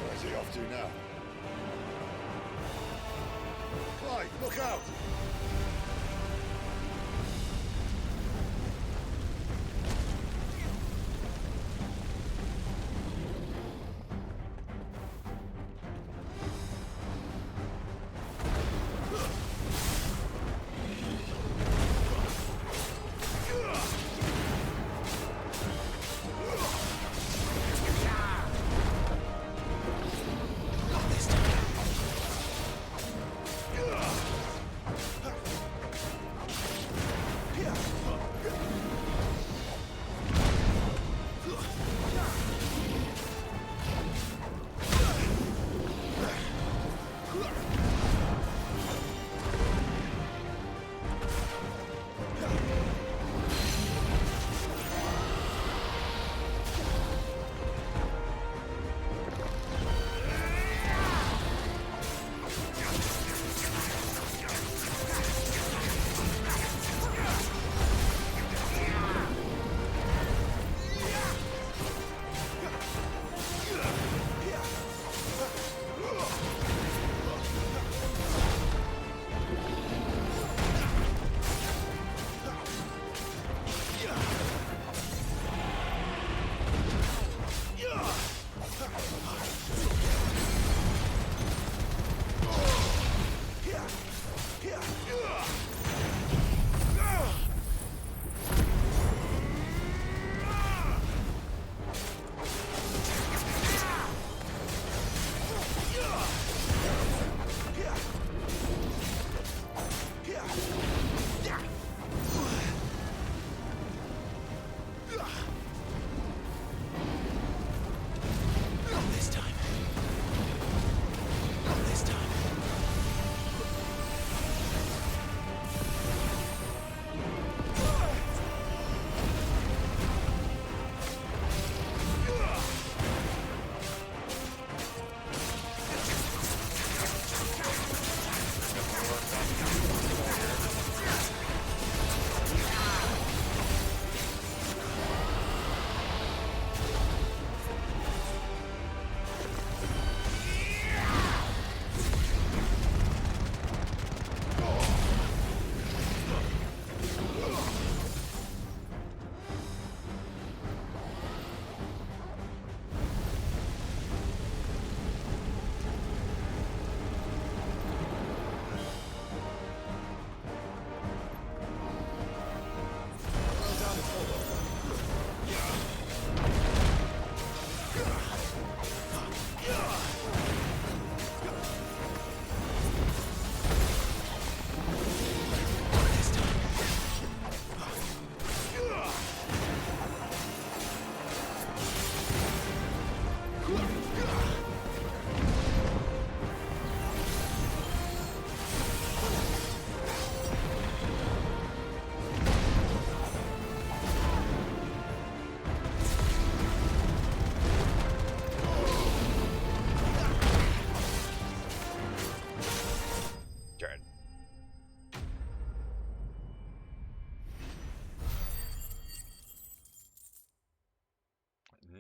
Where's he off to now? Clyde, look out!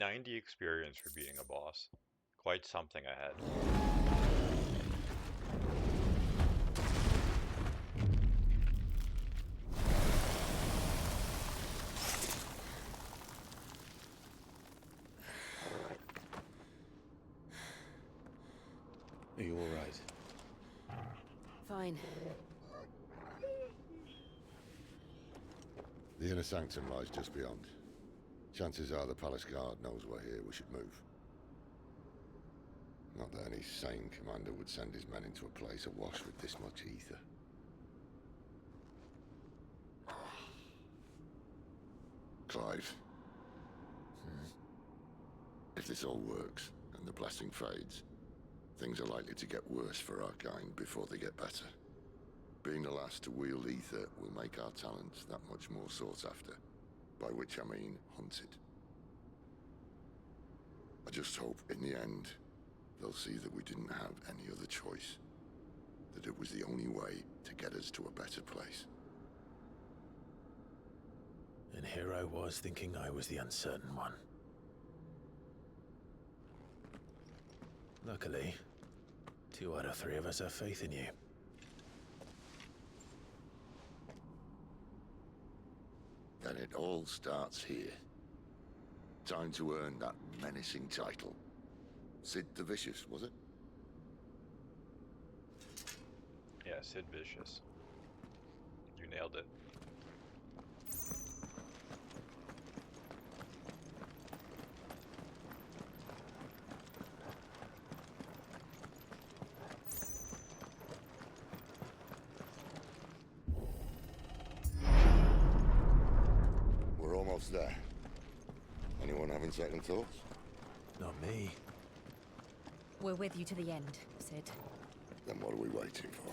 90 experience for beating a boss. Quite something I had. Are you all right? Fine. The inner sanctum lies just beyond. Chances are the palace guard knows we're here. We should move. Not that any sane commander would send his men into a place awash with this much ether. Clive. If this all works, and the blessing fades, things are likely to get worse for our kind before they get better. Being the last to wield ether will make our talents that much more sought after, by which I mean hunted. I just hope, in the end, they'll see that we didn't have any other choice, that it was the only way to get us to a better place. And here I was thinking I was the uncertain one. Luckily, 2 out of 3 of us have faith in you. Then it all starts here. Time to earn that menacing title. Sid the Vicious, was it? Yeah, Sid Vicious. You nailed it. We're almost there. Anyone having second thoughts? Not me. We're with you to the end, Sid. Then what are we waiting for?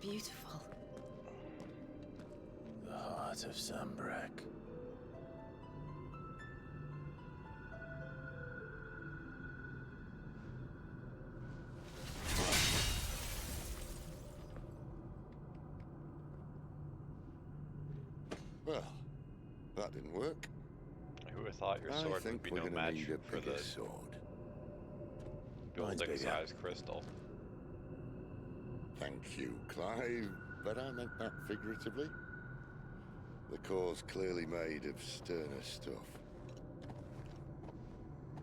Beautiful. The heart of Zambrak. Well, that didn't work. Who would have thought your sword would be no match for the sword. building-sized crystal? Thank you, Clive, but I meant that figuratively. The core's clearly made of sterner stuff.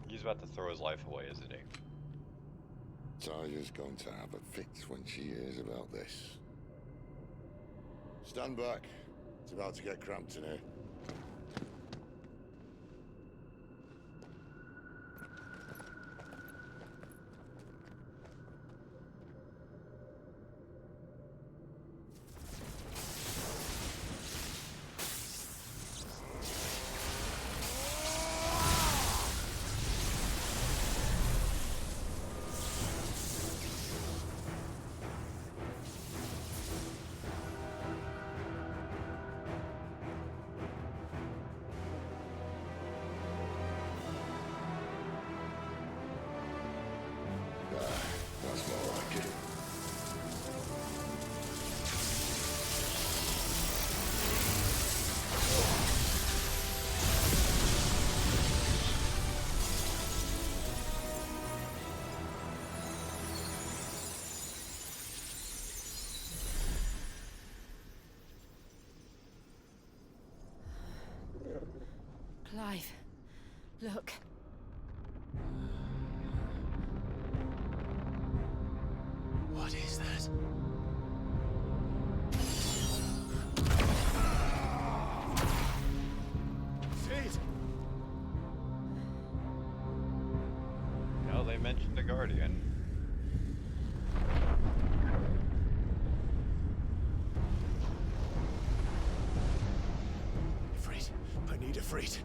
He's about to throw his life away, isn't he? Taya's going to have a fit when she hears about this. Stand back. It's about to get cramped in here. That's more like it. Clive, look. What is that? Sid! No, they mentioned the Guardian. Idefrit.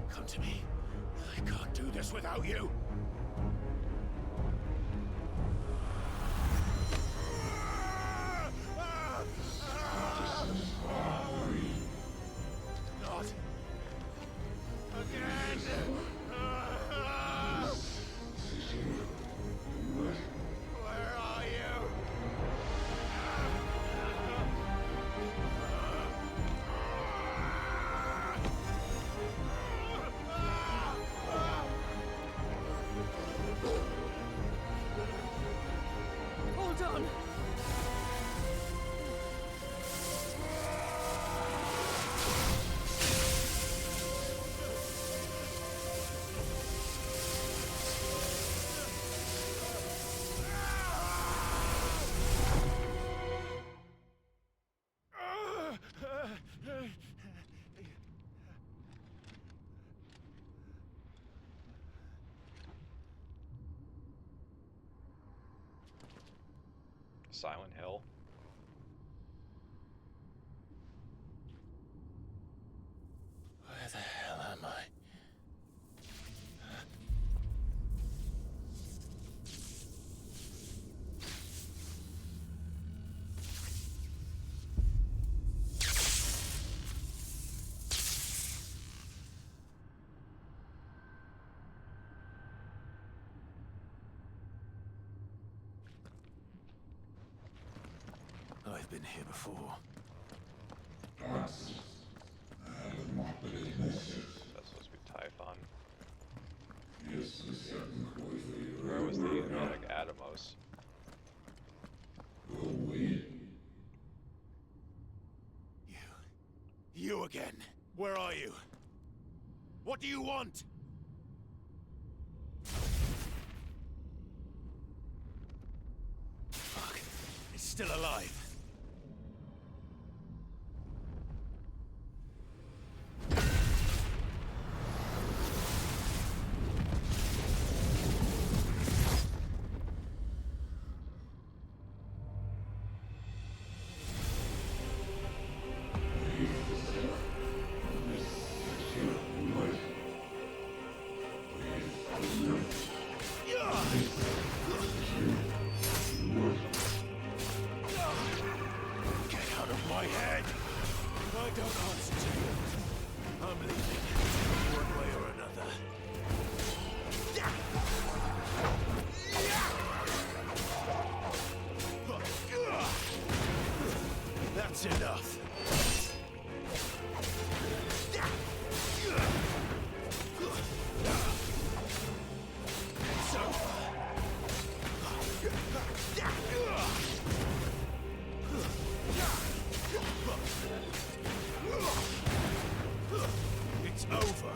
Come to me. I can't do this without you. Not again. Where are you? Hold on. Silent Hill. Where the hell am I? I've been here before. That's supposed to be Typhon. Where was the like Atomos? You again. Where are you? What do you want? Fuck. It's still alive. That's enough. It's over. It's over.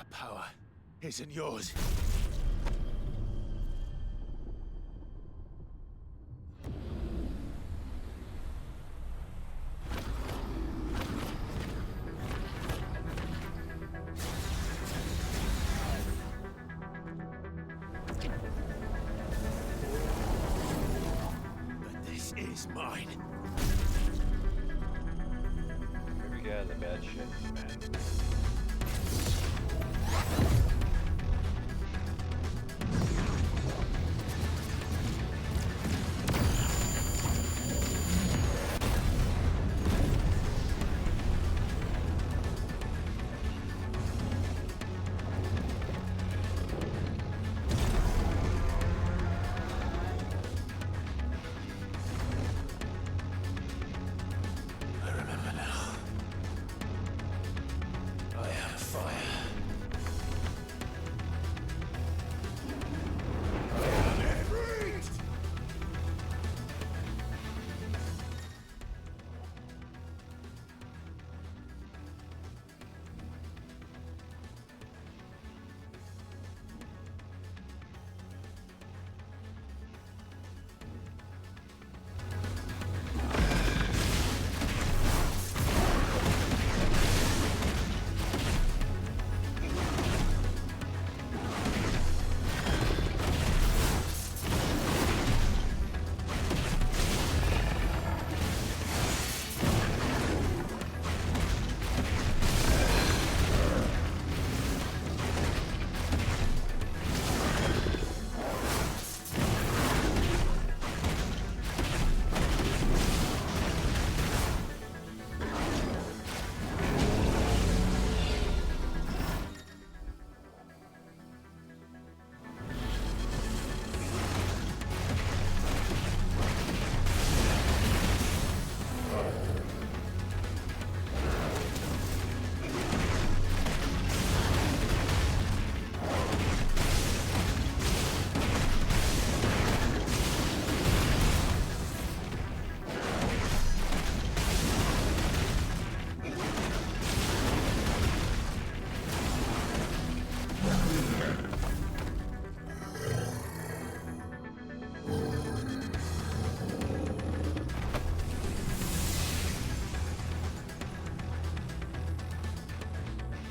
That power isn't yours. But this is mine. Maybe get out of the bad shit, man. I remember now. I am fire.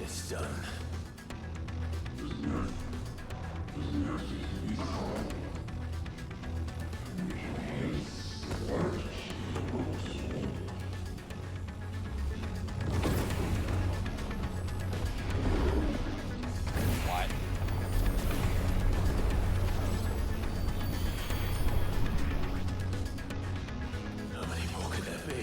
It's done. Why? How many more could there be?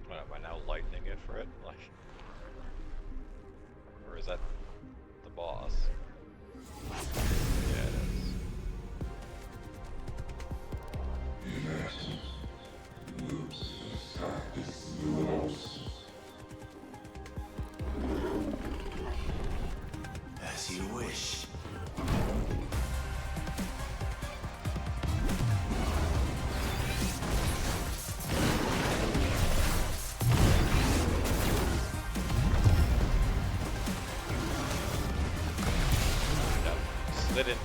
What, am I now lightning it for it? Like, or is that the boss? Yeah, it is. As you wish. Slid into it.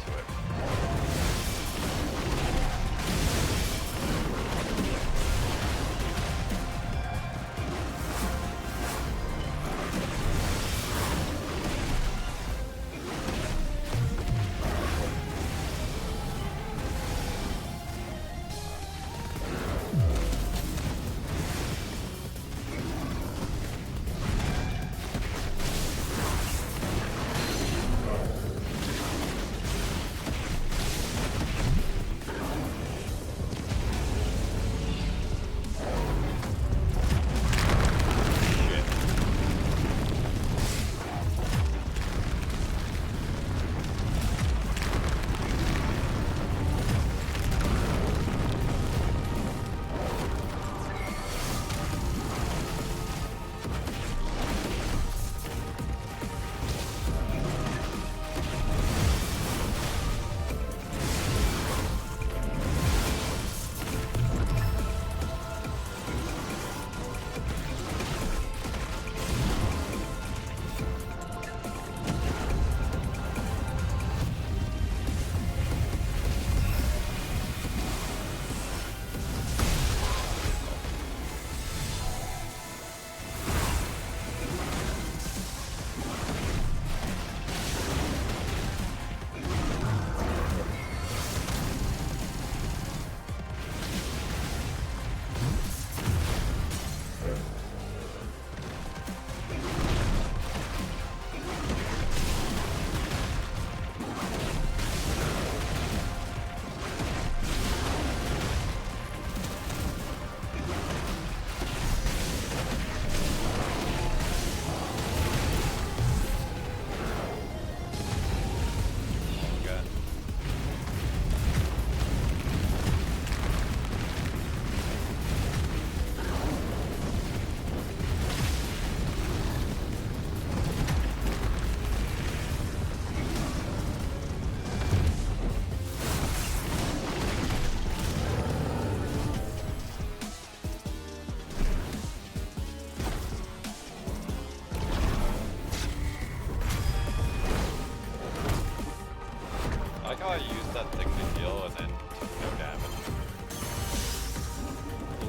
I use that thing to heal and then took no damage?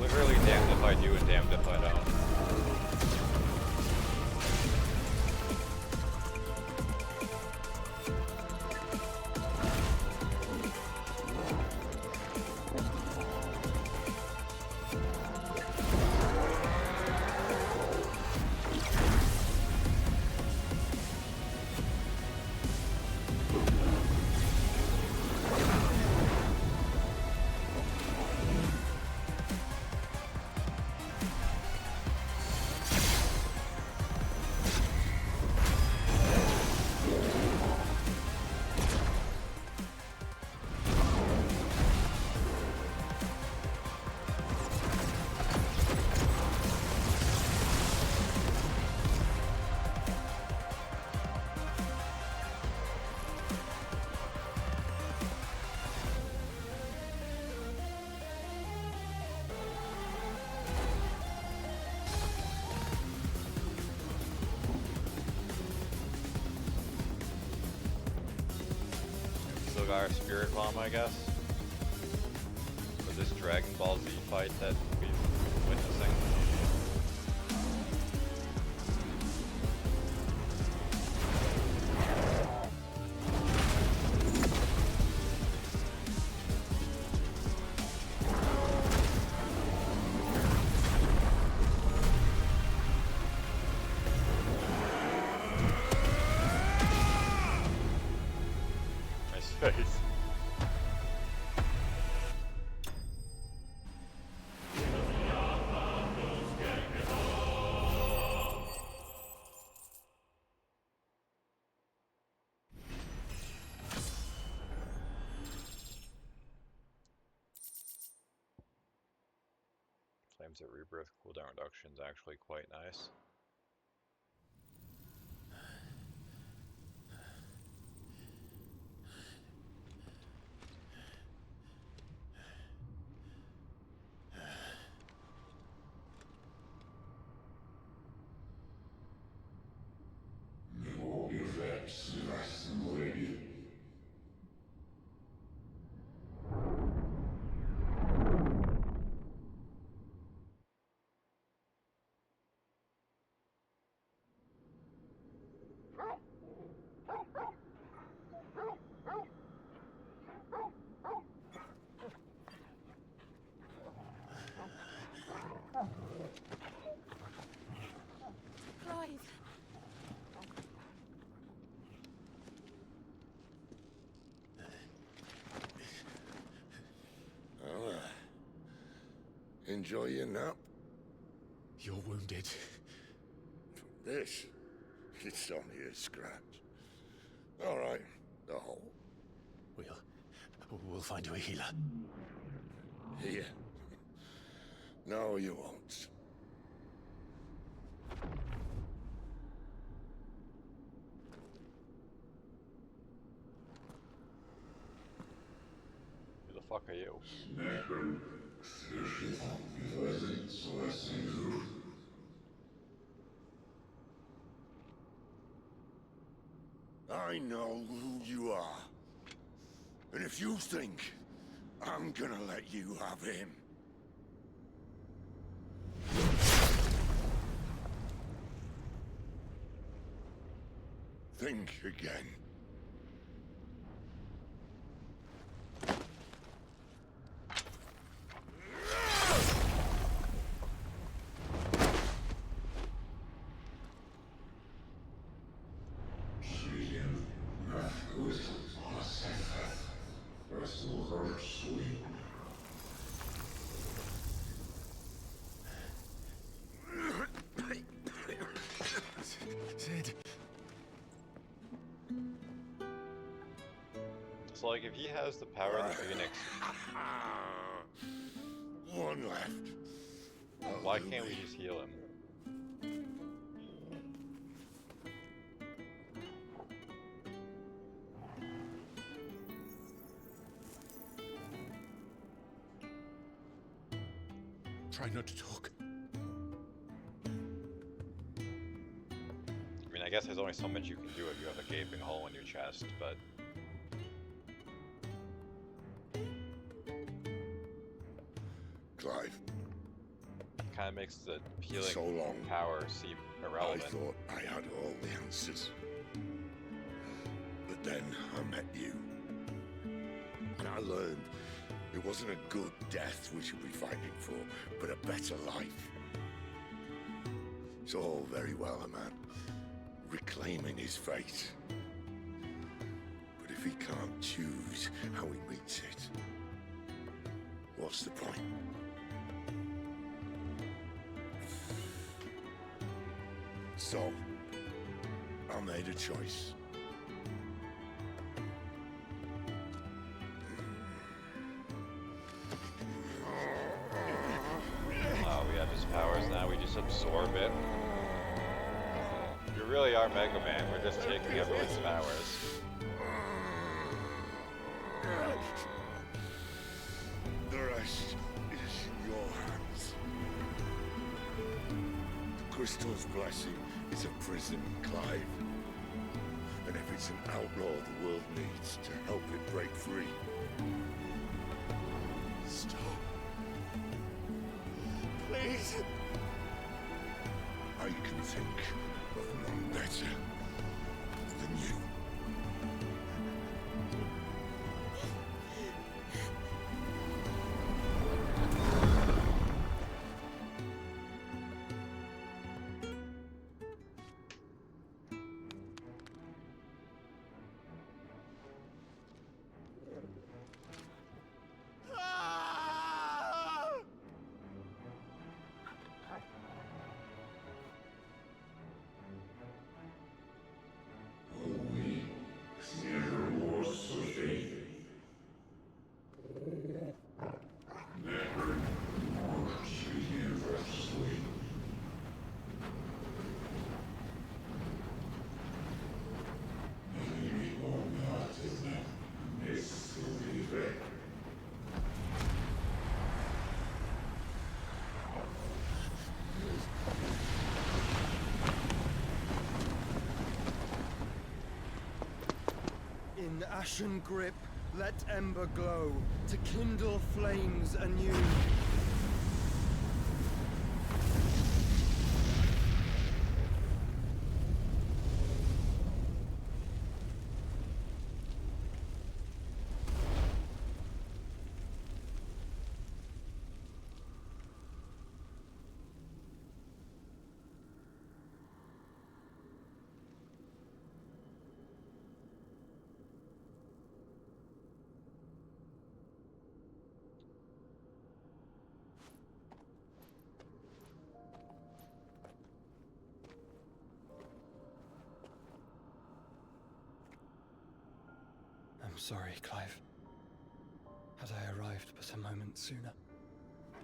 Literally damned if I do and damned if I don't. Still got our spirit bomb, I guess. For this Dragon Ball Z fight that we've witnessing. Face. Claims that rebirth cooldown reduction is actually quite nice. Clive. Well, enjoy your nap. You're wounded. This, it's only a scratch. All right, the hole. We'll find you a healer. Here. No, you won't. Who the fuck are you? I know who you are. And if you think I'm gonna let you have him... think again. It's like if he has the power of the Phoenix. One left. Why can't we just heal him? Try not to talk. I mean, I guess there's only so much you can do if you have a gaping hole in your chest, but... kind of makes the healing so long, power seem irrelevant. I thought I had all the answers. But then I met you. And I learned it wasn't a good death we should be fighting for, but a better life. It's all very well a man reclaiming his fate. But if he can't choose how he meets it, what's the point? So, I made a choice. We have his powers now, we just absorb it. You really are Mega Man, we're just taking everyone's powers. The rest is in your hands. The crystal's blessing is a prison, Clive. And if it's an outlaw the world needs to help it break free. Stop. Please. I can think of none better than you. In ashen grip, let ember glow, to kindle flames anew. I'm sorry, Clive. Had I arrived but a moment sooner.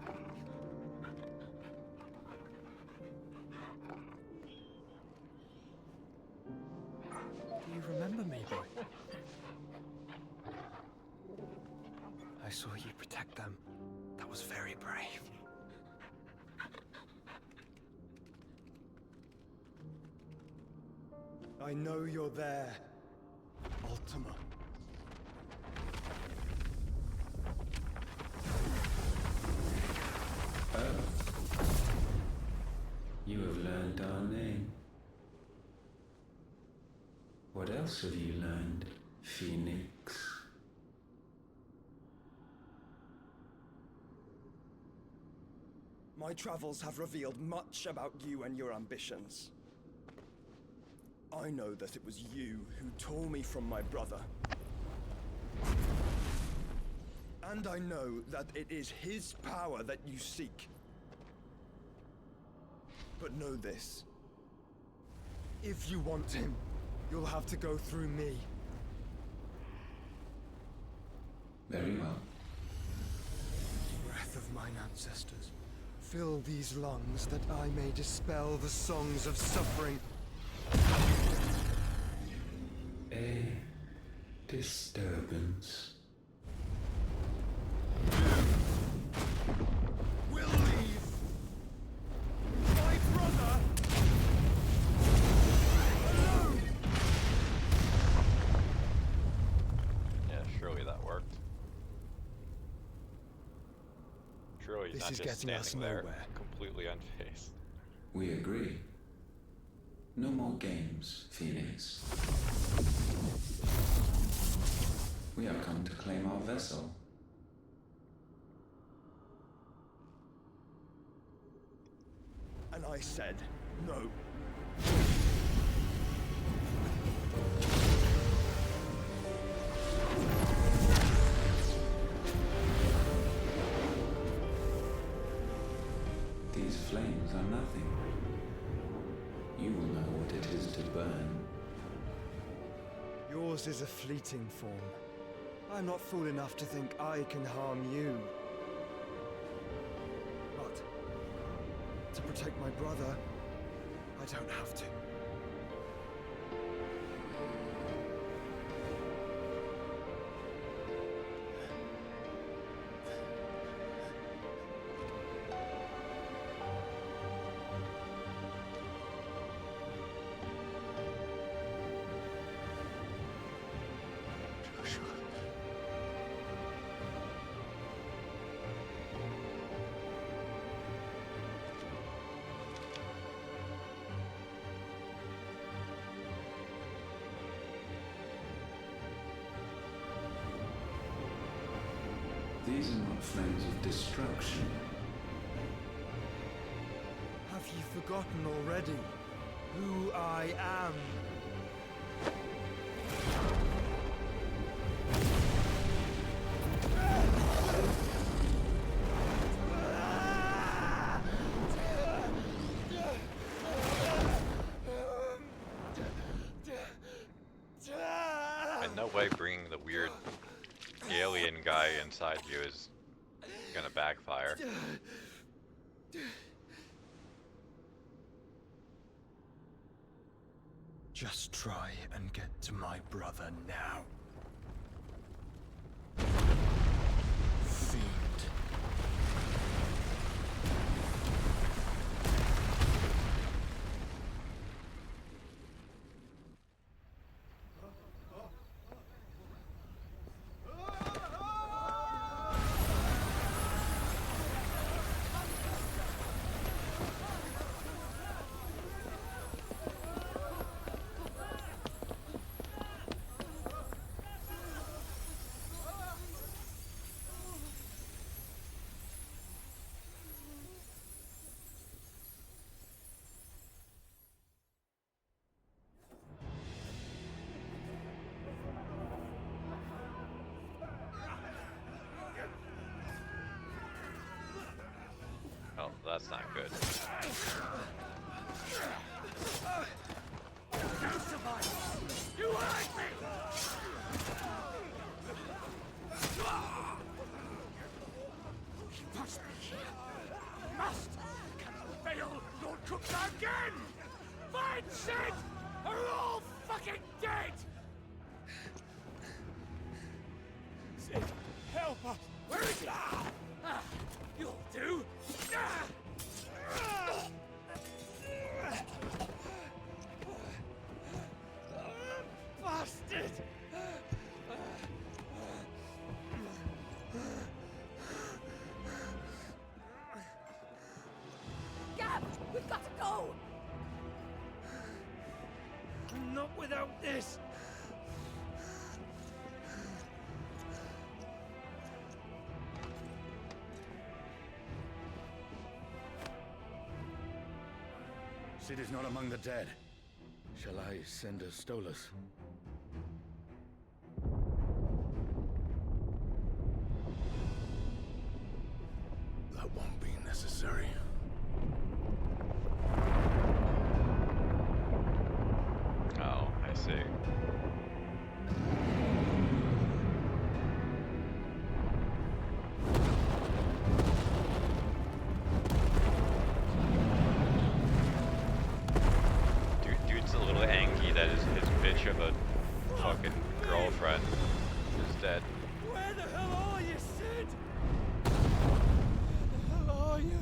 Do you remember me, boy? I saw you protect them. That was very brave. I know you're there, Ultima. You have learned our name. What else have you learned, Phoenix? My travels have revealed much about you and your ambitions. I know that it was you who tore me from my brother. And I know that it is his power that you seek. But know this. If you want him, you'll have to go through me. Very well. Breath of mine ancestors, fill these lungs that I may dispel the songs of suffering. A disturbance. We'll leave. My brother! Alone! Yeah, surely that worked. Surely you This not is just getting us standing there, nowhere. completely unfazed? We agree. No more games, Phoenix. We have come to claim our vessel. And I said no. These flames are nothing. You will know what it is to burn. Yours is a fleeting form. I'm not fool enough to think I can harm you. But to protect my brother, I don't have to. These are not flames of destruction. Have you forgotten already who I am? In no way bringing the weird alien guy inside you is gonna backfire. Just try and get to my brother now. Fiend. Oh, that's not good. You hurt me! He must be here. Must! Cannot fail Lord Cooks again! Find Sid! Are all fucking dead! Sid, help us! Where is he? You'll do! Bastard! Gab, we've got to go! Not without this! Sid is not among the dead. Shall I send a Stolas? That won't be necessary. Oh, I see. Dude's a little angry that his bitch of a fucking girlfriend is dead. Where the hell are you, Sid? Where the hell are you?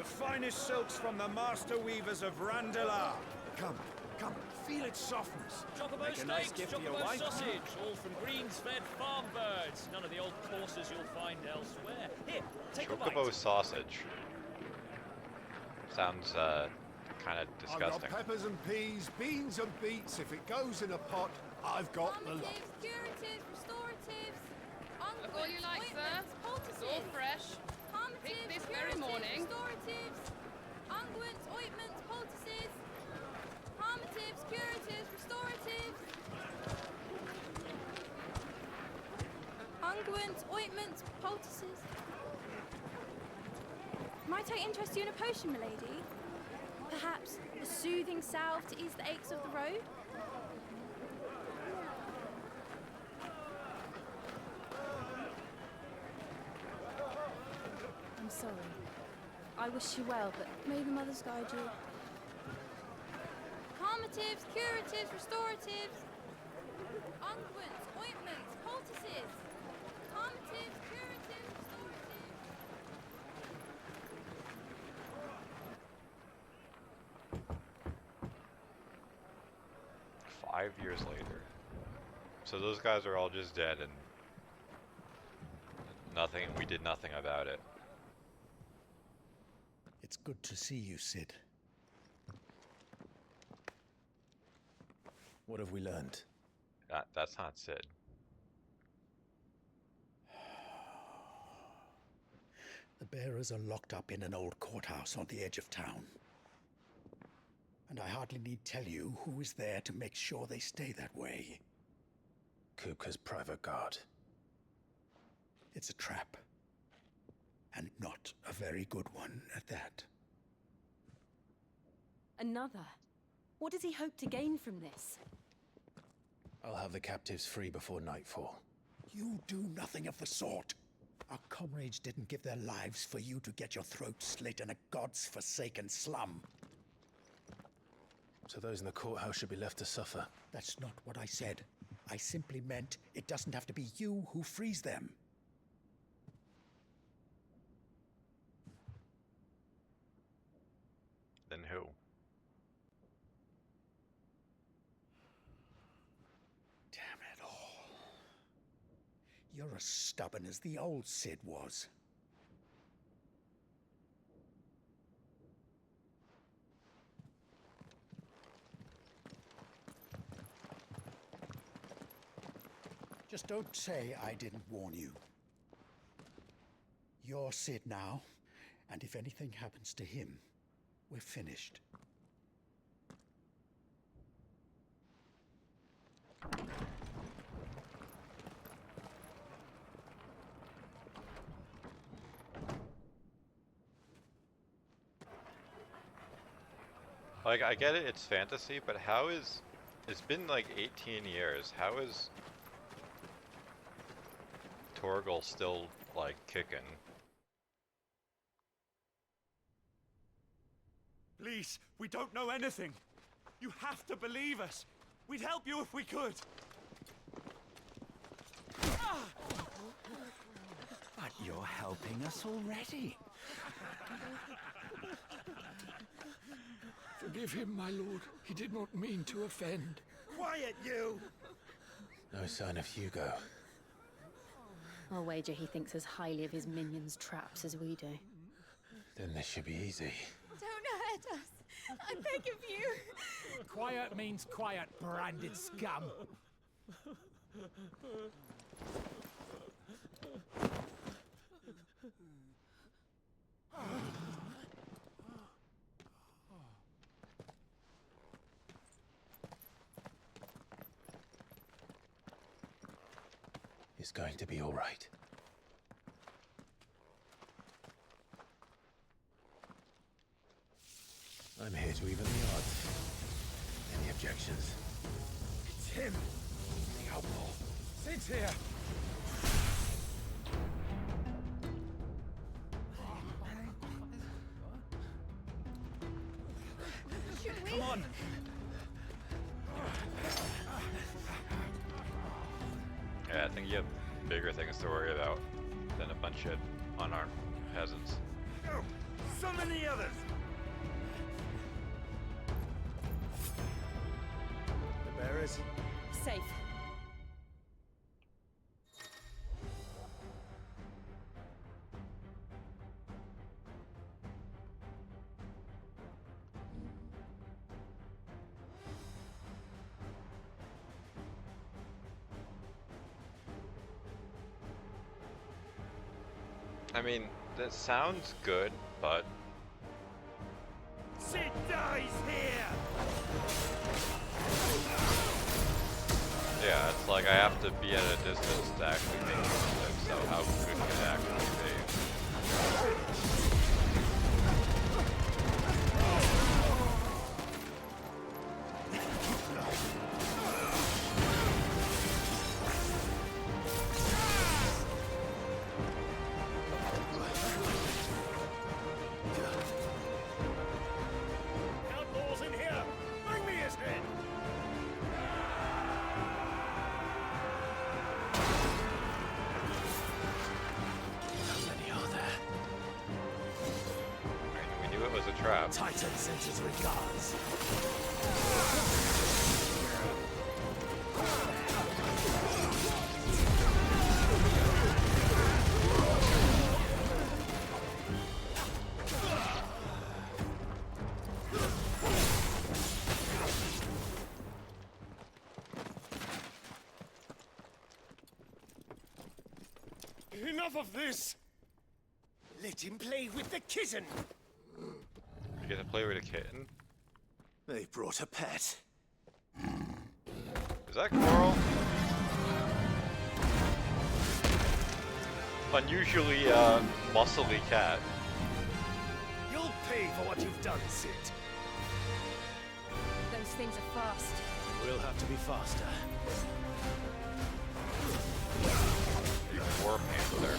The finest silks from the master weavers of Randalar. Come, come, feel its softness. Chocobo Make a nice steaks, gift for your chocobo wife. sausage, all from greens-fed farm birds. None of the old courses you'll find elsewhere. Here, take a bite. Chocobo sausage. Sounds kind of disgusting. I've got peppers and peas, beans and beets. If it goes in a pot, I've got the lot. Curatives, restoratives, Look all you like, sir. It's all fresh. Picked this very morning. restoratives, unguents, ointments, poultices, palmatives, curatives, restoratives, unguents, ointments, poultices. Might I interest you in a potion, milady? Perhaps a soothing salve to ease the aches of the road? I'm sorry. I wish you well, but may the mothers guide you. Palmatives, curatives, restoratives, unguents, ointments, poultices, palmatives, curatives, restoratives. 5 years later. So those guys are all just dead and nothing, we did nothing about it. It's good to see you, Sid. What have we learned? That's not Sid. The bearers are locked up in an old courthouse on the edge of town. And I hardly need tell you who is there to make sure they stay that way. Kupka's private guard. It's a trap. And not a very good one at that. Another? What does he hope to gain from this? I'll have the captives free before nightfall. You do nothing of the sort. Our comrades didn't give their lives for you to get your throat slit in a god's forsaken slum. So those in the courthouse should be left to suffer. That's not what I said. I simply meant it doesn't have to be you who frees them. Then who? Damn it all. You're as stubborn as the old Sid was. Just don't say I didn't warn you. You're Sid now, and if anything happens to him, we're finished. Like, I get it, it's fantasy, but how is... It's been like 18 years. How is Torgal still, like, kicking? Please, we don't know anything. You have to believe us. We'd help you if we could. But you're helping us already. Forgive him, my lord. He did not mean to offend. Quiet, you! No sign of Hugo. I'll wager he thinks as highly of his minions' traps as we do. Then this should be easy. Don't hurt us. I beg of you. Quiet means quiet, branded scum. It's going to be all right. I'm here to even the odds. Any objections? It's him. The outlaw. Sid's here. Should we? Come on. Yeah, I think you have bigger things to worry about than a bunch of unarmed peasants. Summon the others! The bearers? Safe. I mean, that sounds good, but Sid dies here! yeah, it's like I have to be at a distance to actually make music, so how good can it actually be? Outlaws in here! Bring me his head! How many are there? We knew it was a trap. Titan sends his regards. Enough of this! Let him play with the kitten! You get to play with a kitten? They brought a pet. Is that Coral? Unusually, muscly cat. You'll pay for what you've done, Sid. Those things are fast. We'll have to be faster. War Panther.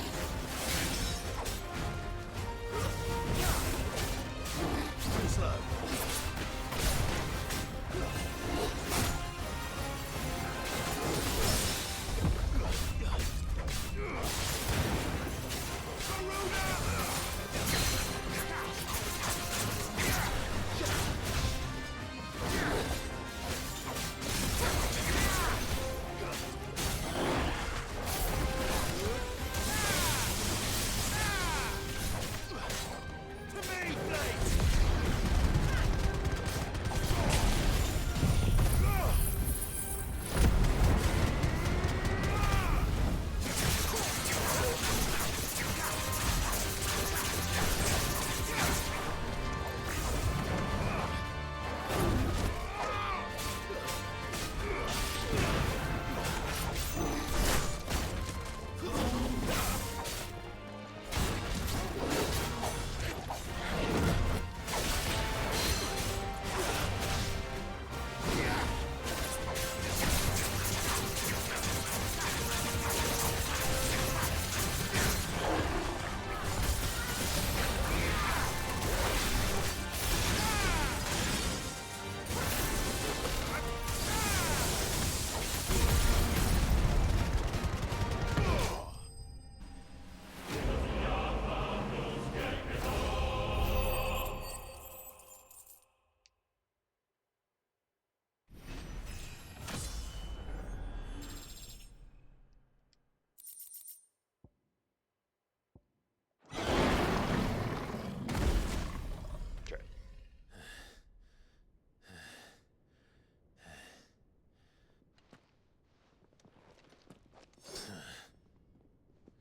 Too slow.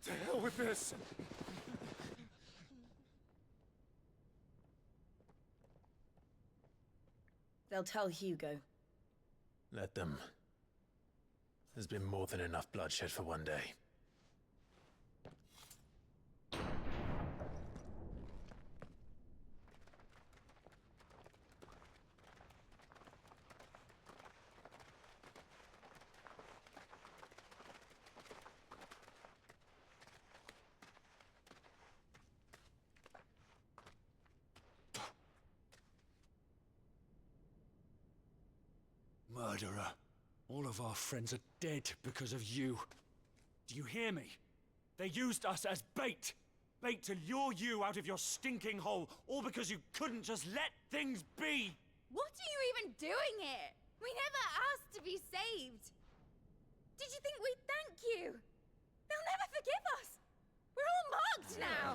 To hell with this! They'll tell Hugo. Let them. There's been more than enough bloodshed for one day. Murderer. All of our friends are dead because of you. Do you hear me? They used us as bait. bait to lure you out of your stinking hole, all because you couldn't just let things be! What are you even doing here? We never asked to be saved. Did you think we'd thank you? They'll never forgive us. We're all marked now.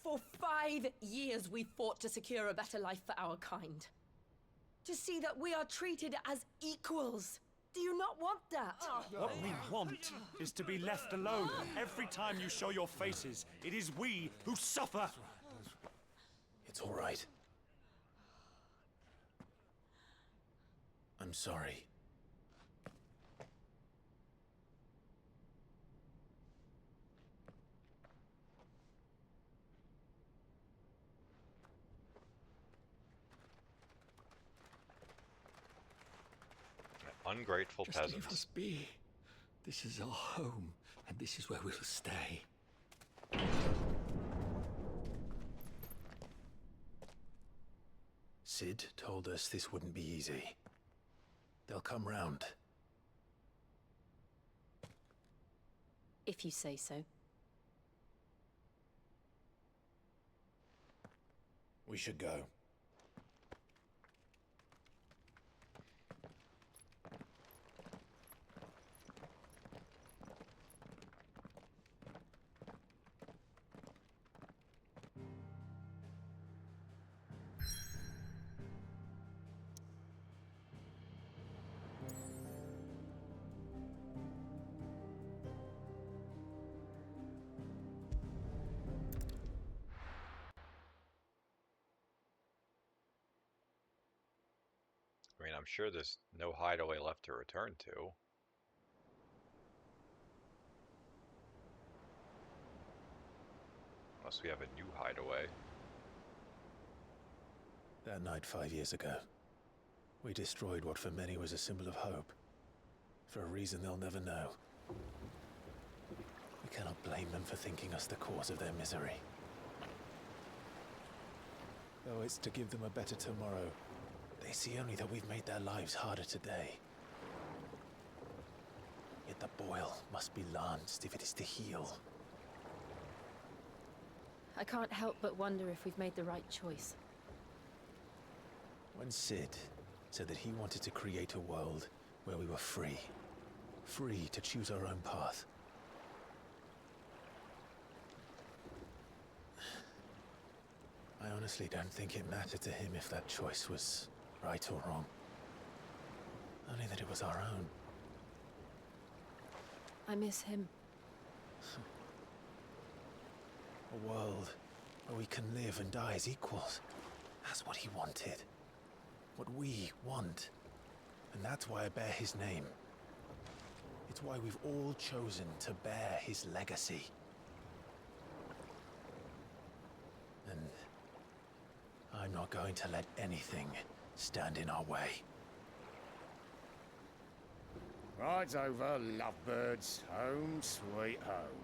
For 5 years we fought to secure a better life for our kind. To see that we are treated as equals. Do you not want that? What we want is to be left alone. Every time you show your faces, it is we who suffer. It's all right. I'm sorry. Ungrateful Just leave peasants. us be. This is our home, and this is where we'll stay. Sid told us this wouldn't be easy. They'll come round. If you say so. We should go. I mean, I'm sure there's no hideaway left to return to. Unless we have a new hideaway. That night 5 years ago, we destroyed what for many was a symbol of hope. For a reason they'll never know. We cannot blame them for thinking us the cause of their misery. Though it's to give them a better tomorrow, they see only that we've made their lives harder today. Yet the boil must be lanced if it is to heal. I can't help but wonder if we've made the right choice. When Sid said that he wanted to create a world where we were free. Free to choose our own path. I honestly don't think it mattered to him if that choice was right or wrong. Only that it was our own. I miss him. A world where we can live and die as equals. That's what he wanted. What we want. And that's why I bear his name. It's why we've all chosen to bear his legacy. And I'm not going to let anything stand in our way. Ride's over, lovebirds. Home sweet home.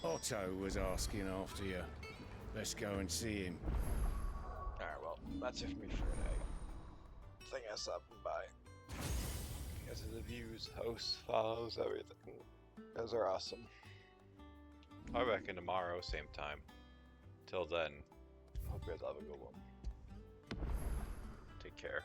Otto was asking after you. Let's go and see him. Alright, well, that's it for me for today. Thing us up and bye. You guys are the views, hosts, follows, everything. You guys are awesome. I'll be back in tomorrow, same time. Till then, hope you guys have a good one. Take care.